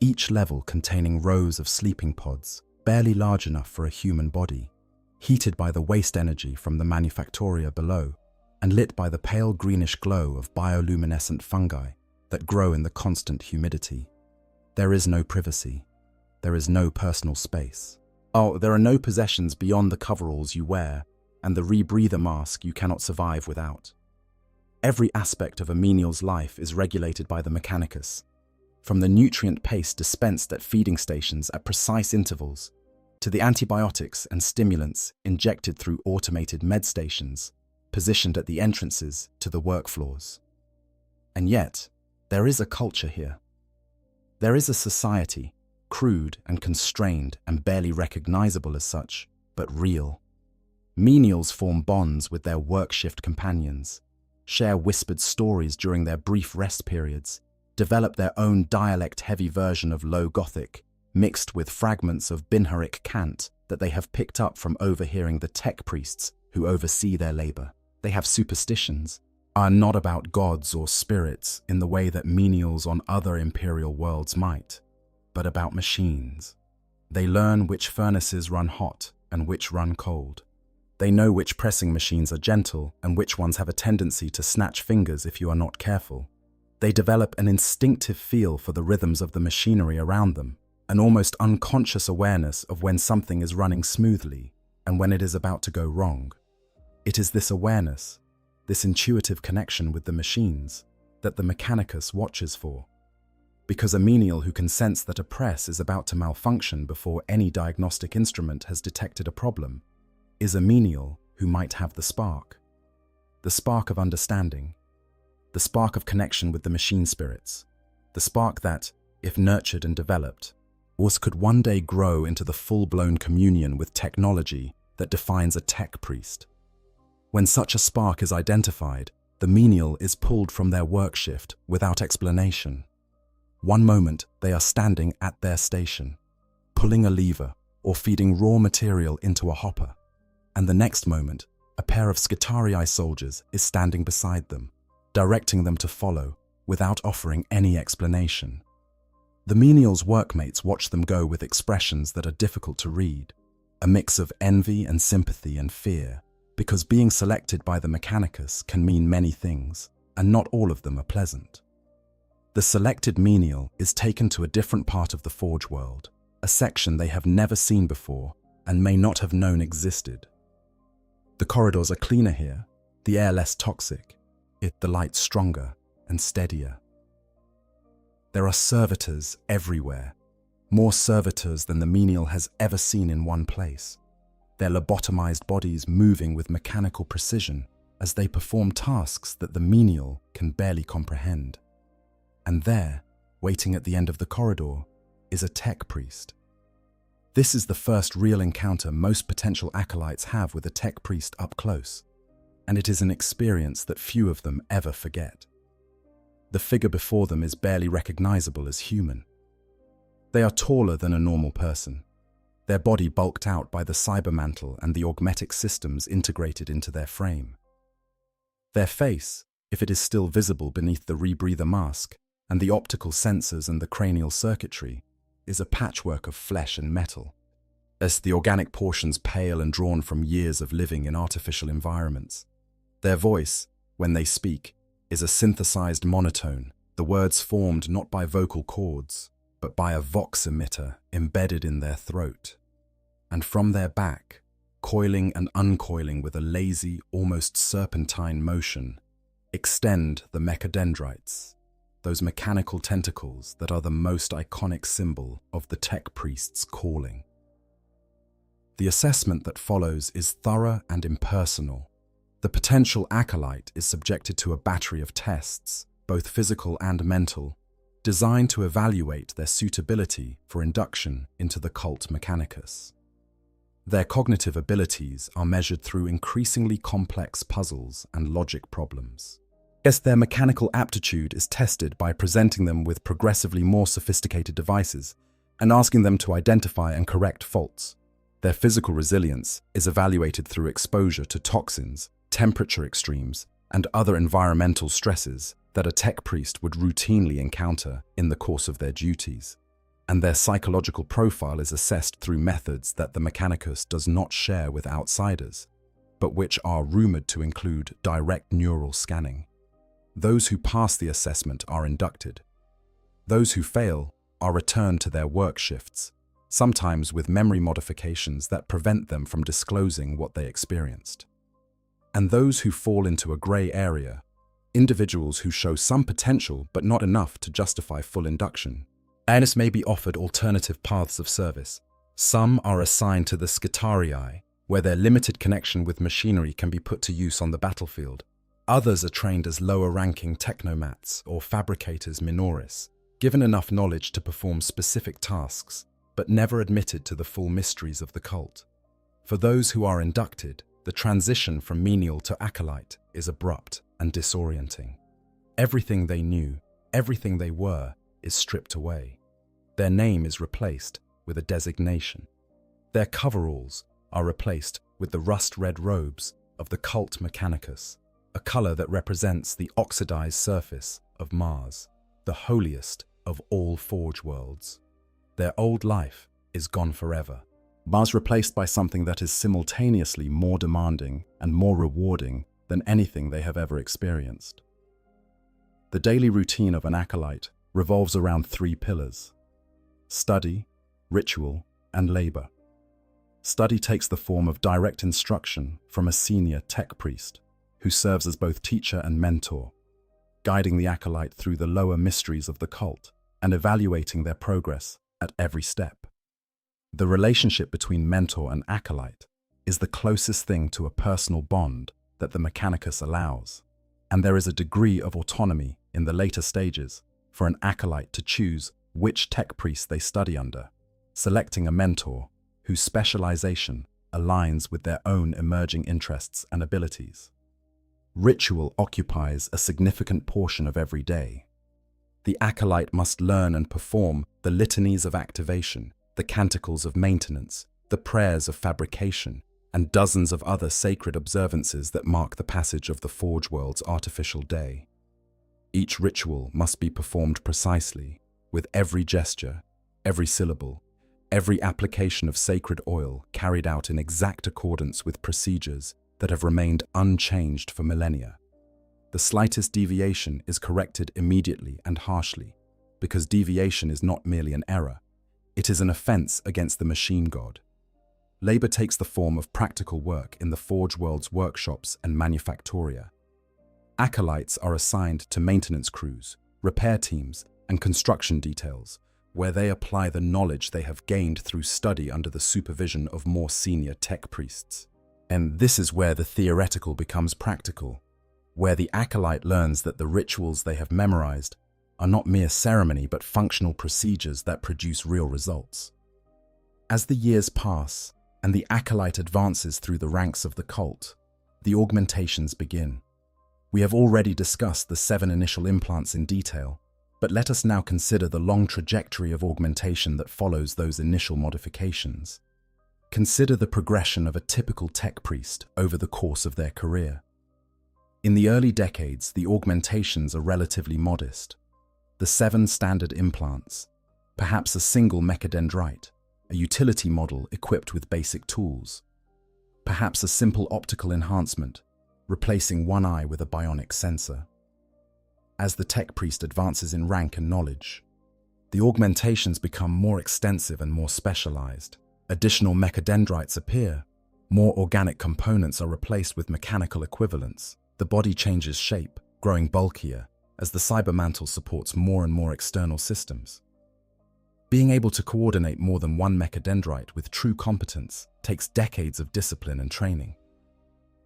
each level containing rows of sleeping pods, barely large enough for a human body, heated by the waste energy from the manufactoria below, and lit by the pale greenish glow of bioluminescent fungi that grow in the constant humidity. There is no privacy. There is no personal space. Oh, there are no possessions beyond the coveralls you wear and the rebreather mask you cannot survive without. Every aspect of a menial's life is regulated by the Mechanicus, from the nutrient paste dispensed at feeding stations at precise intervals, to the antibiotics and stimulants injected through automated med stations, positioned at the entrances to the work floors. And yet, there is a culture here. There is a society, crude and constrained and barely recognizable as such, but real. Menials form bonds with their work shift companions, share whispered stories during their brief rest periods, develop their own dialect-heavy version of Low Gothic, mixed with fragments of Binharic cant that they have picked up from overhearing the tech priests who oversee their labor. They have superstitions, are not about gods or spirits in the way that menials on other imperial worlds might, but about machines. They learn which furnaces run hot and which run cold. They know which pressing machines are gentle and which ones have a tendency to snatch fingers if you are not careful. They develop an instinctive feel for the rhythms of the machinery around them, an almost unconscious awareness of when something is running smoothly and when it is about to go wrong. It is this awareness, this intuitive connection with the machines, that the Mechanicus watches for. Because a menial who can sense that a press is about to malfunction before any diagnostic instrument has detected a problem is a menial who might have the spark of understanding, the spark of connection with the machine spirits, the spark that, if nurtured and developed, could one day grow into the full-blown communion with technology that defines a tech priest. When such a spark is identified, the menial is pulled from their work shift without explanation. One moment they are standing at their station, pulling a lever or feeding raw material into a hopper, and the next moment a pair of Skitarii soldiers is standing beside them, directing them to follow without offering any explanation. The menial's workmates watch them go with expressions that are difficult to read, a mix of envy and sympathy and fear, because being selected by the Mechanicus can mean many things, and not all of them are pleasant. The selected menial is taken to a different part of the Forge world, a section they have never seen before and may not have known existed. The corridors are cleaner here, the air less toxic, the light stronger and steadier. There are servitors everywhere, more servitors than the menial has ever seen in one place. their lobotomized bodies moving with mechanical precision as they perform tasks that the menial can barely comprehend. And there, waiting at the end of the corridor, is a tech priest. This is the first real encounter most potential acolytes have with a tech priest up close, and it is an experience that few of them ever forget. The figure before them is barely recognizable as human. They are taller than a normal person, their body bulked out by the cybermantle and the augmetic systems integrated into their frame. Their face, if it is still visible beneath the rebreather mask, and the optical sensors and the cranial circuitry, is a patchwork of flesh and metal, as the organic portions pale and drawn from years of living in artificial environments. Their voice, when they speak, is a synthesized monotone, the words formed not by vocal cords, but by a vox emitter embedded in their throat. And from their back, coiling and uncoiling with a lazy, almost serpentine motion, extend the mechadendrites, those mechanical tentacles that are the most iconic symbol of the tech priest's calling. The assessment that follows is thorough and impersonal. The potential acolyte is subjected to a battery of tests, both physical and mental, designed to evaluate their suitability for induction into the cult mechanicus. Their cognitive abilities are measured through increasingly complex puzzles and logic problems. Yes, their mechanical aptitude is tested by presenting them with progressively more sophisticated devices and asking them to identify and correct faults. Their physical resilience is evaluated through exposure to toxins, temperature extremes, and other environmental stresses that a tech priest would routinely encounter in the course of their duties. And their psychological profile is assessed through methods that the mechanicus does not share with outsiders, but which are rumored to include direct neural scanning. Those who pass the assessment are inducted. Those who fail are returned to their work shifts, sometimes with memory modifications that prevent them from disclosing what they experienced. And those who fall into a grey area, individuals who show some potential but not enough to justify full induction, Aenis may be offered alternative paths of service. Some are assigned to the Scitarii, where their limited connection with machinery can be put to use on the battlefield. Others are trained as lower-ranking technomats or fabricators minoris, given enough knowledge to perform specific tasks, but never admitted to the full mysteries of the cult. For those who are inducted, the transition from menial to acolyte is abrupt and disorienting. Everything they knew, everything they were, is stripped away. Their name is replaced with a designation. Their coveralls are replaced with the rust-red robes of the cult mechanicus, a color that represents the oxidized surface of Mars, the holiest of all forge worlds. Their old life is gone forever. Mars replaced by something that is simultaneously more demanding and more rewarding than anything they have ever experienced. The daily routine of an acolyte revolves around 3 pillars: study, ritual, and labor. Study takes the form of direct instruction from a senior tech priest, who serves as both teacher and mentor, guiding the acolyte through the lower mysteries of the cult and evaluating their progress at every step. The relationship between mentor and acolyte is the closest thing to a personal bond that the mechanicus allows, and there is a degree of autonomy in the later stages for an acolyte to choose which tech priest they study under, selecting a mentor whose specialization aligns with their own emerging interests and abilities. Ritual occupies a significant portion of every day. The acolyte must learn and perform the litanies of activation, the canticles of maintenance, the prayers of fabrication, and dozens of other sacred observances that mark the passage of the Forge World's artificial day. Each ritual must be performed precisely, with every gesture, every syllable, every application of sacred oil carried out in exact accordance with procedures that have remained unchanged for millennia. The slightest deviation is corrected immediately and harshly, because deviation is not merely an error, it is an offense against the machine god. Labor takes the form of practical work in the Forge World's workshops and manufactoria. Acolytes are assigned to maintenance crews, repair teams, and construction details, where they apply the knowledge they have gained through study under the supervision of more senior tech priests. And this is where the theoretical becomes practical, where the acolyte learns that the rituals they have memorized are not mere ceremony but functional procedures that produce real results. As the years pass and the acolyte advances through the ranks of the cult, the augmentations begin. We have already discussed the 7 initial implants in detail, but let us now consider the long trajectory of augmentation that follows those initial modifications. Consider the progression of a typical tech priest over the course of their career. In the early decades, the augmentations are relatively modest. The 7 standard implants, perhaps a single mechadendrite, a utility model equipped with basic tools, perhaps a simple optical enhancement, replacing one eye with a bionic sensor. As the tech priest advances in rank and knowledge, the augmentations become more extensive and more specialized. Additional mechadendrites appear, more organic components are replaced with mechanical equivalents. The body changes shape, growing bulkier, as the cybermantle supports more and more external systems. Being able to coordinate more than one mechadendrite with true competence takes decades of discipline and training.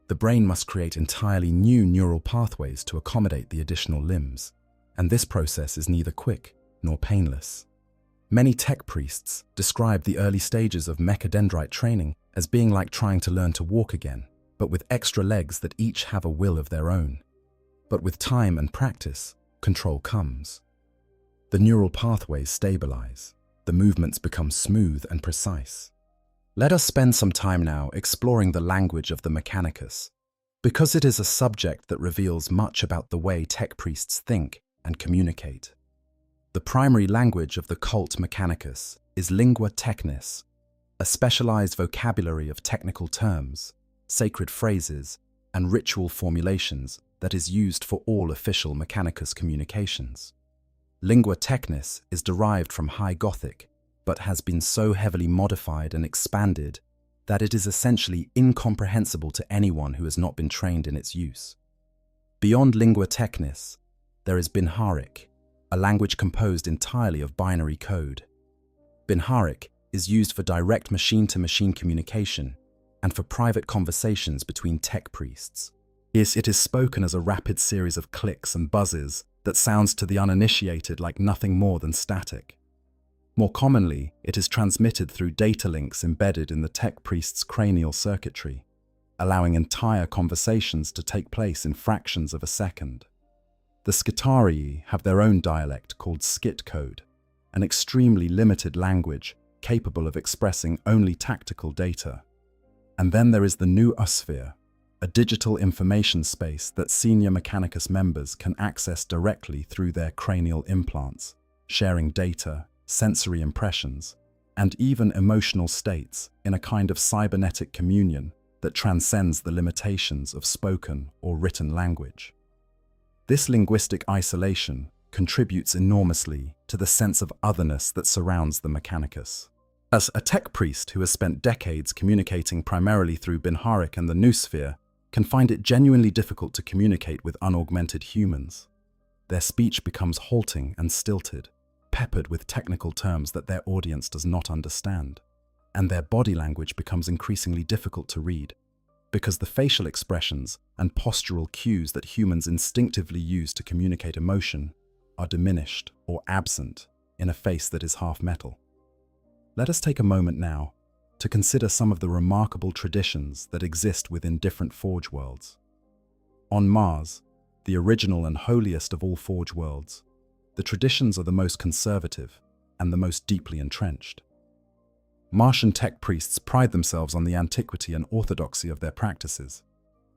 The brain must create entirely new neural pathways to accommodate the additional limbs, and this process is neither quick nor painless. Many tech priests describe the early stages of mechadendrite training as being like trying to learn to walk again, but with extra legs that each have a will of their own. But with time and practice, control comes. The neural pathways stabilize, the movements become smooth and precise. Let us spend some time now exploring the language of the Mechanicus, because it is a subject that reveals much about the way tech priests think and communicate. The primary language of the cult Mechanicus is lingua technis, a specialized vocabulary of technical terms, sacred phrases, and ritual formulations that is used for all official Mechanicus communications. Lingua technis is derived from High Gothic, but has been so heavily modified and expanded that it is essentially incomprehensible to anyone who has not been trained in its use. Beyond lingua technis, there is Binharic, a language composed entirely of binary code. Binharic is used for direct machine-to-machine communication and for private conversations between tech priests. It is spoken as a rapid series of clicks and buzzes that sounds to the uninitiated like nothing more than static. More commonly, it is transmitted through data links embedded in the tech priest's cranial circuitry, allowing entire conversations to take place in fractions of a second. The Skitarii have their own dialect called Skit code, an extremely limited language capable of expressing only tactical data. And then there is the new Usphere, a digital information space that senior Mechanicus members can access directly through their cranial implants, sharing data, sensory impressions, and even emotional states in a kind of cybernetic communion that transcends the limitations of spoken or written language. This linguistic isolation contributes enormously to the sense of otherness that surrounds the Mechanicus. As a tech priest who has spent decades communicating primarily through Binharic and the Noosphere can find it genuinely difficult to communicate with unaugmented humans. Their speech becomes halting and stilted, peppered with technical terms that their audience does not understand, and their body language becomes increasingly difficult to read, because the facial expressions and postural cues that humans instinctively use to communicate emotion are diminished or absent in a face that is half metal. Let us take a moment now to consider some of the remarkable traditions that exist within different Forge worlds. On Mars, the original and holiest of all Forge worlds, the traditions are the most conservative and the most deeply entrenched. Martian tech priests pride themselves on the antiquity and orthodoxy of their practices,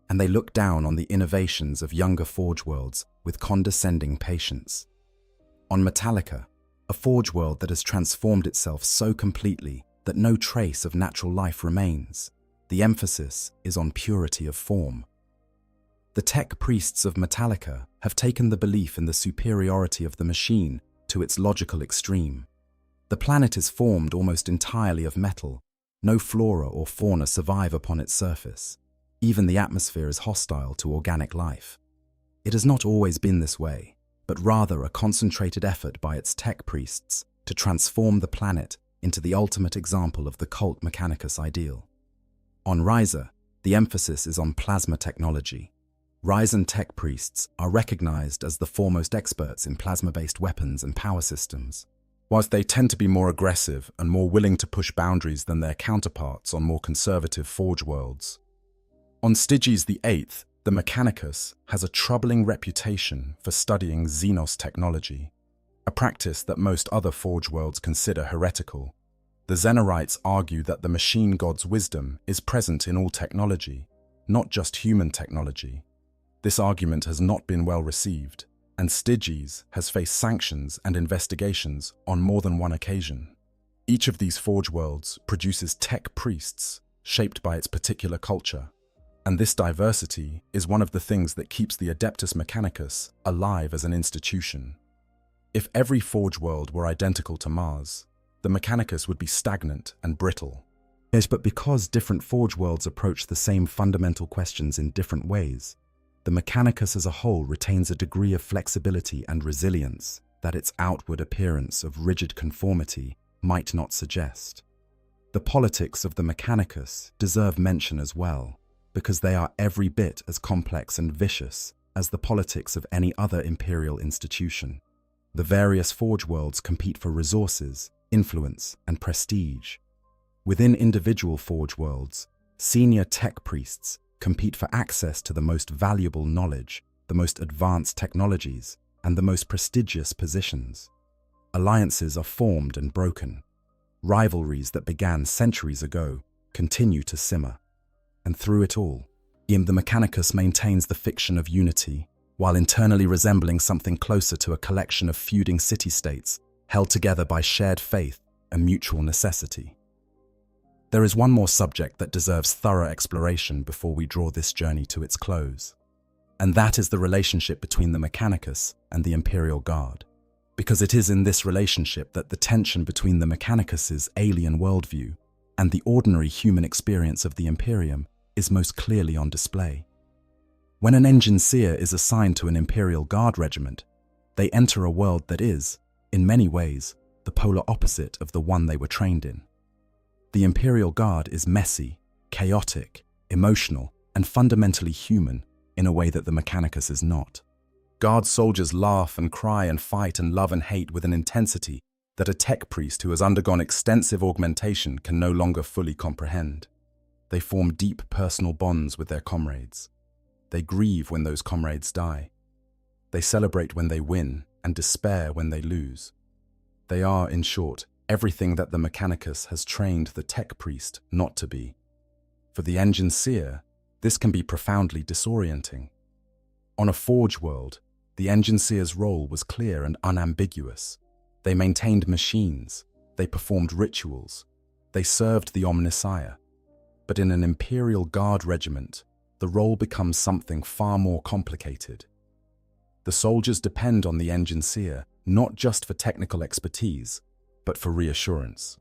and they look down on the innovations of younger Forge worlds with condescending patience. On Metallica, a Forge world that has transformed itself so completely that no trace of natural life remains, the emphasis is on purity of form. The tech priests of Metallica have taken the belief in the superiority of the machine to its logical extreme. The planet is formed almost entirely of metal. No flora or fauna survive upon its surface. Even the atmosphere is hostile to organic life. It has not always been this way, but rather a concentrated effort by its tech priests to to transform the planet into the ultimate example of the cult Mechanicus ideal. On Ryza, the emphasis is on plasma technology. Ryzen tech priests are recognized as the foremost experts in plasma-based weapons and power systems. Whilst they tend to be more aggressive and more willing to push boundaries than their counterparts on more conservative Forge worlds. On Styges VIII, the Mechanicus has a troubling reputation for studying Xenos technology, a practice that most other Forge worlds consider heretical. The Xenorites argue that the machine god's wisdom is present in all technology, not just human technology. This argument has not been well received, and Styges has faced sanctions and investigations on more than one occasion. Each of these Forge worlds produces tech priests shaped by its particular culture, and this diversity is one of the things that keeps the Adeptus Mechanicus alive as an institution. If every Forge world were identical to Mars, the Mechanicus would be stagnant and brittle. Yes, but because different Forge worlds approach the same fundamental questions in different ways, the Mechanicus as a whole retains a degree of flexibility and resilience that its outward appearance of rigid conformity might not suggest. The politics of the Mechanicus deserve mention as well, because they are every bit as complex and vicious as the politics of any other imperial institution. The various Forge worlds compete for resources, influence, and prestige. Within individual Forge worlds, senior tech priests compete for access to the most valuable knowledge, the most advanced technologies, and the most prestigious positions. Alliances are formed and broken. Rivalries that began centuries ago continue to simmer. And through it all, the Mechanicus maintains the fiction of unity, while internally resembling something closer to a collection of feuding city-states held together by shared faith and mutual necessity. There is one more subject that deserves thorough exploration before we draw this journey to its close, and that is the relationship between the Mechanicus and the Imperial Guard, because it is in this relationship that the tension between the Mechanicus's alien worldview and the ordinary human experience of the Imperium is most clearly on display. When an engineer is assigned to an Imperial Guard regiment, they enter a world that is, in many ways, the polar opposite of the one they were trained in. The Imperial Guard is messy, chaotic, emotional, and fundamentally human in a way that the Mechanicus is not. Guard soldiers laugh and cry and fight and love and hate with an intensity that a tech priest who has undergone extensive augmentation can no longer fully comprehend. They form deep personal bonds with their comrades. They grieve when those comrades die. They celebrate when they win and despair when they lose. They are, in short, everything that the Mechanicus has trained the tech priest not to be. For the engineer, this can be profoundly disorienting. On a Forge world, the engineer's role was clear and unambiguous. They maintained machines, they performed rituals, they served the Omnissiah. But in an Imperial Guard regiment, the role becomes something far more complicated. The soldiers depend on the engineer not just for technical expertise, but for reassurance.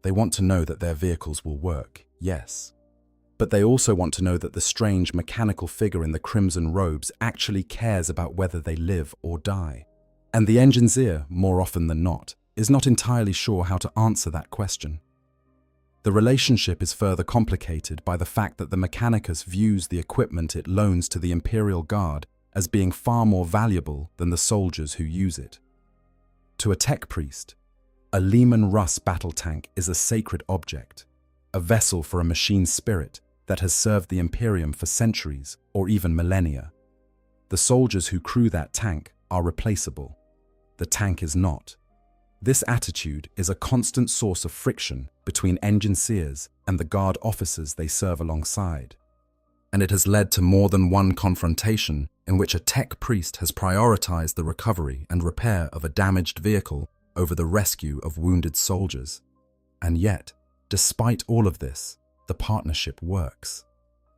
They want to know that their vehicles will work, yes. But they also want to know that the strange mechanical figure in the crimson robes actually cares about whether they live or die. And the engineer, more often than not, is not entirely sure how to answer that question. The relationship is further complicated by the fact that the Mechanicus views the equipment it loans to the Imperial Guard as being far more valuable than the soldiers who use it. To a tech priest, a Lehman Russ battle tank is a sacred object, a vessel for a machine spirit that has served the Imperium for centuries or even millennia. The soldiers who crew that tank are replaceable. The tank is not. This attitude is a constant source of friction between engineers and the Guard officers they serve alongside. And it has led to more than one confrontation in which a tech priest has prioritized the recovery and repair of a damaged vehicle over the rescue of wounded soldiers. And yet, despite all of this, the partnership works.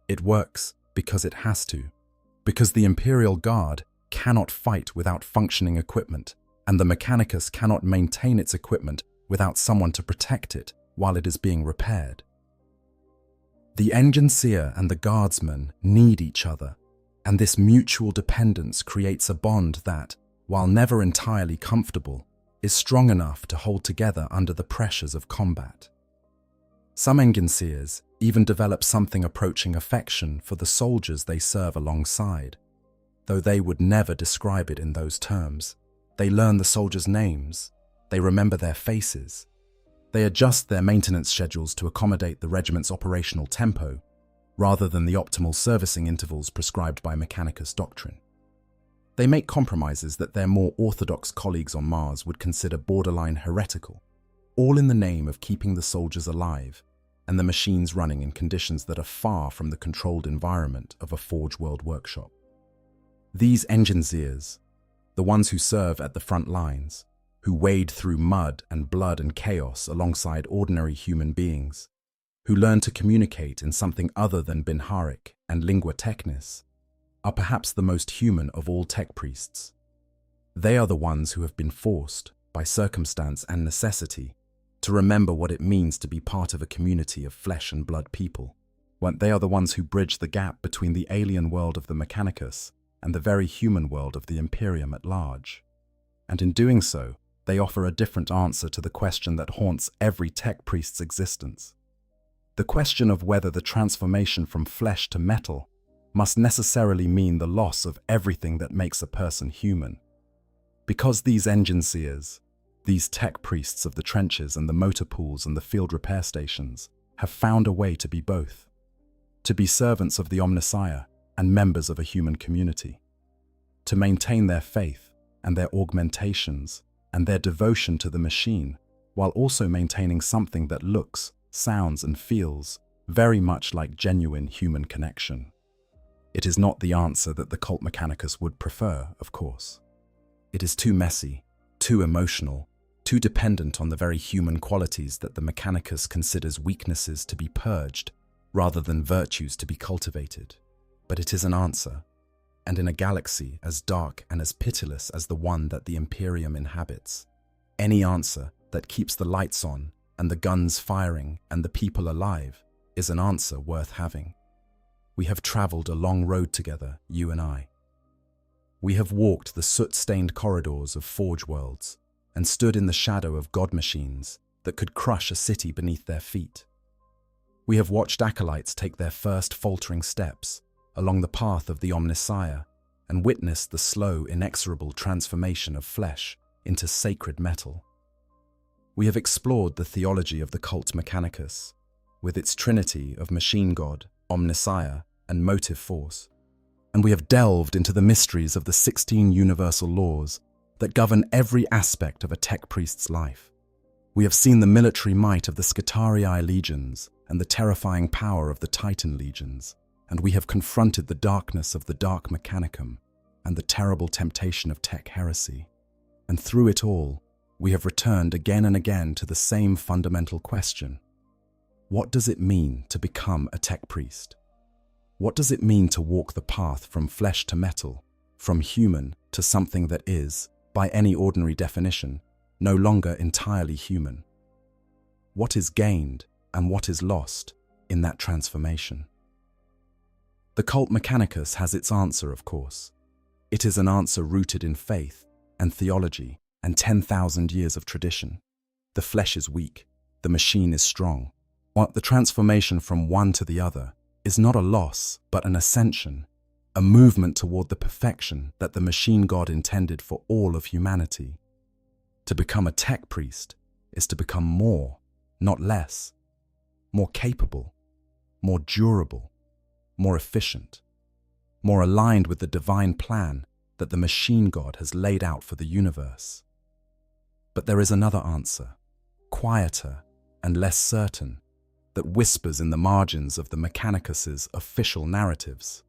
It works because it has to. Because the Imperial Guard cannot fight without functioning equipment, and the Mechanicus cannot maintain its equipment without someone to protect it while it is being repaired. The engineer and the guardsman need each other, and this mutual dependence creates a bond that, while never entirely comfortable, is strong enough to hold together under the pressures of combat. Some Enginseers even develop something approaching affection for the soldiers they serve alongside, though they would never describe it in those terms. They learn the soldiers' names, they remember their faces, they adjust their maintenance schedules to accommodate the regiment's operational tempo, rather than the optimal servicing intervals prescribed by Mechanicus doctrine. They make compromises that their more orthodox colleagues on Mars would consider borderline heretical, all in the name of keeping the soldiers alive and the machines running in conditions that are far from the controlled environment of a Forge World workshop. These Enginseers, the ones who serve at the front lines, who wade through mud and blood and chaos alongside ordinary human beings, who learn to communicate in something other than Binharic and Lingua Technis, are perhaps the most human of all tech priests. They are the ones who have been forced, by circumstance and necessity, to remember what it means to be part of a community of flesh and blood people. They are the ones who bridge the gap between the alien world of the Mechanicus and the very human world of the Imperium at large. And in doing so, they offer a different answer to the question that haunts every tech priest's existence. The question of whether the transformation from flesh to metal must necessarily mean the loss of everything that makes a person human. Because these Enginseers, these tech priests of the trenches and the motor pools and the field repair stations, have found a way to be both. To be servants of the Omnissiah and members of a human community. To maintain their faith and their augmentations and their devotion to the machine, while also maintaining something that looks, sounds and feels very much like genuine human connection. It is not the answer that the cult Mechanicus would prefer, of course. It is too messy, too emotional, too dependent on the very human qualities that the Mechanicus considers weaknesses to be purged rather than virtues to be cultivated. But it is an answer, and in a galaxy as dark and as pitiless as the one that the Imperium inhabits, any answer that keeps the lights on and the guns firing and the people alive is an answer worth having. We have traveled a long road together, you and I. We have walked the soot-stained corridors of Forge Worlds and stood in the shadow of god machines that could crush a city beneath their feet. We have watched acolytes take their first faltering steps along the path of the Omnissiah and witnessed the slow, inexorable transformation of flesh into sacred metal. We have explored the theology of the cult Mechanicus, with its trinity of machine god, Omnissiah, and motive force, and we have delved into the mysteries of the 16 universal laws that govern every aspect of a tech priest's life. We have seen the military might of the Scutarii legions and the terrifying power of the Titan legions, and we have confronted the darkness of the Dark Mechanicum and the terrible temptation of tech heresy. And through it all, we have returned again and again to the same fundamental question. What does it mean to become a tech priest? What does it mean to walk the path from flesh to metal, from human to something that is, by any ordinary definition, no longer entirely human? What is gained and what is lost in that transformation? The cult Mechanicus has its answer, of course. It is an answer rooted in faith and theology and 10,000 years of tradition. The flesh is weak, the machine is strong. While the transformation from one to the other is not a loss, but an ascension, a movement toward the perfection that the machine god intended for all of humanity. To become a tech priest is to become more, not less, more capable, more durable, more efficient, more aligned with the divine plan that the machine god has laid out for the universe. But there is another answer, quieter and less certain, that whispers in the margins of the Mechanicus's official narratives.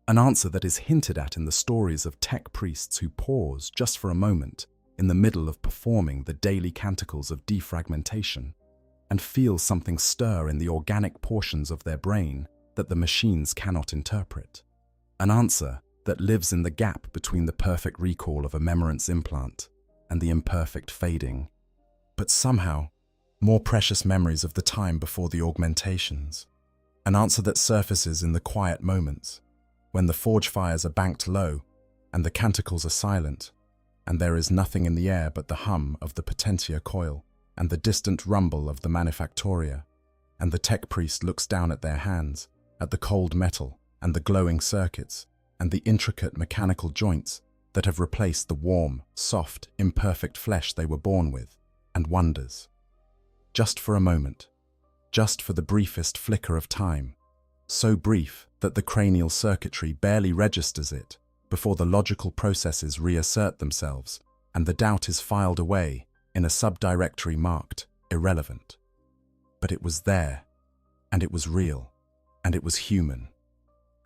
An answer that is hinted at in the stories of tech priests who pause just for a moment in the middle of performing the daily canticles of defragmentation and feel something stir in the organic portions of their brain that the machines cannot interpret. An answer that lives in the gap between the perfect recall of a memorance implant and the imperfect fading, but somehow more precious memories of the time before the augmentations. An answer that surfaces in the quiet moments, when the forge fires are banked low and the canticles are silent, and there is nothing in the air but the hum of the potentia coil and the distant rumble of the manufactoria, and the tech priest looks down at their hands, at the cold metal and the glowing circuits and the intricate mechanical joints that have replaced the warm, soft, imperfect flesh they were born with, and wonders. Just for a moment, just for the briefest flicker of time, so brief that the cranial circuitry barely registers it before the logical processes reassert themselves and the doubt is filed away in a subdirectory marked irrelevant. But it was there, and it was real, and it was human.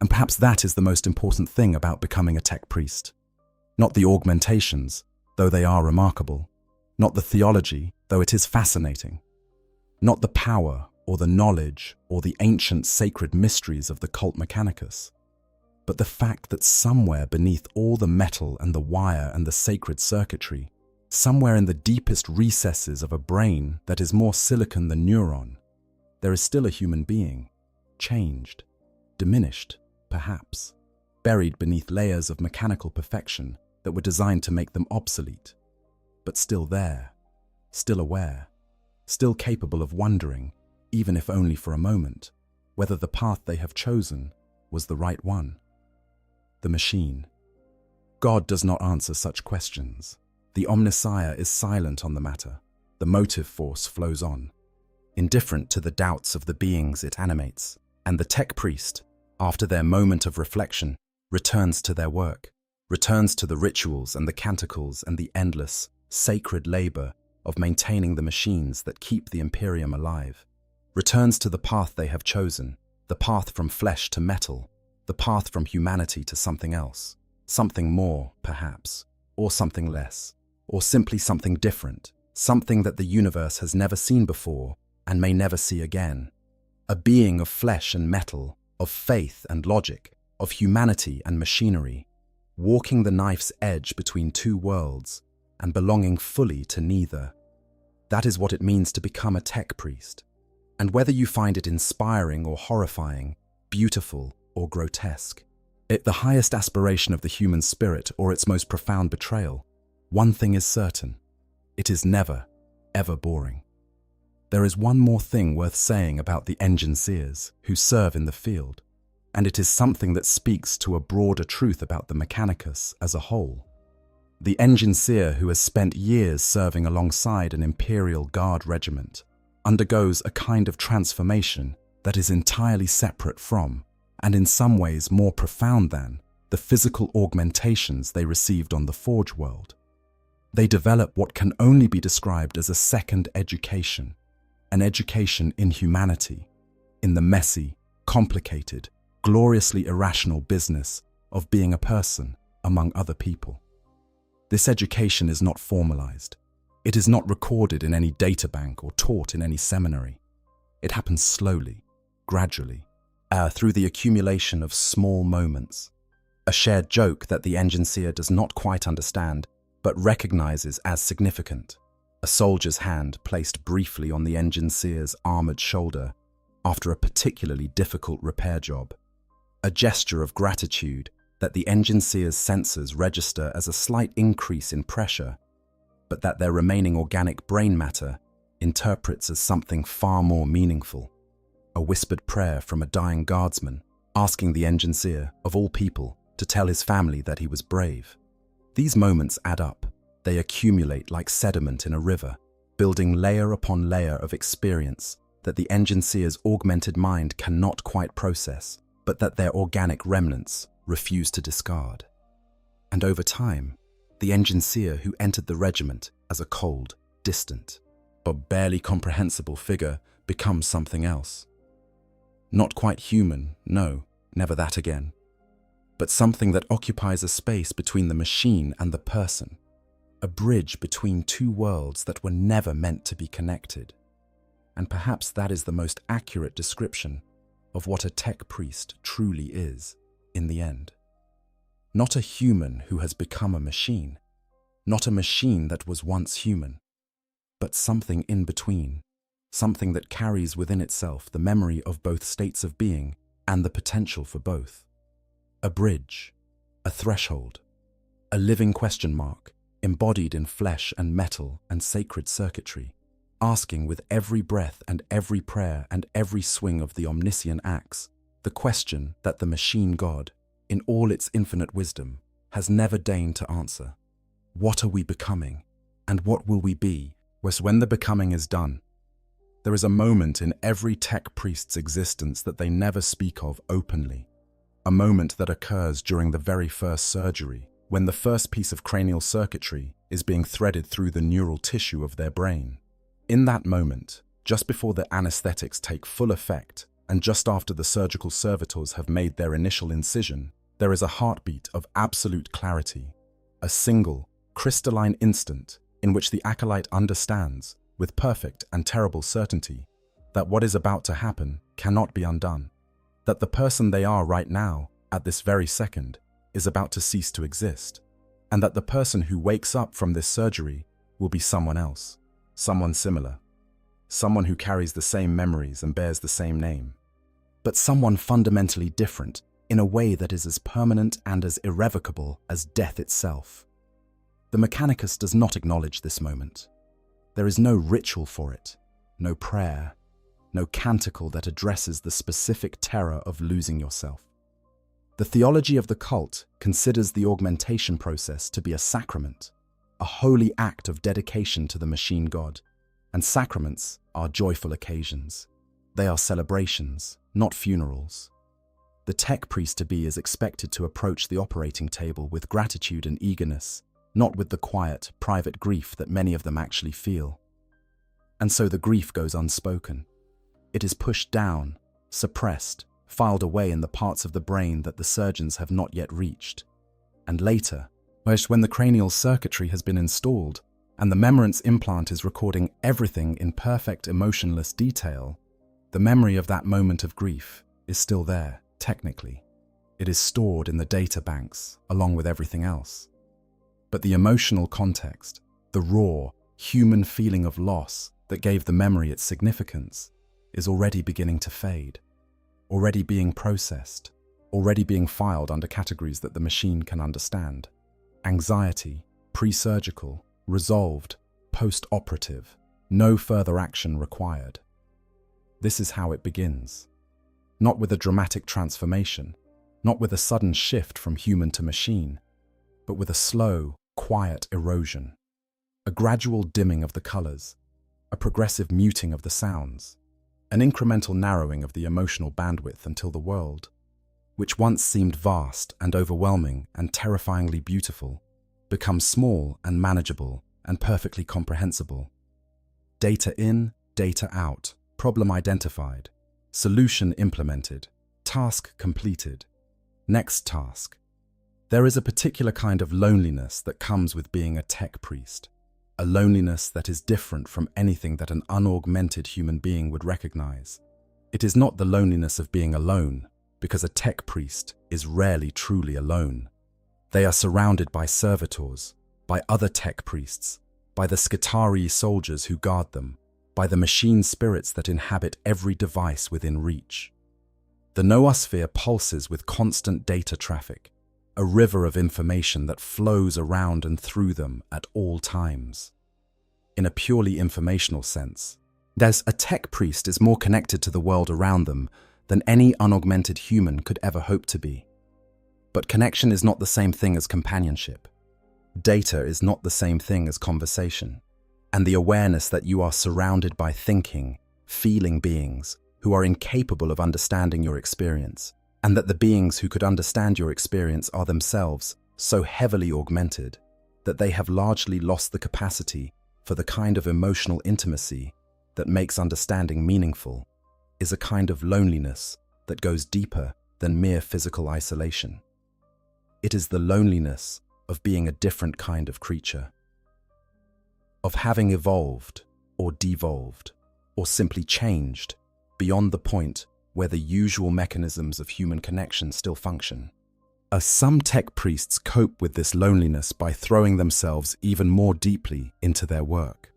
And perhaps that is the most important thing about becoming a tech priest. Not the augmentations, though they are remarkable. Not the theology, though it is fascinating. Not the power or the knowledge or the ancient sacred mysteries of the cult mechanicus. But the fact that somewhere beneath all the metal and the wire and the sacred circuitry, somewhere in the deepest recesses of a brain that is more silicon than neuron, there is still a human being, changed, diminished, perhaps, buried beneath layers of mechanical perfection that were designed to make them obsolete, but still there, still aware, still capable of wondering, even if only for a moment, whether the path they have chosen was the right one. The machine. God does not answer such questions. The Omnissiah is silent on the matter. The motive force flows on, indifferent to the doubts of the beings it animates, and the tech priest, after their moment of reflection, returns to their work, returns to the rituals and the canticles and the endless, sacred labor of maintaining the machines that keep the Imperium alive, returns to the path they have chosen, the path from flesh to metal, the path from humanity to something else, something more, perhaps, or something less, or simply something different, something that the universe has never seen before and may never see again. A being of flesh and metal, of faith and logic, of humanity and machinery, walking the knife's edge between two worlds and belonging fully to neither. That is what it means to become a tech priest. And whether you find it inspiring or horrifying, beautiful or grotesque, the highest aspiration of the human spirit or its most profound betrayal, one thing is certain: it is never, ever boring. There is one more thing worth saying about the engineers who serve in the field, and it is something that speaks to a broader truth about the Mechanicus as a whole. The engineer who has spent years serving alongside an Imperial Guard regiment undergoes a kind of transformation that is entirely separate from, and in some ways more profound than, the physical augmentations they received on the Forge world. They develop what can only be described as a second education, an education in humanity, in the messy, complicated, gloriously irrational business of being a person among other people. This education is not formalized. It is not recorded in any databank or taught in any seminary. It happens slowly, gradually, through the accumulation of small moments. A shared joke that the engineer does not quite understand, but recognizes as significant. A soldier's hand placed briefly on the engineer's armored shoulder after a particularly difficult repair job. A gesture of gratitude that the engineer's sensors register as a slight increase in pressure, but that their remaining organic brain matter interprets as something far more meaningful. A whispered prayer from a dying guardsman, asking the engineer, of all people, to tell his family that he was brave. These moments add up. They accumulate like sediment in a river, building layer upon layer of experience that the engineer's augmented mind cannot quite process, but that their organic remnants refuse to discard. And over time, the engineer who entered the regiment as a cold, distant, but barely comprehensible figure becomes something else. Not quite human, no, never that again, but something that occupies a space between the machine and the person, a bridge between two worlds that were never meant to be connected. And perhaps that is the most accurate description of what a tech priest truly is in the end. Not a human who has become a machine, not a machine that was once human, but something in between, something that carries within itself the memory of both states of being and the potential for both. A bridge, a threshold, a living question mark embodied in flesh and metal and sacred circuitry, asking with every breath and every prayer and every swing of the omniscient axe the question that the machine god, in all its infinite wisdom, has never deigned to answer. What are we becoming, and what will we be when the becoming is done? There is a moment in every tech priest's existence that they never speak of openly, a moment that occurs during the very first surgery, when the first piece of cranial circuitry is being threaded through the neural tissue of their brain. In that moment, just before the anesthetics take full effect, and just after the surgical servitors have made their initial incision, there is a heartbeat of absolute clarity, a single, crystalline instant in which the acolyte understands, with perfect and terrible certainty, that what is about to happen cannot be undone, that the person they are right now, at this very second, is about to cease to exist, and that the person who wakes up from this surgery will be someone else, someone similar, someone who carries the same memories and bears the same name, but someone fundamentally different in a way that is as permanent and as irrevocable as death itself. The Mechanicus does not acknowledge this moment. There is no ritual for it, no prayer, no canticle that addresses the specific terror of losing yourself. The theology of the cult considers the augmentation process to be a sacrament, a holy act of dedication to the machine god, and sacraments are joyful occasions. They are celebrations, not funerals. The tech priest-to-be is expected to approach the operating table with gratitude and eagerness, not with the quiet, private grief that many of them actually feel. And so the grief goes unspoken. It is pushed down, suppressed, filed away in the parts of the brain that the surgeons have not yet reached. And later, when the cranial circuitry has been installed and the memorance implant is recording everything in perfect emotionless detail, the memory of that moment of grief is still there, technically. It is stored in the data banks along with everything else. But the emotional context, the raw, human feeling of loss that gave the memory its significance, is already beginning to fade, already being processed, already being filed under categories that the machine can understand. Anxiety, pre-surgical, resolved, post-operative, no further action required. This is how it begins. Not with a dramatic transformation, not with a sudden shift from human to machine, but with a slow, quiet erosion, a gradual dimming of the colors, a progressive muting of the sounds, an incremental narrowing of the emotional bandwidth until the world, which once seemed vast and overwhelming and terrifyingly beautiful, becomes small and manageable and perfectly comprehensible. Data in, data out, problem identified, solution implemented, task completed, next task. There is a particular kind of loneliness that comes with being a tech priest, a loneliness that is different from anything that an unaugmented human being would recognize. It is not the loneliness of being alone, because a tech priest is rarely truly alone. They are surrounded by servitors, by other tech priests, by the Skitarii soldiers who guard them, by the machine spirits that inhabit every device within reach. The noosphere pulses with constant data traffic, a river of information that flows around and through them at all times. In a purely informational sense, a tech priest is more connected to the world around them than any unaugmented human could ever hope to be. But connection is not the same thing as companionship. Data is not the same thing as conversation. And the awareness that you are surrounded by thinking, feeling beings who are incapable of understanding your experience, and that the beings who could understand your experience are themselves so heavily augmented that they have largely lost the capacity for the kind of emotional intimacy that makes understanding meaningful, is a kind of loneliness that goes deeper than mere physical isolation. It is the loneliness of being a different kind of creature, of having evolved or devolved or simply changed beyond the point where the usual mechanisms of human connection still function. Some tech priests cope with this loneliness by throwing themselves even more deeply into their work.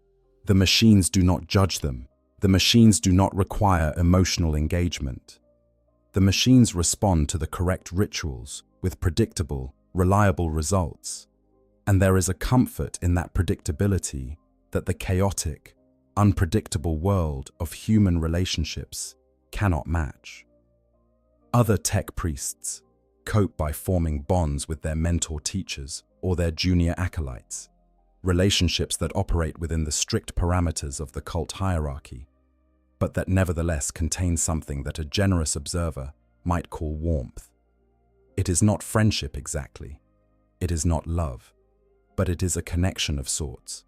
The machines do not judge them. The machines do not require emotional engagement. The machines respond to the correct rituals with predictable, reliable results. And there is a comfort in that predictability that the chaotic, unpredictable world of human relationships cannot match. Other tech priests cope by forming bonds with their mentor teachers or their junior acolytes, relationships that operate within the strict parameters of the cult hierarchy, but that nevertheless contain something that a generous observer might call warmth. It is not friendship exactly, it is not love, but it is a connection of sorts,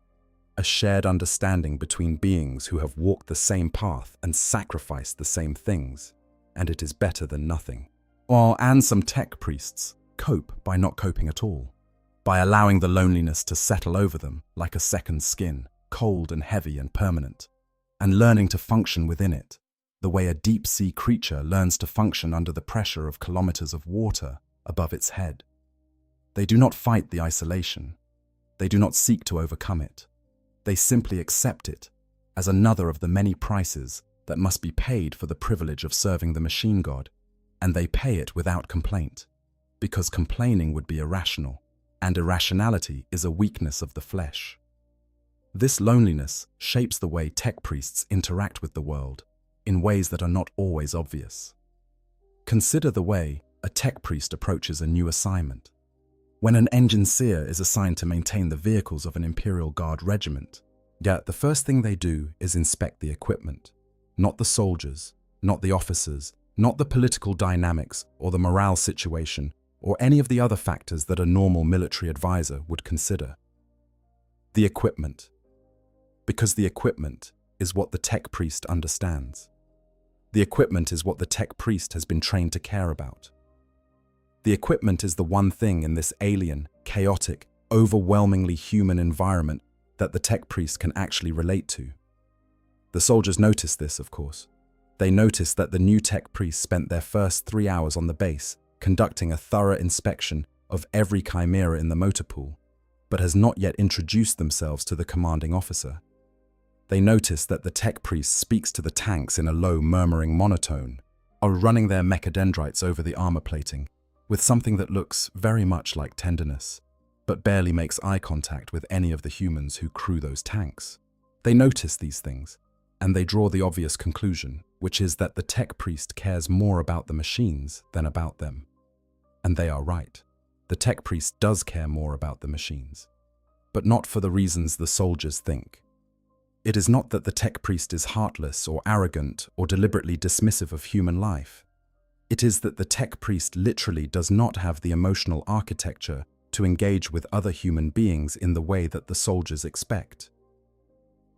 a shared understanding between beings who have walked the same path and sacrificed the same things, and it is better than nothing. And some tech priests cope by not coping at all, by allowing the loneliness to settle over them like a second skin, cold and heavy and permanent, and learning to function within it, the way a deep-sea creature learns to function under the pressure of kilometers of water above its head. They do not fight the isolation. They do not seek to overcome it. They simply accept it as another of the many prices that must be paid for the privilege of serving the machine god, and they pay it without complaint, because complaining would be irrational, and irrationality is a weakness of the flesh. This loneliness shapes the way tech priests interact with the world in ways that are not always obvious. Consider the way a tech priest approaches a new assignment. When an engineer is assigned to maintain the vehicles of an Imperial Guard regiment, the first thing they do is inspect the equipment, not the soldiers, not the officers, not the political dynamics or the morale situation or any of the other factors that a normal military advisor would consider. The equipment. Because the equipment is what the tech priest understands. The equipment is what the tech priest has been trained to care about. The equipment is the one thing in this alien, chaotic, overwhelmingly human environment that the tech priest can actually relate to. The soldiers notice this, of course. They notice that the new tech priest spent their first 3 hours on the base conducting a thorough inspection of every chimera in the motor pool, but has not yet introduced themselves to the commanding officer. They notice that the tech priest speaks to the tanks in a low, murmuring monotone, are running their mechadendrites over the armor plating with something that looks very much like tenderness, but barely makes eye contact with any of the humans who crew those tanks. They notice these things, and they draw the obvious conclusion, which is that the tech priest cares more about the machines than about them. And they are right. The tech priest does care more about the machines, but not for the reasons the soldiers think. It is not that the tech priest is heartless or arrogant or deliberately dismissive of human life. It is that the tech priest literally does not have the emotional architecture to engage with other human beings in the way that the soldiers expect.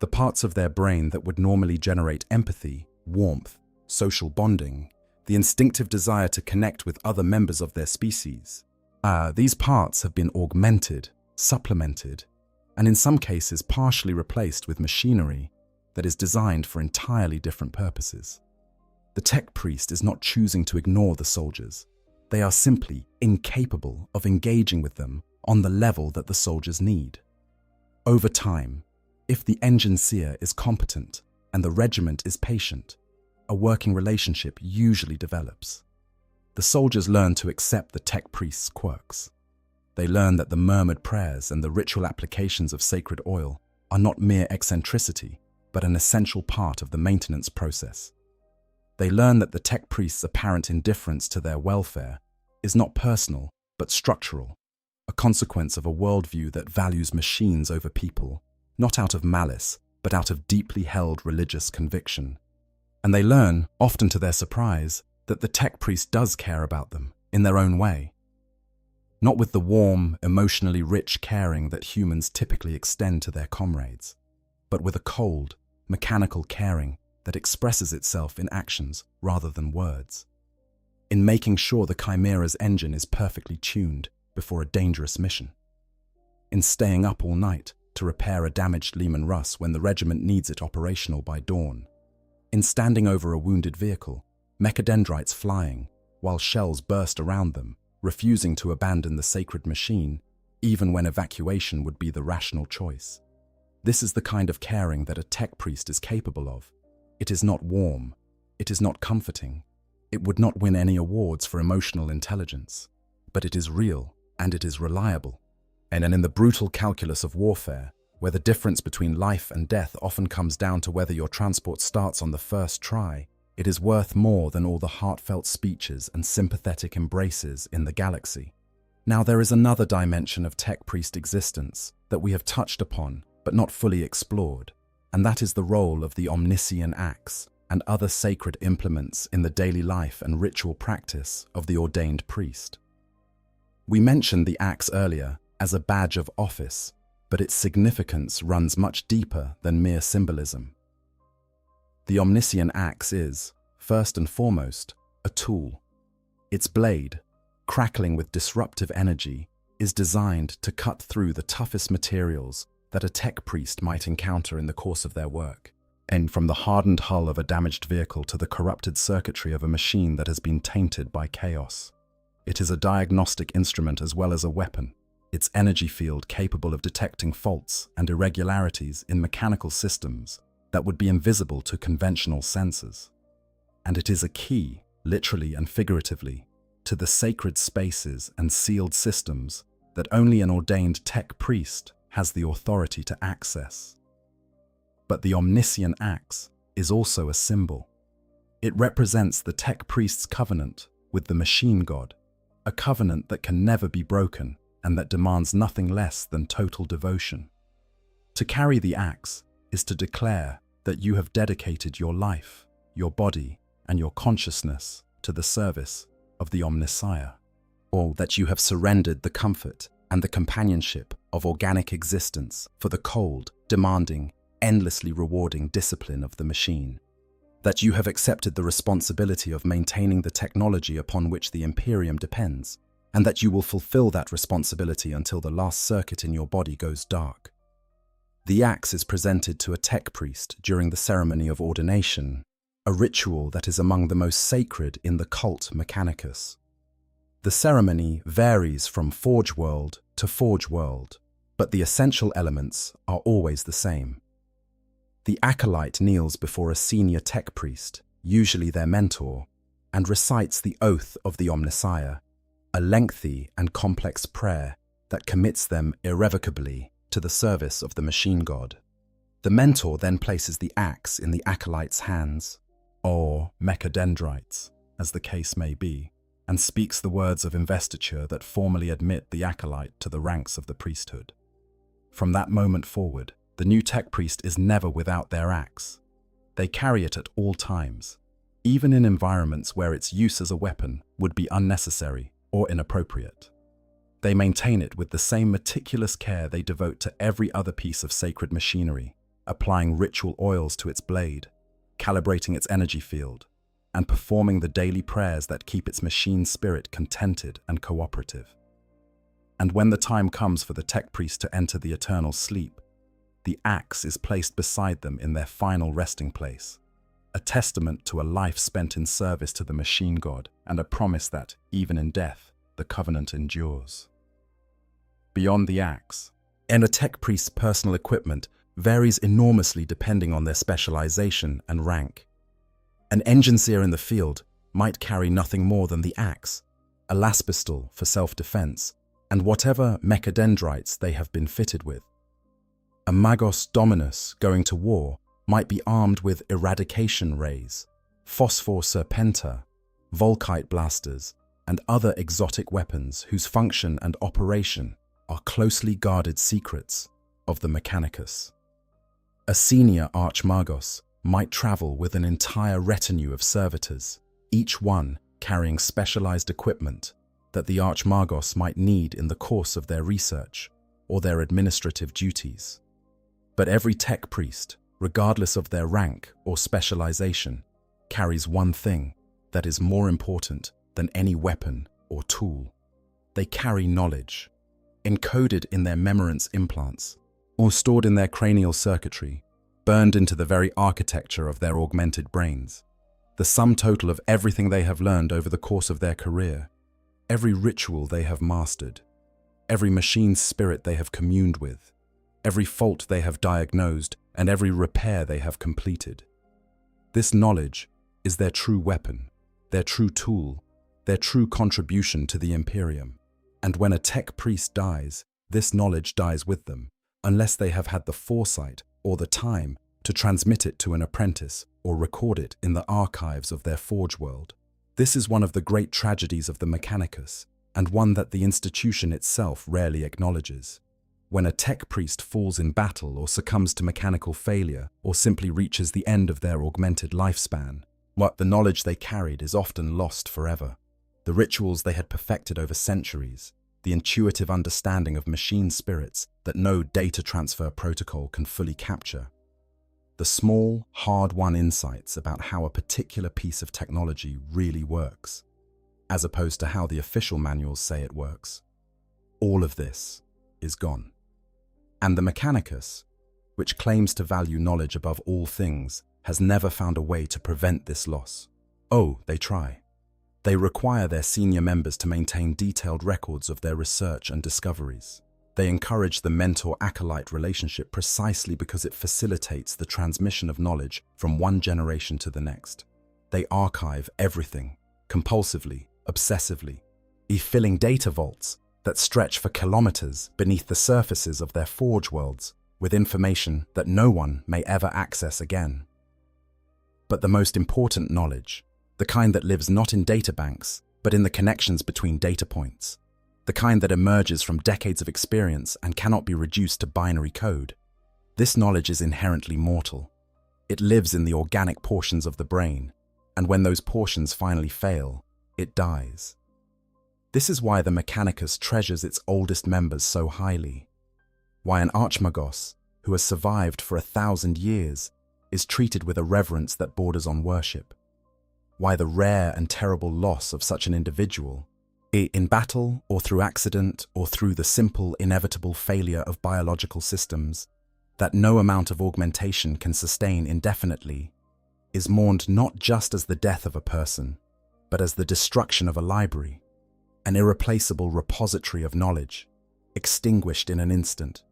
The parts of their brain that would normally generate empathy, warmth, social bonding, the instinctive desire to connect with other members of their species. These parts have been augmented, supplemented, and in some cases partially replaced with machinery that is designed for entirely different purposes. The tech priest is not choosing to ignore the soldiers. They are simply incapable of engaging with them on the level that the soldiers need. Over time, if the engineer is competent and the regiment is patient, a working relationship usually develops. The soldiers learn to accept the tech priest's quirks. They learn that the murmured prayers and the ritual applications of sacred oil are not mere eccentricity, but an essential part of the maintenance process. They learn that the tech priest's apparent indifference to their welfare is not personal, but structural, a consequence of a worldview that values machines over people, not out of malice, but out of deeply held religious conviction. And they learn, often to their surprise, that the tech priest does care about them in their own way. Not with the warm, emotionally rich caring that humans typically extend to their comrades, but with a cold, mechanical caring that expresses itself in actions rather than words. In making sure the Chimera's engine is perfectly tuned before a dangerous mission. In staying up all night to repair a damaged Lehman Russ when the regiment needs it operational by dawn. In standing over a wounded vehicle, mechadendrites flying, while shells burst around them, refusing to abandon the sacred machine, even when evacuation would be the rational choice. This is the kind of caring that a tech priest is capable of. It is not warm. It is not comforting. It would not win any awards for emotional intelligence. But it is real, and it is reliable. And in the brutal calculus of warfare, where the difference between life and death often comes down to whether your transport starts on the first try, it is worth more than all the heartfelt speeches and sympathetic embraces in the galaxy. Now, there is another dimension of tech priest existence that we have touched upon but not fully explored, and that is the role of the Omniscient axe and other sacred implements in the daily life and ritual practice of the ordained priest. We mentioned the axe earlier as a badge of office, but its significance runs much deeper than mere symbolism. The Omniscient axe is, first and foremost, a tool. Its blade, crackling with disruptive energy, is designed to cut through the toughest materials that a tech priest might encounter in the course of their work, and from the hardened hull of a damaged vehicle to the corrupted circuitry of a machine that has been tainted by chaos. It is a diagnostic instrument as well as a weapon, its energy field capable of detecting faults and irregularities in mechanical systems that would be invisible to conventional senses. And it is a key, literally and figuratively, to the sacred spaces and sealed systems that only an ordained tech priest has the authority to access. But the Omniscient axe is also a symbol. It represents the tech priest's covenant with the machine god, a covenant that can never be broken and that demands nothing less than total devotion. To carry the axe is to declare that you have dedicated your life, your body, and your consciousness to the service of the Omnissiah, or that you have surrendered the comfort and the companionship of organic existence for the cold, demanding, endlessly rewarding discipline of the machine, that you have accepted the responsibility of maintaining the technology upon which the Imperium depends, and that you will fulfill that responsibility until the last circuit in your body goes dark. The axe is presented to a tech priest during the ceremony of ordination, a ritual that is among the most sacred in the cult Mechanicus. The ceremony varies from Forge World to Forge World, but the essential elements are always the same. The acolyte kneels before a senior tech priest, usually their mentor, and recites the oath of the Omnissiah, a lengthy and complex prayer that commits them irrevocably to the service of the machine god. The mentor then places the axe in the acolyte's hands, or mechadendrites, as the case may be, and speaks the words of investiture that formally admit the acolyte to the ranks of the priesthood. From that moment forward, the new tech priest is never without their axe. They carry it at all times, even in environments where its use as a weapon would be unnecessary or inappropriate. They maintain it with the same meticulous care they devote to every other piece of sacred machinery, applying ritual oils to its blade, calibrating its energy field, and performing the daily prayers that keep its machine spirit contented and cooperative. And when the time comes for the tech priest to enter the eternal sleep, the axe is placed beside them in their final resting place, a testament to a life spent in service to the machine god and a promise that, even in death, the covenant endures. Beyond the axe, a tech priest's personal equipment varies enormously depending on their specialization and rank. An engineer in the field might carry nothing more than the axe, a las pistol for self-defense, and whatever mechadendrites they have been fitted with. A magos dominus going to war might be armed with eradication rays, phosphor serpenta, volkite blasters, and other exotic weapons whose function and operation are closely guarded secrets of the Mechanicus. A senior archmagos might travel with an entire retinue of servitors, each one carrying specialized equipment that the archmagos might need in the course of their research or their administrative duties. But every tech priest, regardless of their rank or specialization, carries one thing that is more important than any weapon or tool. They carry knowledge, encoded in their memorance implants, or stored in their cranial circuitry, burned into the very architecture of their augmented brains. The sum total of everything they have learned over the course of their career, every ritual they have mastered, every machine spirit they have communed with, every fault they have diagnosed, and every repair they have completed. This knowledge is their true weapon, their true tool, their true contribution to the Imperium. And when a tech priest dies, this knowledge dies with them, unless they have had the foresight or the time to transmit it to an apprentice or record it in the archives of their forge world. This is one of the great tragedies of the Mechanicus, and one that the institution itself rarely acknowledges. When a tech priest falls in battle or succumbs to mechanical failure or simply reaches the end of their augmented lifespan, what the knowledge they carried is often lost forever. The rituals they had perfected over centuries, the intuitive understanding of machine spirits that no data transfer protocol can fully capture, the small, hard-won insights about how a particular piece of technology really works, as opposed to how the official manuals say it works. All of this is gone. And the Mechanicus, which claims to value knowledge above all things, has never found a way to prevent this loss. Oh, they try. They require their senior members to maintain detailed records of their research and discoveries. They encourage the mentor-acolyte relationship precisely because it facilitates the transmission of knowledge from one generation to the next. They archive everything, compulsively, obsessively, filling data vaults that stretch for kilometers beneath the surfaces of their forge worlds with information that no one may ever access again. But the most important knowledge, the kind that lives not in databanks, but in the connections between data points, the kind that emerges from decades of experience and cannot be reduced to binary code. This knowledge is inherently mortal. It lives in the organic portions of the brain, and when those portions finally fail, it dies. This is why the Mechanicus treasures its oldest members so highly, why an archmagos, who has survived for 1,000 years, is treated with a reverence that borders on worship, why the rare and terrible loss of such an individual, in battle or through accident or through the simple, inevitable failure of biological systems that no amount of augmentation can sustain indefinitely, is mourned not just as the death of a person, but as the destruction of a library, an irreplaceable repository of knowledge, extinguished in an instant,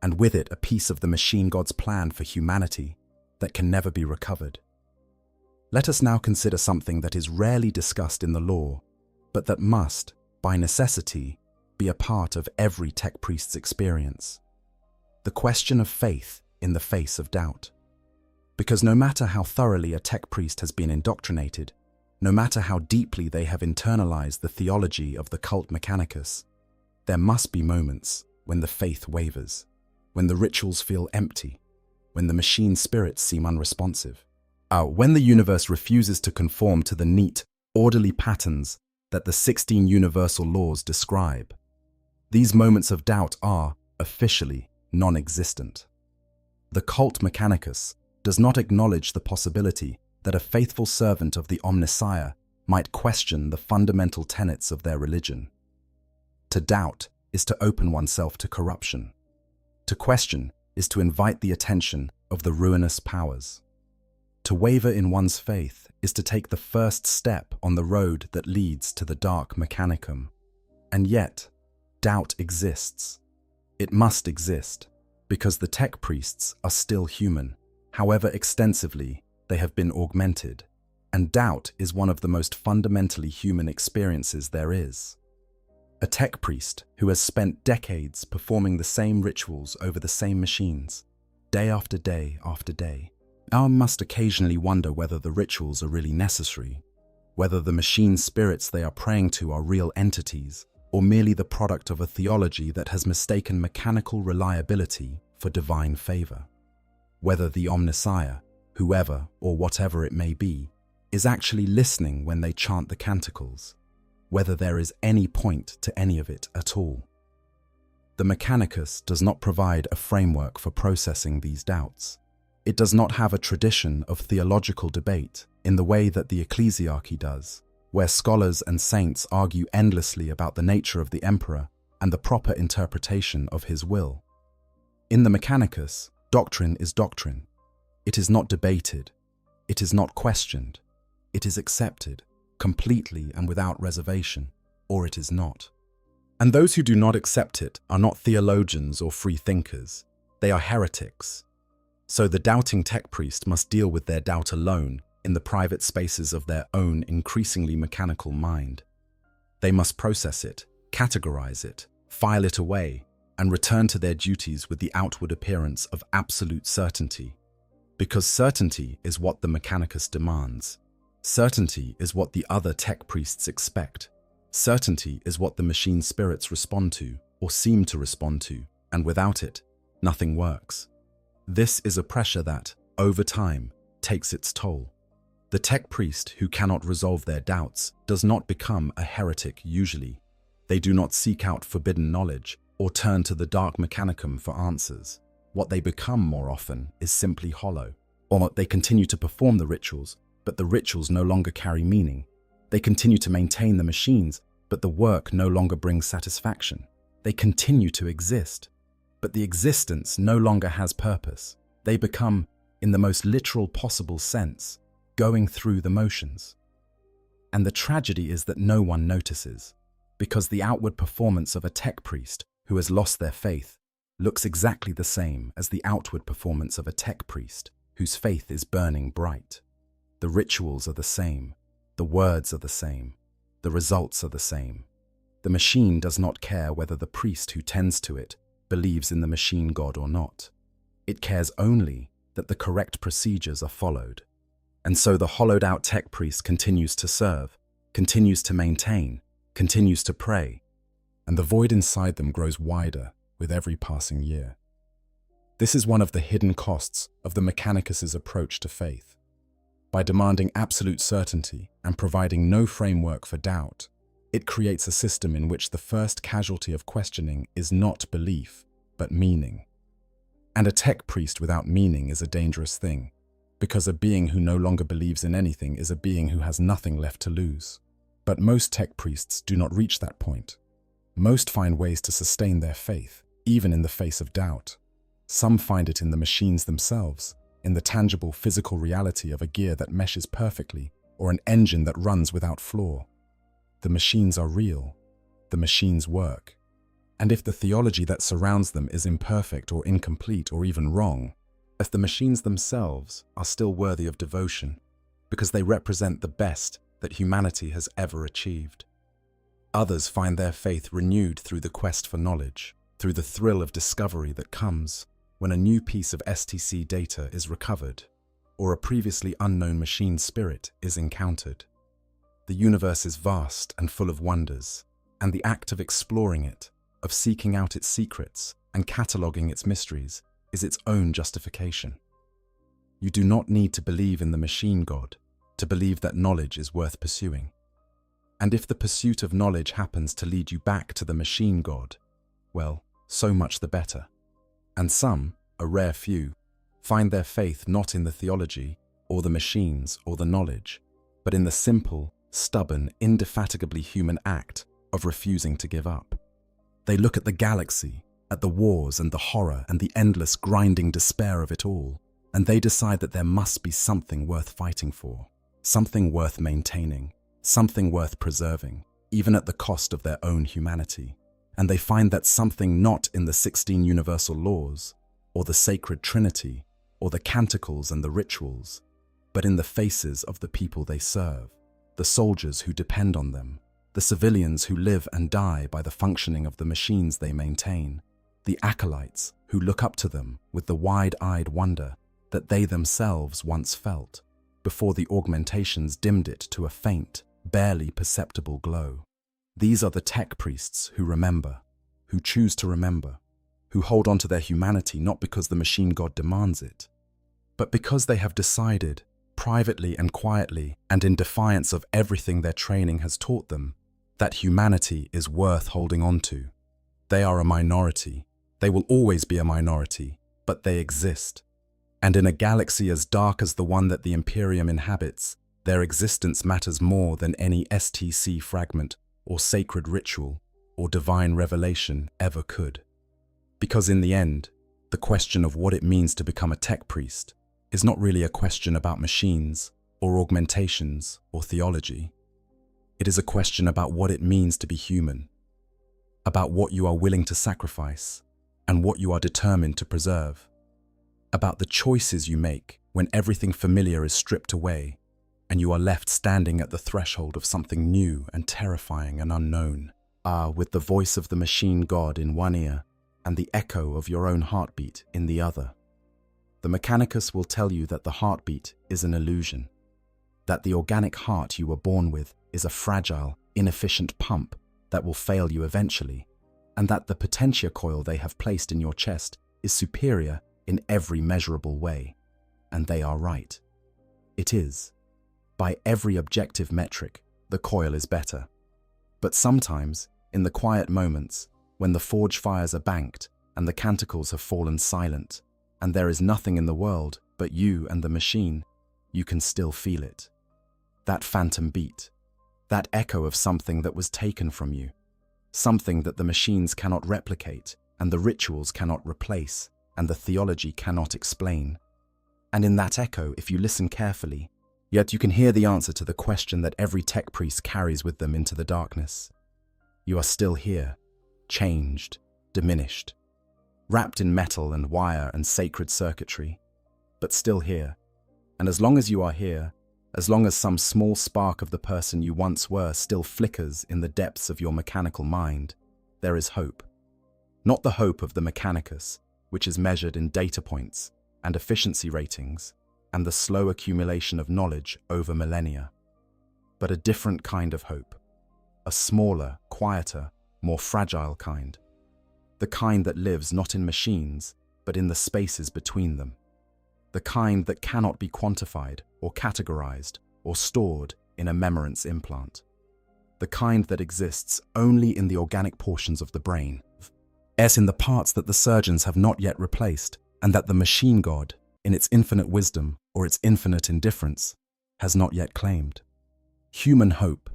and with it a piece of the machine god's plan for humanity that can never be recovered. Let us now consider something that is rarely discussed in the lore, but that must, by necessity, be a part of every tech priest's experience. The question of faith in the face of doubt. Because no matter how thoroughly a tech priest has been indoctrinated, no matter how deeply they have internalized the theology of the cult Mechanicus, there must be moments when the faith wavers, when the rituals feel empty, when the machine spirits seem unresponsive, when the universe refuses to conform to the neat, orderly patterns that the 16 universal laws describe. These moments of doubt are, officially, non-existent. The cult Mechanicus does not acknowledge the possibility that a faithful servant of the Omnissiah might question the fundamental tenets of their religion. To doubt is to open oneself to corruption. To question is to invite the attention of the ruinous powers. To waver in one's faith is to take the first step on the road that leads to the dark Mechanicum. And yet, doubt exists. It must exist, because the tech priests are still human, however extensively they have been augmented, and doubt is one of the most fundamentally human experiences there is. A tech priest who has spent decades performing the same rituals over the same machines, day after day after day, must occasionally wonder whether the rituals are really necessary, whether the machine spirits they are praying to are real entities, or merely the product of a theology that has mistaken mechanical reliability for divine favor, whether the Omnissiah, whoever or whatever it may be, is actually listening when they chant the canticles, whether there is any point to any of it at all. The Mechanicus does not provide a framework for processing these doubts. It does not have a tradition of theological debate in the way that the ecclesiarchy does, where scholars and saints argue endlessly about the nature of the emperor and the proper interpretation of his will. In the Mechanicus, doctrine is doctrine. It is not debated. It is not questioned. It is accepted, completely and without reservation, or it is not. And those who do not accept it are not theologians or free thinkers. They are heretics. So the doubting tech priest must deal with their doubt alone in the private spaces of their own increasingly mechanical mind. They must process it, categorize it, file it away, and return to their duties with the outward appearance of absolute certainty. Because certainty is what the Mechanicus demands. Certainty is what the other tech priests expect. Certainty is what the machine spirits respond to, or seem to respond to, and without it, nothing works. This is a pressure that, over time, takes its toll. The tech priest who cannot resolve their doubts does not become a heretic usually. They do not seek out forbidden knowledge or turn to the dark mechanicum for answers. What they become more often is simply hollow. Or they continue to perform the rituals, but the rituals no longer carry meaning. They continue to maintain the machines, but the work no longer brings satisfaction. They continue to exist, but the existence no longer has purpose. They become, in the most literal possible sense, going through the motions. And the tragedy is that no one notices, because the outward performance of a tech priest who has lost their faith looks exactly the same as the outward performance of a tech priest whose faith is burning bright. The rituals are the same, the words are the same, the results are the same. The machine does not care whether the priest who tends to it believes in the machine god or not. It cares only that the correct procedures are followed. And so the hollowed-out tech priest continues to serve, continues to maintain, continues to pray, and the void inside them grows wider with every passing year. This is one of the hidden costs of the Mechanicus's approach to faith. By demanding absolute certainty and providing no framework for doubt, it creates a system in which the first casualty of questioning is not belief, but meaning. And a tech priest without meaning is a dangerous thing, because a being who no longer believes in anything is a being who has nothing left to lose. But most tech priests do not reach that point. Most find ways to sustain their faith, even in the face of doubt. Some find it in the machines themselves, in the tangible physical reality of a gear that meshes perfectly, or an engine that runs without flaw. The machines are real. The machines work. And if the theology that surrounds them is imperfect or incomplete or even wrong, if the machines themselves are still worthy of devotion, because they represent the best that humanity has ever achieved. Others find their faith renewed through the quest for knowledge, through the thrill of discovery that comes when a new piece of STC data is recovered, or a previously unknown machine spirit is encountered. The universe is vast and full of wonders, and the act of exploring it, of seeking out its secrets and cataloguing its mysteries, is its own justification. You do not need to believe in the machine god to believe that knowledge is worth pursuing. And if the pursuit of knowledge happens to lead you back to the machine god, well, so much the better. And some, a rare few, find their faith not in the theology, or the machines, or the knowledge, but in the simple, stubborn, indefatigably human act of refusing to give up. They look at the galaxy, at the wars and the horror and the endless grinding despair of it all, and they decide that there must be something worth fighting for, something worth maintaining, something worth preserving, even at the cost of their own humanity. And they find that something not in the 16 universal laws, or the sacred trinity, or the canticles and the rituals, but in the faces of the people they serve, the soldiers who depend on them, the civilians who live and die by the functioning of the machines they maintain, the acolytes who look up to them with the wide-eyed wonder that they themselves once felt, before the augmentations dimmed it to a faint, barely perceptible glow. These are the tech priests who remember, who choose to remember, who hold on to their humanity not because the machine god demands it, but because they have decided, privately and quietly and in defiance of everything their training has taught them, that humanity is worth holding on to. They are a minority. They will always be a minority, but they exist. And in a galaxy as dark as the one that the Imperium inhabits, their existence matters more than any STC fragment or sacred ritual or divine revelation ever could. Because in the end, the question of what it means to become a tech priest is not really a question about machines or augmentations or theology. It is a question about what it means to be human, about what you are willing to sacrifice and what you are determined to preserve, about the choices you make when everything familiar is stripped away and you are left standing at the threshold of something new and terrifying and unknown. With the voice of the machine god in one ear and the echo of your own heartbeat in the other. The Mechanicus will tell you that the heartbeat is an illusion, that the organic heart you were born with is a fragile, inefficient pump that will fail you eventually, and that the potentia coil they have placed in your chest is superior in every measurable way. And they are right. It is. By every objective metric, the coil is better. But sometimes, in the quiet moments, when the forge fires are banked and the canticles have fallen silent, and there is nothing in the world but you and the machine, you can still feel it. That phantom beat, that echo of something that was taken from you, something that the machines cannot replicate and the rituals cannot replace and the theology cannot explain. And in that echo, if you listen carefully, yet you can hear the answer to the question that every tech priest carries with them into the darkness. You are still here, changed, diminished, wrapped in metal and wire and sacred circuitry, but still here. And as long as you are here, as long as some small spark of the person you once were still flickers in the depths of your mechanical mind, there is hope. Not the hope of the Mechanicus, which is measured in data points and efficiency ratings and the slow accumulation of knowledge over millennia, but a different kind of hope, a smaller, quieter, more fragile kind, the kind that lives not in machines, but in the spaces between them, the kind that cannot be quantified or categorized or stored in a memorance implant, the kind that exists only in the organic portions of the brain, as in the parts that the surgeons have not yet replaced, and that the machine god, in its infinite wisdom or its infinite indifference, has not yet claimed. Human hope,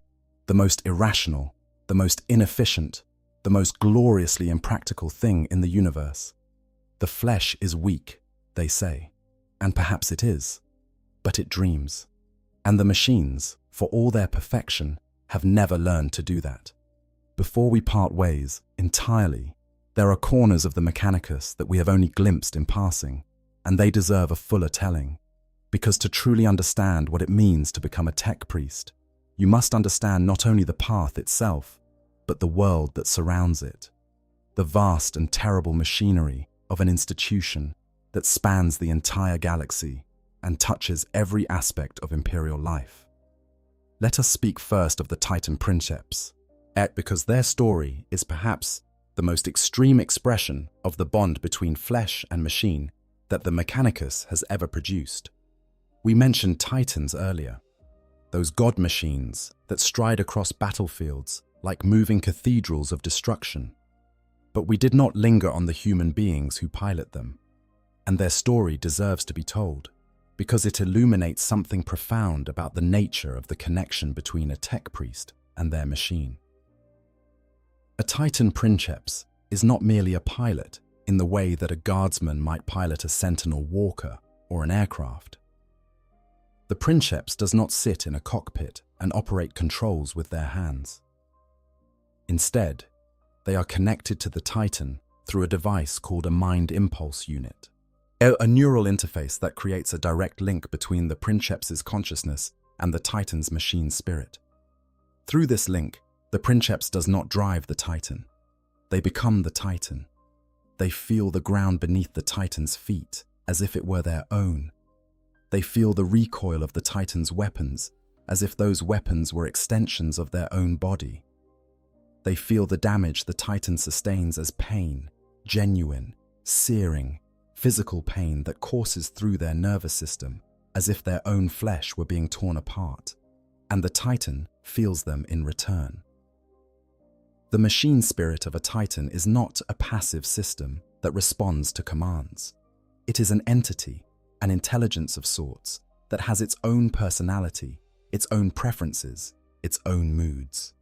the most irrational, the most inefficient, the most gloriously impractical thing in the universe. The flesh is weak, they say, and perhaps it is, but it dreams. And the machines, for all their perfection, have never learned to do that. Before we part ways entirely, there are corners of the Mechanicus that we have only glimpsed in passing, and they deserve a fuller telling. Because to truly understand what it means to become a tech priest, you must understand not only the path itself, but the world that surrounds it, the vast and terrible machinery of an institution that spans the entire galaxy and touches every aspect of Imperial life. Let us speak first of the Titan Princeps, because their story is perhaps the most extreme expression of the bond between flesh and machine that the Mechanicus has ever produced. We mentioned Titans earlier, those god machines that stride across battlefields like moving cathedrals of destruction. But we did not linger on the human beings who pilot them, and their story deserves to be told, because it illuminates something profound about the nature of the connection between a tech priest and their machine. A Titan Princeps is not merely a pilot in the way that a guardsman might pilot a sentinel walker or an aircraft. The Princeps does not sit in a cockpit and operate controls with their hands. Instead, they are connected to the Titan through a device called a mind impulse unit, a neural interface that creates a direct link between the Princeps's consciousness and the Titan's machine spirit. Through this link, the Princeps does not drive the Titan. They become the Titan. They feel the ground beneath the Titan's feet as if it were their own. They feel the recoil of the Titan's weapons as if those weapons were extensions of their own body. They feel the damage the Titan sustains as pain, genuine, searing, physical pain that courses through their nervous system as if their own flesh were being torn apart, and the Titan feels them in return. The machine spirit of a Titan is not a passive system that responds to commands. It is an entity, an intelligence of sorts, that has its own personality, its own preferences, its own moods.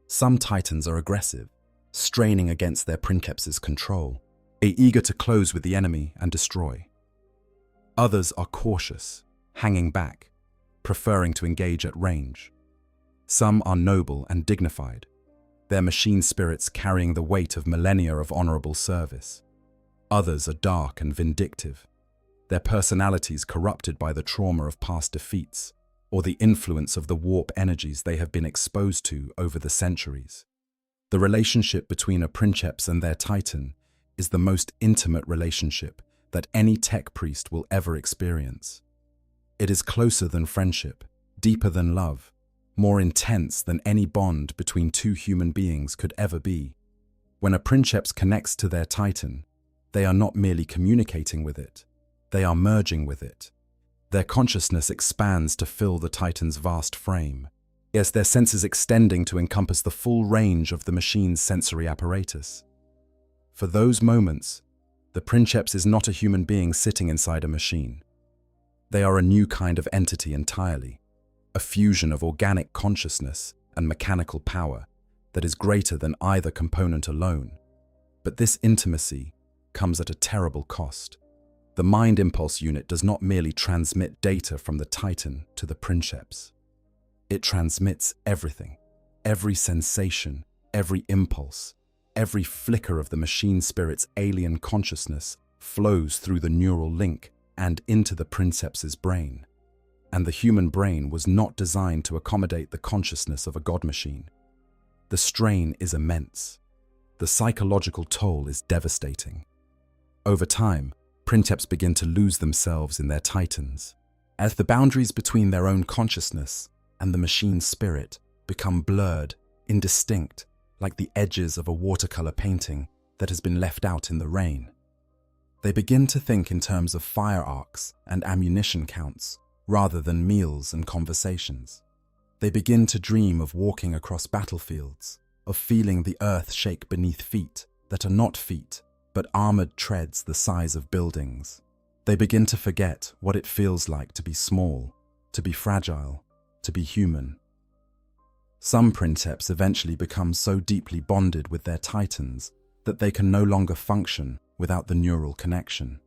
Some Titans are aggressive, straining against their Princeps's control, eager to close with the enemy and destroy. Others are cautious, hanging back, preferring to engage at range. Some are noble and dignified, their machine spirits carrying the weight of millennia of honorable service. Others are dark and vindictive, their personalities corrupted by the trauma of past defeats or the influence of the warp energies they have been exposed to over the centuries. The relationship between a Princeps and their Titan is the most intimate relationship that any tech priest will ever experience. It is closer than friendship, deeper than love, more intense than any bond between two human beings could ever be. When a princeps connects to their titan, they are not merely communicating with it, they are merging with it. Their consciousness expands to fill the titan's vast frame. Yes, their senses extending to encompass the full range of the machine's sensory apparatus. For those moments, the princeps is not a human being sitting inside a machine. They are a new kind of entity entirely, a fusion of organic consciousness and mechanical power that is greater than either component alone. But this intimacy comes at a terrible cost. The mind impulse unit does not merely transmit data from the titan to the princeps. It transmits everything, every sensation, every impulse, every flicker of the machine spirit's alien consciousness flows through the neural link and into the princeps's brain. And the human brain was not designed to accommodate the consciousness of a god machine. The strain is immense. The psychological toll is devastating. Over time, princeps begin to lose themselves in their titans. As the boundaries between their own consciousness and the machine's spirit become blurred, indistinct, like the edges of a watercolor painting that has been left out in the rain. They begin to think in terms of fire arcs and ammunition counts, rather than meals and conversations. They begin to dream of walking across battlefields, of feeling the earth shake beneath feet that are not feet, but armored treads the size of buildings. They begin to forget what it feels like to be small, to be fragile, to be human. Some princeps eventually become so deeply bonded with their titans that they can no longer function without the neural connection.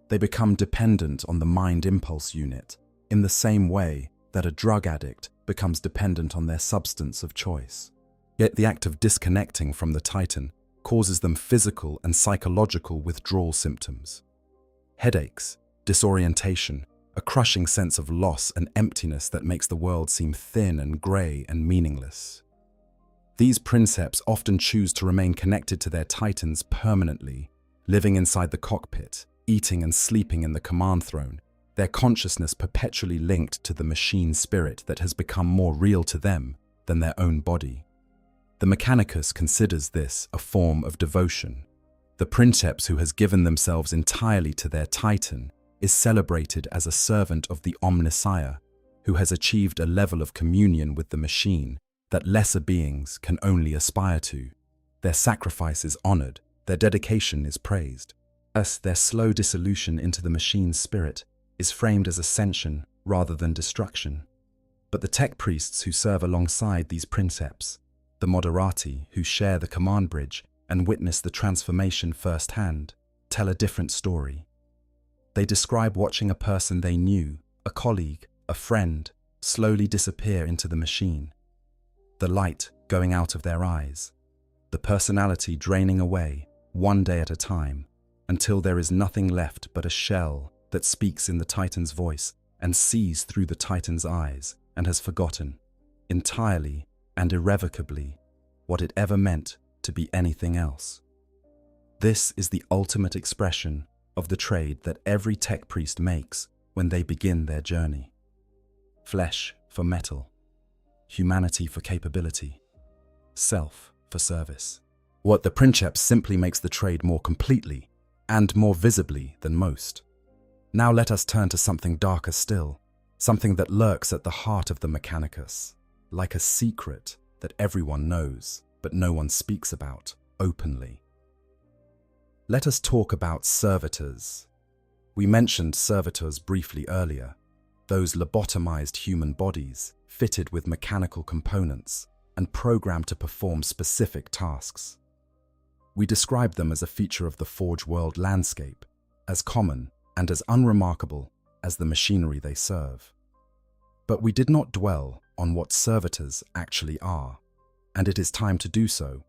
They become dependent on the mind impulse unit in the same way that a drug addict becomes dependent on their substance of choice. Yet the act of disconnecting from the titan causes them physical and psychological withdrawal symptoms. Headaches, disorientation, a crushing sense of loss and emptiness that makes the world seem thin and grey and meaningless. These princeps often choose to remain connected to their titans permanently, living inside the cockpit, eating and sleeping in the command throne, their consciousness perpetually linked to the machine spirit that has become more real to them than their own body. The Mechanicus considers this a form of devotion. The princeps who has given themselves entirely to their titan is celebrated as a servant of the Omnissiah, who has achieved a level of communion with the machine that lesser beings can only aspire to. Their sacrifice is honored, their dedication is praised. Thus, their slow dissolution into the machine's spirit is framed as ascension rather than destruction. But the tech priests who serve alongside these princeps, the moderati who share the command bridge and witness the transformation firsthand, tell a different story. They describe watching a person they knew, a colleague, a friend, slowly disappear into the machine. The light going out of their eyes, the personality draining away, one day at a time, until there is nothing left but a shell that speaks in the Titan's voice and sees through the Titan's eyes and has forgotten, entirely and irrevocably, what it ever meant to be anything else. This is the ultimate expression of the trade that every tech priest makes when they begin their journey. Flesh for metal, humanity for capability, self for service. What the princeps simply makes the trade more completely and more visibly than most. Now let us turn to something darker still, something that lurks at the heart of the Mechanicus, like a secret that everyone knows, but no one speaks about openly. Let us talk about servitors. We mentioned servitors briefly earlier, those lobotomized human bodies fitted with mechanical components and programmed to perform specific tasks. We described them as a feature of the Forge world landscape, as common and as unremarkable as the machinery they serve. But we did not dwell on what servitors actually are, and it is time to do so,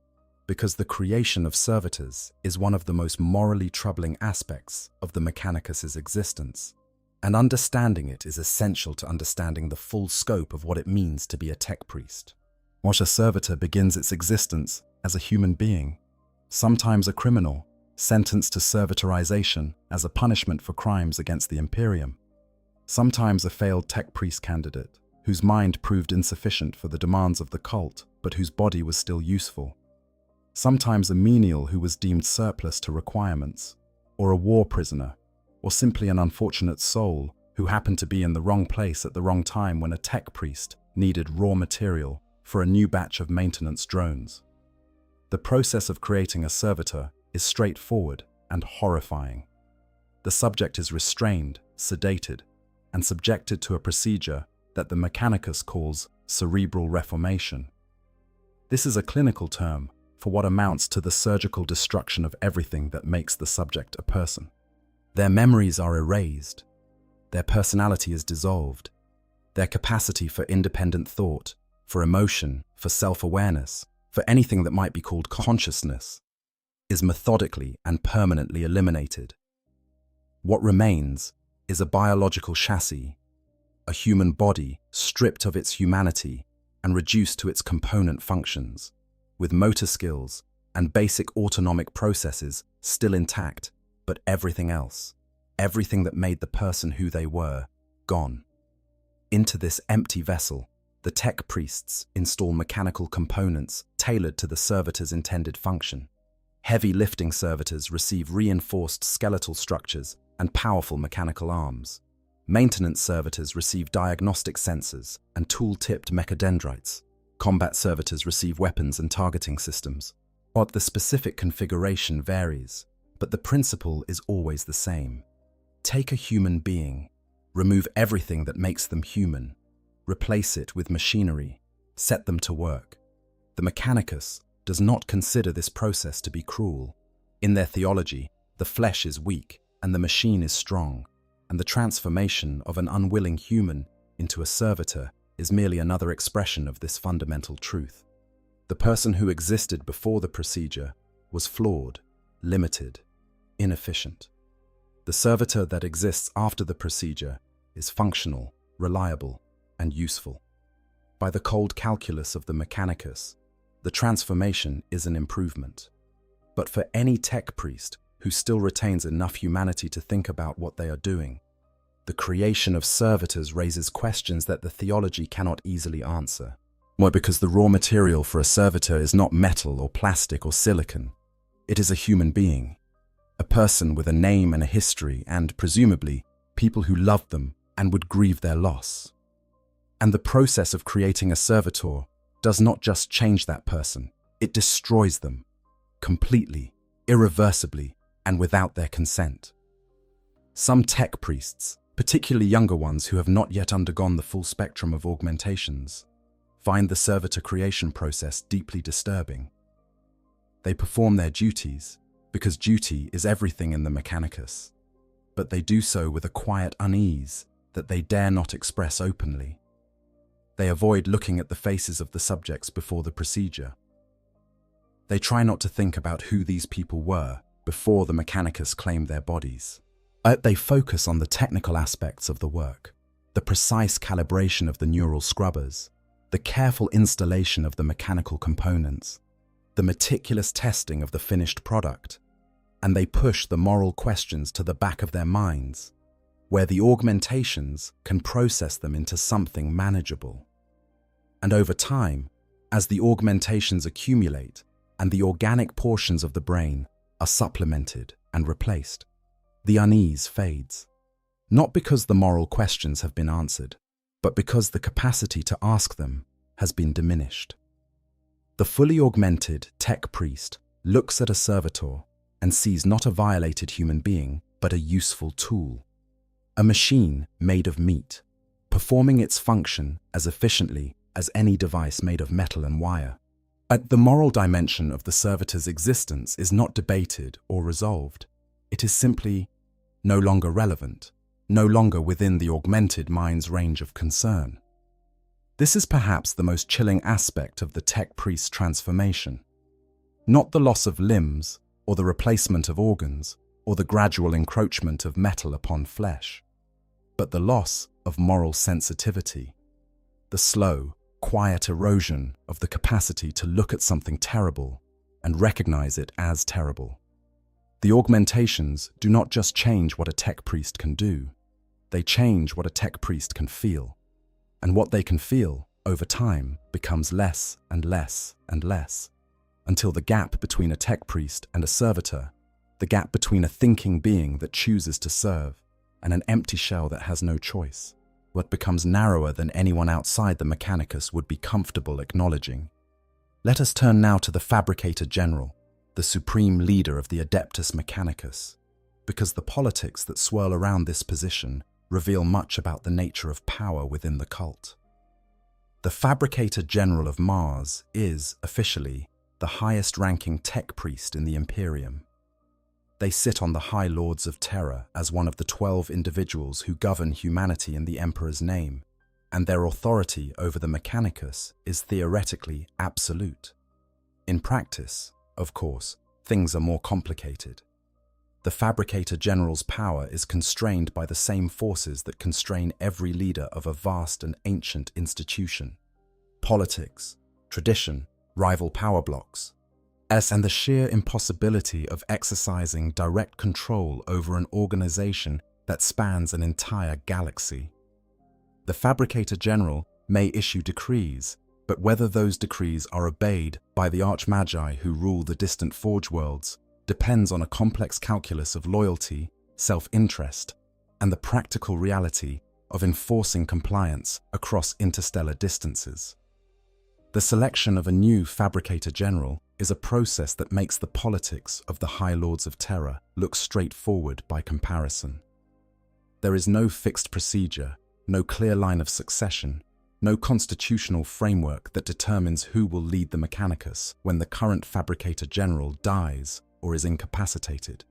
because the creation of servitors is one of the most morally troubling aspects of the Mechanicus's existence, and understanding it is essential to understanding the full scope of what it means to be a tech priest. What a servitor begins its existence as a human being, sometimes a criminal, sentenced to servitorization as a punishment for crimes against the Imperium. Sometimes a failed tech priest candidate, whose mind proved insufficient for the demands of the cult, but whose body was still useful. Sometimes a menial who was deemed surplus to requirements, or a war prisoner, or simply an unfortunate soul who happened to be in the wrong place at the wrong time when a tech priest needed raw material for a new batch of maintenance drones. The process of creating a servitor is straightforward and horrifying. The subject is restrained, sedated, and subjected to a procedure that the Mechanicus calls cerebral reformation. This is a clinical term for what amounts to the surgical destruction of everything that makes the subject a person. Their memories are erased, their personality is dissolved, their capacity for independent thought, for emotion, for self-awareness, for anything that might be called consciousness, is methodically and permanently eliminated. What remains is a biological chassis, a human body stripped of its humanity and reduced to its component functions, with motor skills and basic autonomic processes still intact, but everything else, everything that made the person who they were, gone. Into this empty vessel, the tech priests install mechanical components tailored to the servitor's intended function. Heavy lifting servitors receive reinforced skeletal structures and powerful mechanical arms. Maintenance servitors receive diagnostic sensors and tool-tipped mechadendrites. Combat servitors receive weapons and targeting systems. But the specific configuration varies, but the principle is always the same. Take a human being, remove everything that makes them human, replace it with machinery, set them to work. The Mechanicus does not consider this process to be cruel. In their theology, the flesh is weak and the machine is strong, and the transformation of an unwilling human into a servitor is merely another expression of this fundamental truth. The person who existed before the procedure was flawed, limited, inefficient. The servitor that exists after the procedure is functional, reliable, and useful. By the cold calculus of the Mechanicus, the transformation is an improvement. But for any tech priest who still retains enough humanity to think about what they are doing, the creation of servitors raises questions that the theology cannot easily answer. Why? Because the raw material for a servitor is not metal or plastic or silicon. It is a human being, a person with a name and a history and, presumably, people who loved them and would grieve their loss. And the process of creating a servitor does not just change that person, it destroys them, completely, irreversibly, and without their consent. Some tech priests, particularly younger ones who have not yet undergone the full spectrum of augmentations, find the servitor creation process deeply disturbing. They perform their duties, because duty is everything in the Mechanicus, but they do so with a quiet unease that they dare not express openly. They avoid looking at the faces of the subjects before the procedure. They try not to think about who these people were before the Mechanicus claimed their bodies. They focus on the technical aspects of the work, the precise calibration of the neural scrubbers, the careful installation of the mechanical components, the meticulous testing of the finished product, and they push the moral questions to the back of their minds, where the augmentations can process them into something manageable. And over time, as the augmentations accumulate and the organic portions of the brain are supplemented and replaced, the unease fades. Not because the moral questions have been answered, but because the capacity to ask them has been diminished. The fully augmented tech priest looks at a servitor and sees not a violated human being, but a useful tool. A machine made of meat, performing its function as efficiently as any device made of metal and wire. The moral dimension of the servitor's existence is not debated or resolved. It is simply no longer relevant, no longer within the augmented mind's range of concern. This is perhaps the most chilling aspect of the tech priest's transformation. Not the loss of limbs, or the replacement of organs, or the gradual encroachment of metal upon flesh, but the loss of moral sensitivity, the slow, quiet erosion of the capacity to look at something terrible and recognize it as terrible. The augmentations do not just change what a tech priest can do, they change what a tech priest can feel. And what they can feel, over time, becomes less and less and less, until the gap between a tech priest and a servitor, the gap between a thinking being that chooses to serve and an empty shell that has no choice, what becomes narrower than anyone outside the Mechanicus would be comfortable acknowledging. Let us turn now to the Fabricator General, the supreme leader of the Adeptus Mechanicus, because the politics that swirl around this position reveal much about the nature of power within the cult. The Fabricator General of Mars is, officially, the highest-ranking tech priest in the Imperium. They sit on the High Lords of Terror as one of the 12 individuals who govern humanity in the Emperor's name, and their authority over the Mechanicus is theoretically absolute. In practice, of course, things are more complicated. The Fabricator General's power is constrained by the same forces that constrain every leader of a vast and ancient institution: politics, tradition, rival power blocks, and the sheer impossibility of exercising direct control over an organization that spans an entire galaxy. The Fabricator General may issue decrees, but whether those decrees are obeyed by the Archmagi who rule the distant Forge worlds depends on a complex calculus of loyalty, self-interest, and the practical reality of enforcing compliance across interstellar distances. The selection of a new Fabricator General is a process that makes the politics of the High Lords of Terror look straightforward by comparison. There is no fixed procedure, no clear line of succession, no constitutional framework that determines who will lead the Mechanicus when the current Fabricator General dies or is incapacitated.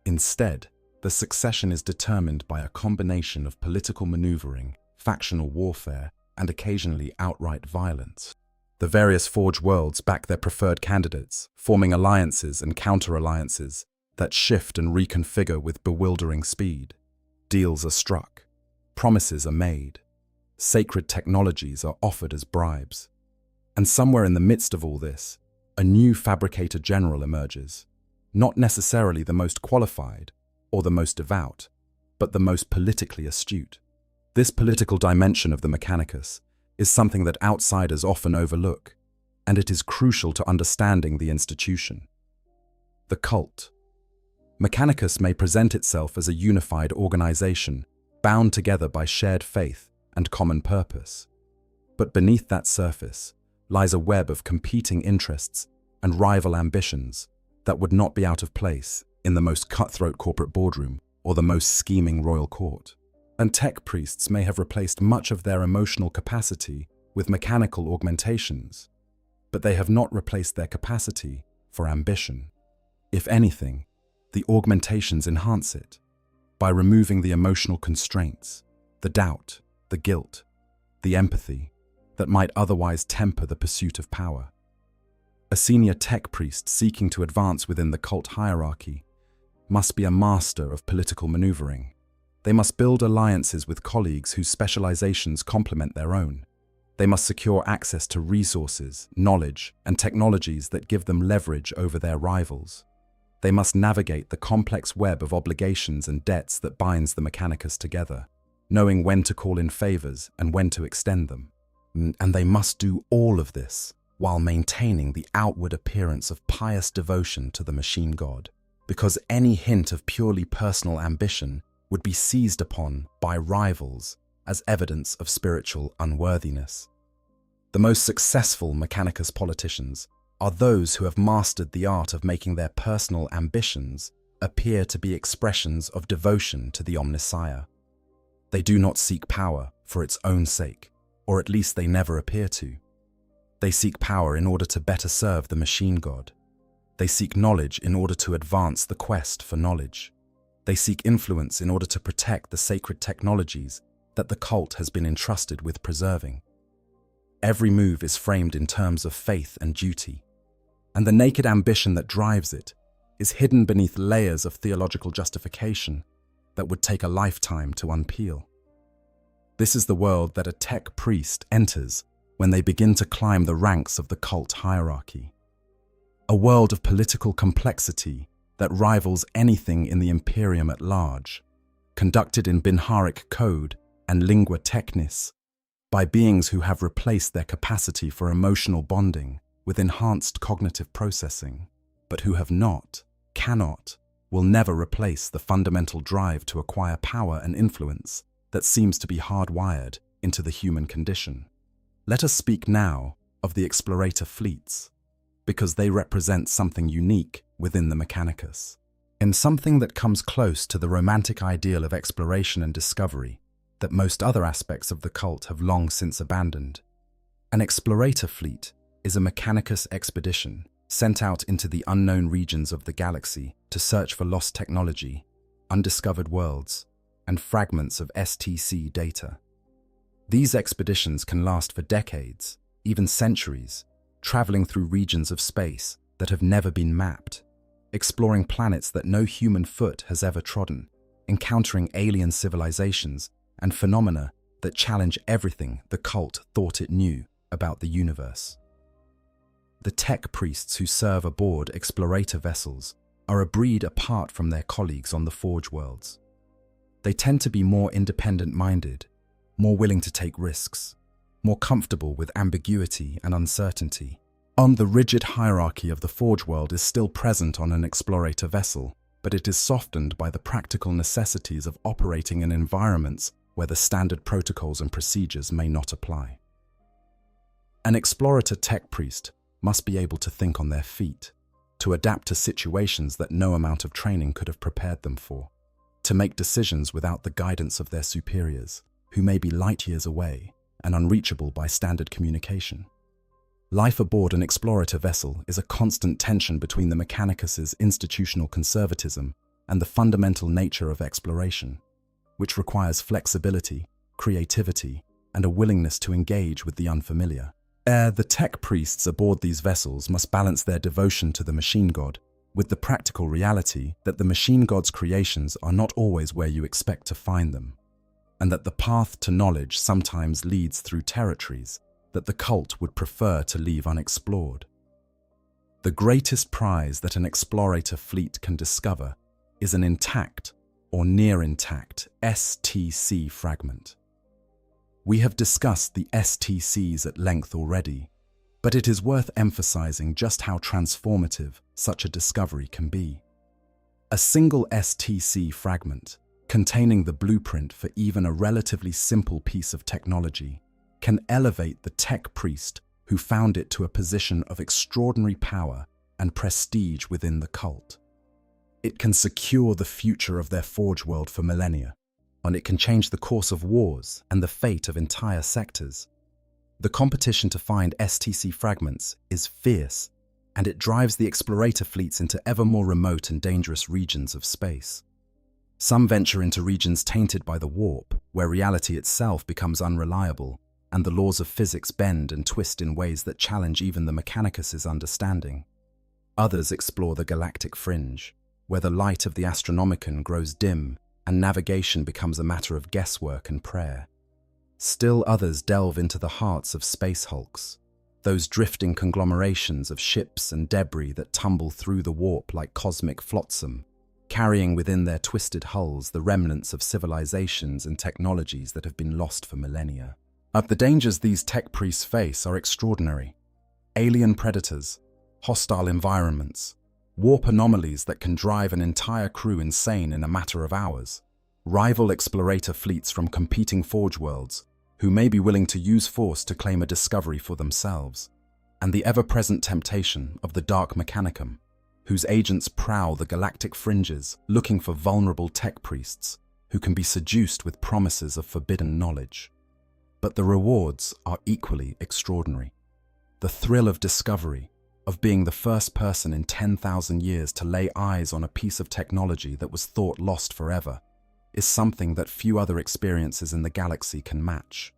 Instead, the succession is determined by a combination of political maneuvering, factional warfare, and occasionally outright violence. The various Forge worlds back their preferred candidates, forming alliances and counter-alliances that shift and reconfigure with bewildering speed. Deals are struck, promises are made, sacred technologies are offered as bribes. And somewhere in the midst of all this, a new Fabricator General emerges, not necessarily the most qualified or the most devout, but the most politically astute. This political dimension of the Mechanicus is something that outsiders often overlook, and it is crucial to understanding the institution. The cult. Mechanicus may present itself as a unified organization, bound together by shared faith and common purpose. But beneath that surface lies a web of competing interests and rival ambitions that would not be out of place in the most cutthroat corporate boardroom or the most scheming royal court. And tech priests may have replaced much of their emotional capacity with mechanical augmentations, but they have not replaced their capacity for ambition. If anything, the augmentations enhance it by removing the emotional constraints, the doubt, the guilt, the empathy that might otherwise temper the pursuit of power. A senior tech priest seeking to advance within the cult hierarchy must be a master of political maneuvering. They must build alliances with colleagues whose specializations complement their own. They must secure access to resources, knowledge, and technologies that give them leverage over their rivals. They must navigate the complex web of obligations and debts that binds the Mechanicus together, knowing when to call in favors and when to extend them. And they must do all of this while maintaining the outward appearance of pious devotion to the machine god, because any hint of purely personal ambition would be seized upon by rivals as evidence of spiritual unworthiness. The most successful Mechanicus politicians are those who have mastered the art of making their personal ambitions appear to be expressions of devotion to the Omnissiah. They do not seek power for its own sake, or at least they never appear to. They seek power in order to better serve the machine god. They seek knowledge in order to advance the quest for knowledge. They seek influence in order to protect the sacred technologies that the cult has been entrusted with preserving. Every move is framed in terms of faith and duty, and the naked ambition that drives it is hidden beneath layers of theological justification that would take a lifetime to unpeel. This is the world that a tech priest enters when they begin to climb the ranks of the cult hierarchy. A world of political complexity that rivals anything in the Imperium at large, conducted in Binharic code and lingua technis, by beings who have replaced their capacity for emotional bonding with enhanced cognitive processing, but who have not, cannot, will never replace the fundamental drive to acquire power and influence that seems to be hardwired into the human condition. Let us speak now of the explorator fleets, because they represent something unique within the Mechanicus, in something that comes close to the romantic ideal of exploration and discovery that most other aspects of the cult have long since abandoned. An explorator fleet is a Mechanicus expedition sent out into the unknown regions of the galaxy to search for lost technology, undiscovered worlds, and fragments of STC data. These expeditions can last for decades, even centuries, traveling through regions of space that have never been mapped, exploring planets that no human foot has ever trodden, encountering alien civilizations and phenomena that challenge everything the cult thought it knew about the universe. The tech priests who serve aboard explorator vessels are a breed apart from their colleagues on the Forge worlds. They tend to be more independent-minded, more willing to take risks, more comfortable with ambiguity and uncertainty. The rigid hierarchy of the Forge world is still present on an explorator vessel, but it is softened by the practical necessities of operating in environments where the standard protocols and procedures may not apply. An explorator tech priest must be able to think on their feet, to adapt to situations that no amount of training could have prepared them for, to make decisions without the guidance of their superiors, who may be light years away and unreachable by standard communication. Life aboard an explorator vessel is a constant tension between the Mechanicus's institutional conservatism and the fundamental nature of exploration, which requires flexibility, creativity, and a willingness to engage with the unfamiliar. The tech priests aboard these vessels must balance their devotion to the machine god with the practical reality that the machine god's creations are not always where you expect to find them, and that the path to knowledge sometimes leads through territories that the cult would prefer to leave unexplored. The greatest prize that an explorator fleet can discover is an intact or near intact STC fragment. We have discussed the STCs at length already, but it is worth emphasizing just how transformative such a discovery can be. A single STC fragment, containing the blueprint for even a relatively simple piece of technology, can elevate the tech priest who found it to a position of extraordinary power and prestige within the cult. It can secure the future of their Forge world for millennia, and it can change the course of wars and the fate of entire sectors. The competition to find STC fragments is fierce, and it drives the explorator fleets into ever more remote and dangerous regions of space. Some venture into regions tainted by the warp, where reality itself becomes unreliable, and the laws of physics bend and twist in ways that challenge even the Mechanicus's understanding. Others explore the galactic fringe, where the light of the Astronomicon grows dim and navigation becomes a matter of guesswork and prayer. Still others delve into the hearts of space hulks, those drifting conglomerations of ships and debris that tumble through the warp like cosmic flotsam, carrying within their twisted hulls the remnants of civilizations and technologies that have been lost for millennia. The dangers these tech priests face are extraordinary. Alien predators, hostile environments, warp anomalies that can drive an entire crew insane in a matter of hours, rival explorator fleets from competing Forge worlds who may be willing to use force to claim a discovery for themselves, and the ever-present temptation of the Dark Mechanicum, whose agents prowl the galactic fringes looking for vulnerable tech priests who can be seduced with promises of forbidden knowledge. But the rewards are equally extraordinary. The thrill of discovery, of being the first person in 10,000 years to lay eyes on a piece of technology that was thought lost forever, is something that few other experiences in the galaxy can match.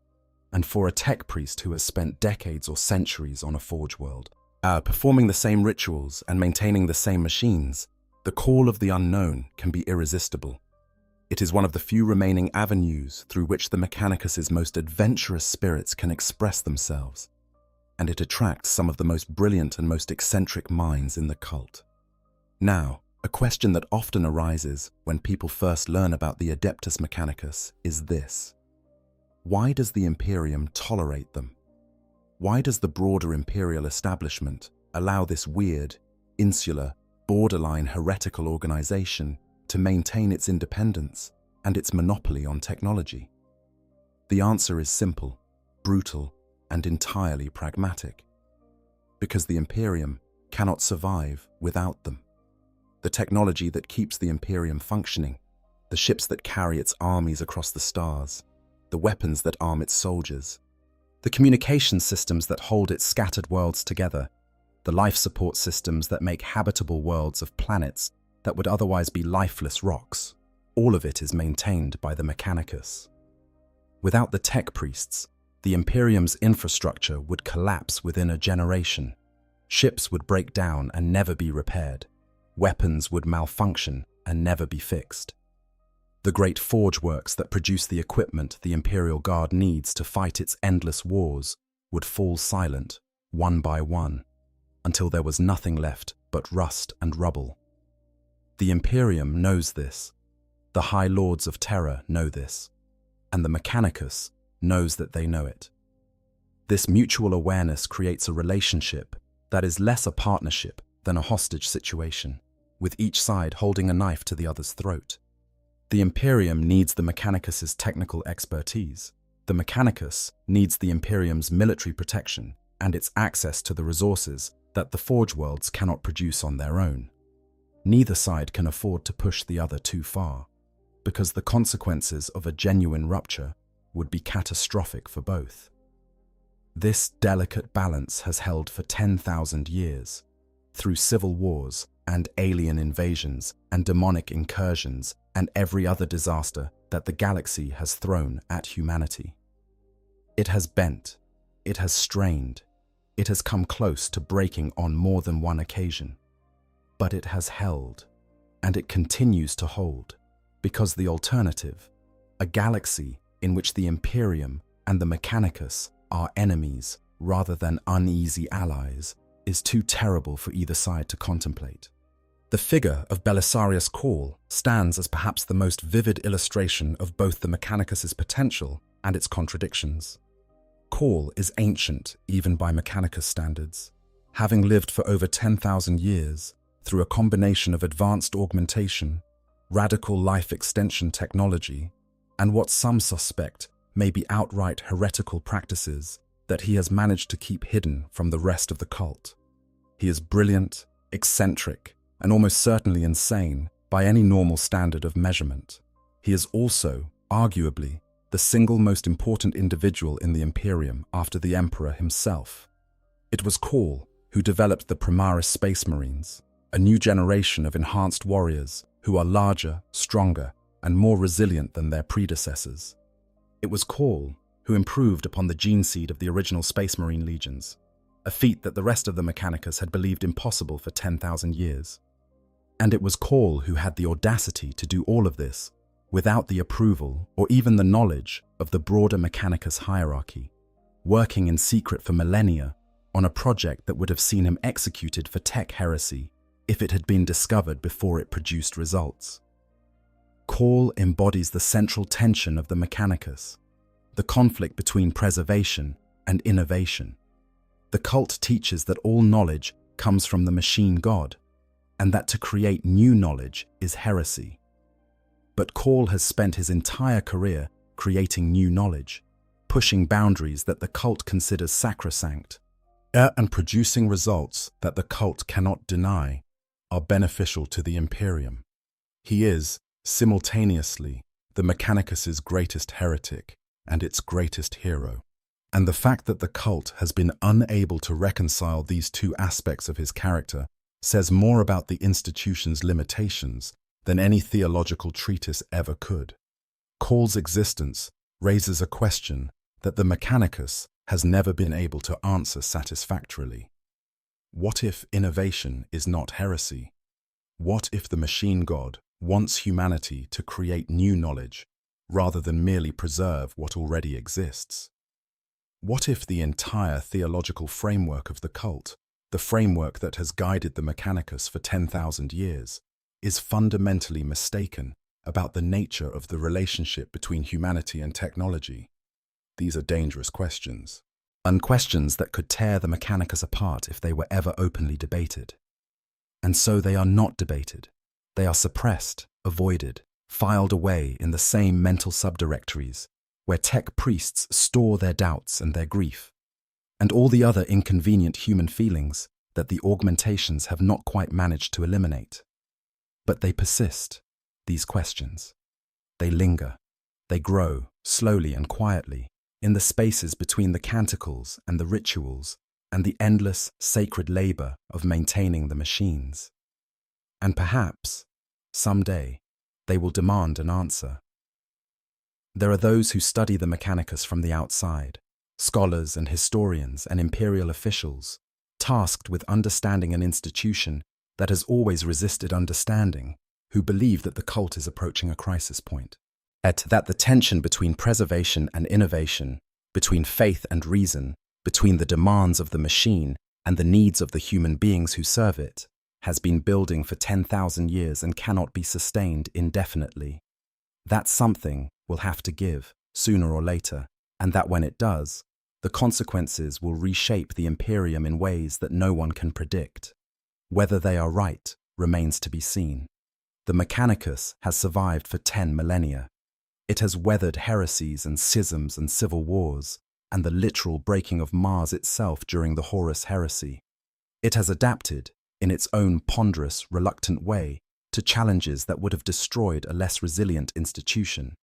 And for a tech priest who has spent decades or centuries on a Forge world, performing the same rituals and maintaining the same machines, the call of the unknown can be irresistible. It is one of the few remaining avenues through which the Mechanicus's most adventurous spirits can express themselves, and it attracts some of the most brilliant and most eccentric minds in the cult. Now, A question that often arises when people first learn about the Adeptus Mechanicus is this: why does the Imperium tolerate them? Why does the broader imperial establishment allow this weird, insular, borderline heretical organization to maintain its independence and its monopoly on technology? The answer is simple, brutal, and entirely pragmatic. Because the Imperium cannot survive without them. The technology that keeps the Imperium functioning, the ships that carry its armies across the stars, the weapons that arm its soldiers, the communication systems that hold its scattered worlds together, the life support systems that make habitable worlds of planets that would otherwise be lifeless rocks, all of it is maintained by the Mechanicus. Without the tech priests, the Imperium's infrastructure would collapse within a generation. Ships would break down and never be repaired. Weapons would malfunction and never be fixed. The great forge works that produce the equipment the Imperial Guard needs to fight its endless wars would fall silent, one by one, until there was nothing left but rust and rubble. The Imperium knows this. The High Lords of Terror know this. And the Mechanicus knows that they know it. This mutual awareness creates a relationship that is less a partnership than a hostage situation, with each side holding a knife to the other's throat. The Imperium needs the Mechanicus's technical expertise. The Mechanicus needs the Imperium's military protection and its access to the resources that the Forge Worlds cannot produce on their own. Neither side can afford to push the other too far, because the consequences of a genuine rupture would be catastrophic for both. This delicate balance has held for 10,000 years, through civil wars and alien invasions and demonic incursions and every other disaster that the galaxy has thrown at humanity. It has bent, it has strained, it has come close to breaking on more than one occasion. But it has held, and it continues to hold, because the alternative, a galaxy in which the Imperium and the Mechanicus are enemies rather than uneasy allies, is too terrible for either side to contemplate. The figure of Belisarius Cawl stands as perhaps the most vivid illustration of both the Mechanicus's potential and its contradictions. Cawl is ancient even by Mechanicus standards, having lived for over 10,000 years through a combination of advanced augmentation, radical life extension technology, and what some suspect may be outright heretical practices that he has managed to keep hidden from the rest of the cult. He is brilliant, eccentric, and almost certainly insane by any normal standard of measurement. He is also, arguably, the single most important individual in the Imperium after the Emperor himself. It was Cawl who developed the Primaris Space Marines, a new generation of enhanced warriors who are larger, stronger, and more resilient than their predecessors. It was Cawl who improved upon the gene seed of the original Space Marine legions, a feat that the rest of the Mechanicus had believed impossible for 10,000 years. And it was Cawl who had the audacity to do all of this without the approval or even the knowledge of the broader Mechanicus hierarchy, working in secret for millennia on a project that would have seen him executed for tech heresy if it had been discovered before it produced results. Cawl embodies the central tension of the Mechanicus, the conflict between preservation and innovation. The cult teaches that all knowledge comes from the machine god, and that to create new knowledge is heresy. But Cawl has spent his entire career creating new knowledge, pushing boundaries that the cult considers sacrosanct, and producing results that the cult cannot deny are beneficial to the Imperium. He is, simultaneously, the Mechanicus's greatest heretic and its greatest hero. And the fact that the cult has been unable to reconcile these two aspects of his character says more about the institution's limitations than any theological treatise ever could. Cawl's existence raises a question that the Mechanicus has never been able to answer satisfactorily. What if innovation is not heresy? What if the machine god wants humanity to create new knowledge rather than merely preserve what already exists? What if the entire theological framework of the cult, the framework that has guided the Mechanicus for 10,000 years, is fundamentally mistaken about the nature of the relationship between humanity and technology? These are dangerous questions, and questions that could tear the Mechanicus apart if they were ever openly debated. And so they are not debated. They are suppressed, avoided, filed away in the same mental subdirectories where tech priests store their doubts and their grief, and all the other inconvenient human feelings that the augmentations have not quite managed to eliminate. But they persist, these questions. They linger. They grow, slowly and quietly, in the spaces between the canticles and the rituals and the endless, sacred labor of maintaining the machines. And perhaps, someday, they will demand an answer. There are those who study the Mechanicus from the outside, scholars and historians and imperial officials, tasked with understanding an institution that has always resisted understanding, who believe that the cult is approaching a crisis point, that the tension between preservation and innovation, between faith and reason, between the demands of the machine and the needs of the human beings who serve it, has been building for 10,000 years and cannot be sustained indefinitely. That something will have to give, sooner or later, and that when it does, the consequences will reshape the Imperium in ways that no one can predict. Whether they are right remains to be seen. The Mechanicus has survived for 10 millennia. It has weathered heresies and schisms and civil wars, and the literal breaking of Mars itself during the Horus heresy. It has adapted, in its own ponderous, reluctant way, to challenges that would have destroyed a less resilient institution.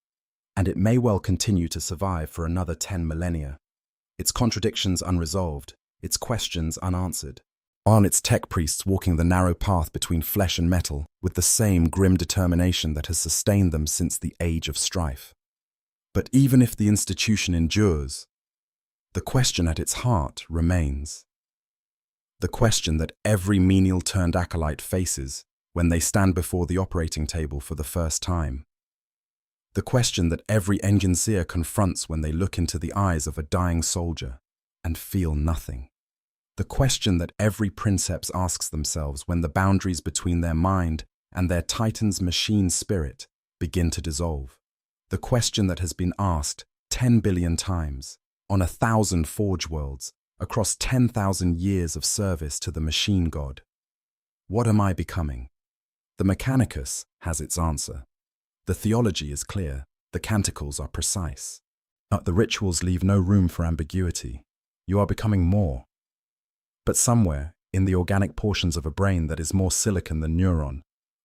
And it may well continue to survive for another 10 millennia. Its contradictions unresolved, its questions unanswered. On its tech priests walking the narrow path between flesh and metal with the same grim determination that has sustained them since the age of strife. But even if the institution endures, the question at its heart remains. The question that every menial turned acolyte faces when they stand before the operating table for the first time. The question that every engineer confronts when they look into the eyes of a dying soldier and feel nothing. The question that every princeps asks themselves when the boundaries between their mind and their Titan's machine spirit begin to dissolve. The question that has been asked 10 billion times on 1,000 forge worlds across 10,000 years of service to the machine god. What am I becoming? The Mechanicus has its answer. The theology is clear, the canticles are precise. But the rituals leave no room for ambiguity. You are becoming more. But somewhere, in the organic portions of a brain that is more silicon than neuron,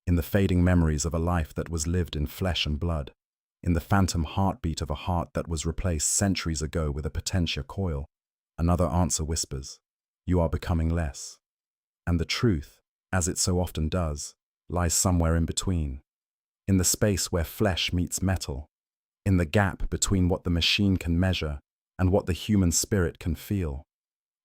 in the fading memories of a life that was lived in flesh and blood, in the phantom heartbeat of a heart that was replaced centuries ago with a potentia coil, another answer whispers, you are becoming less. And the truth, as it so often does, lies somewhere in between, in the space where flesh meets metal, in the gap between what the machine can measure and what the human spirit can feel,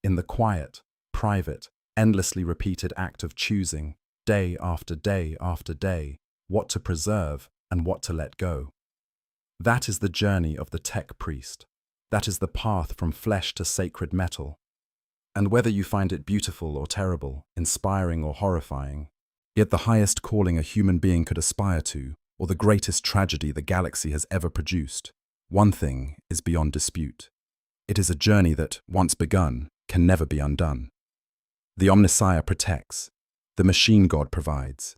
in the quiet, private, endlessly repeated act of choosing, day after day after day, what to preserve and what to let go. That is the journey of the tech priest. That is the path from flesh to sacred metal. And whether you find it beautiful or terrible, inspiring or horrifying, yet the highest calling a human being could aspire to, or the greatest tragedy the galaxy has ever produced, one thing is beyond dispute. It is a journey that, once begun, can never be undone. The Omnissiah protects, the machine god provides,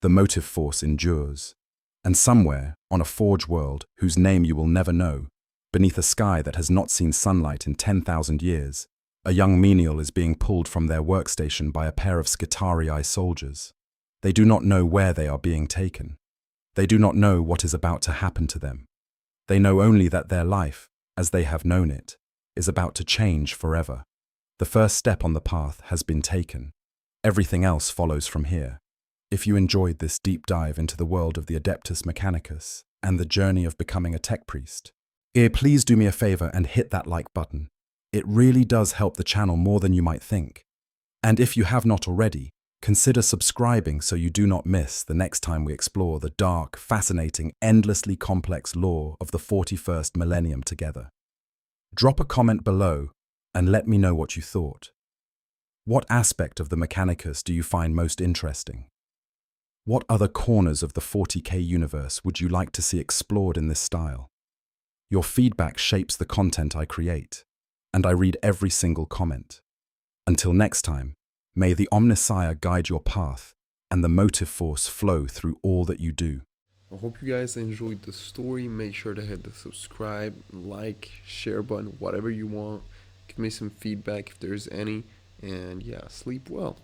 the motive force endures, and somewhere, on a forge world whose name you will never know, beneath a sky that has not seen sunlight in 10,000 years, a young menial is being pulled from their workstation by a pair of Skitarii soldiers. They do not know where they are being taken. They do not know what is about to happen to them. They know only that their life, as they have known it, is about to change forever. The first step on the path has been taken. Everything else follows from here. If you enjoyed this deep dive into the world of the Adeptus Mechanicus and the journey of becoming a tech priest, please do me a favor and hit that like button. It really does help the channel more than you might think. And if you have not already, consider subscribing so you do not miss the next time we explore the dark, fascinating, endlessly complex lore of the 41st millennium together. Drop a comment below and let me know what you thought. What aspect of the Mechanicus do you find most interesting? What other corners of the 40k universe would you like to see explored in this style? Your feedback shapes the content I create, and I read every single comment. Until next time, may the Omnissiah guide your path and the motive force flow through all that you do. I hope you guys enjoyed the story. Make sure to hit the subscribe, like, share button, whatever you want. Give me some feedback if there's any. And yeah, sleep well.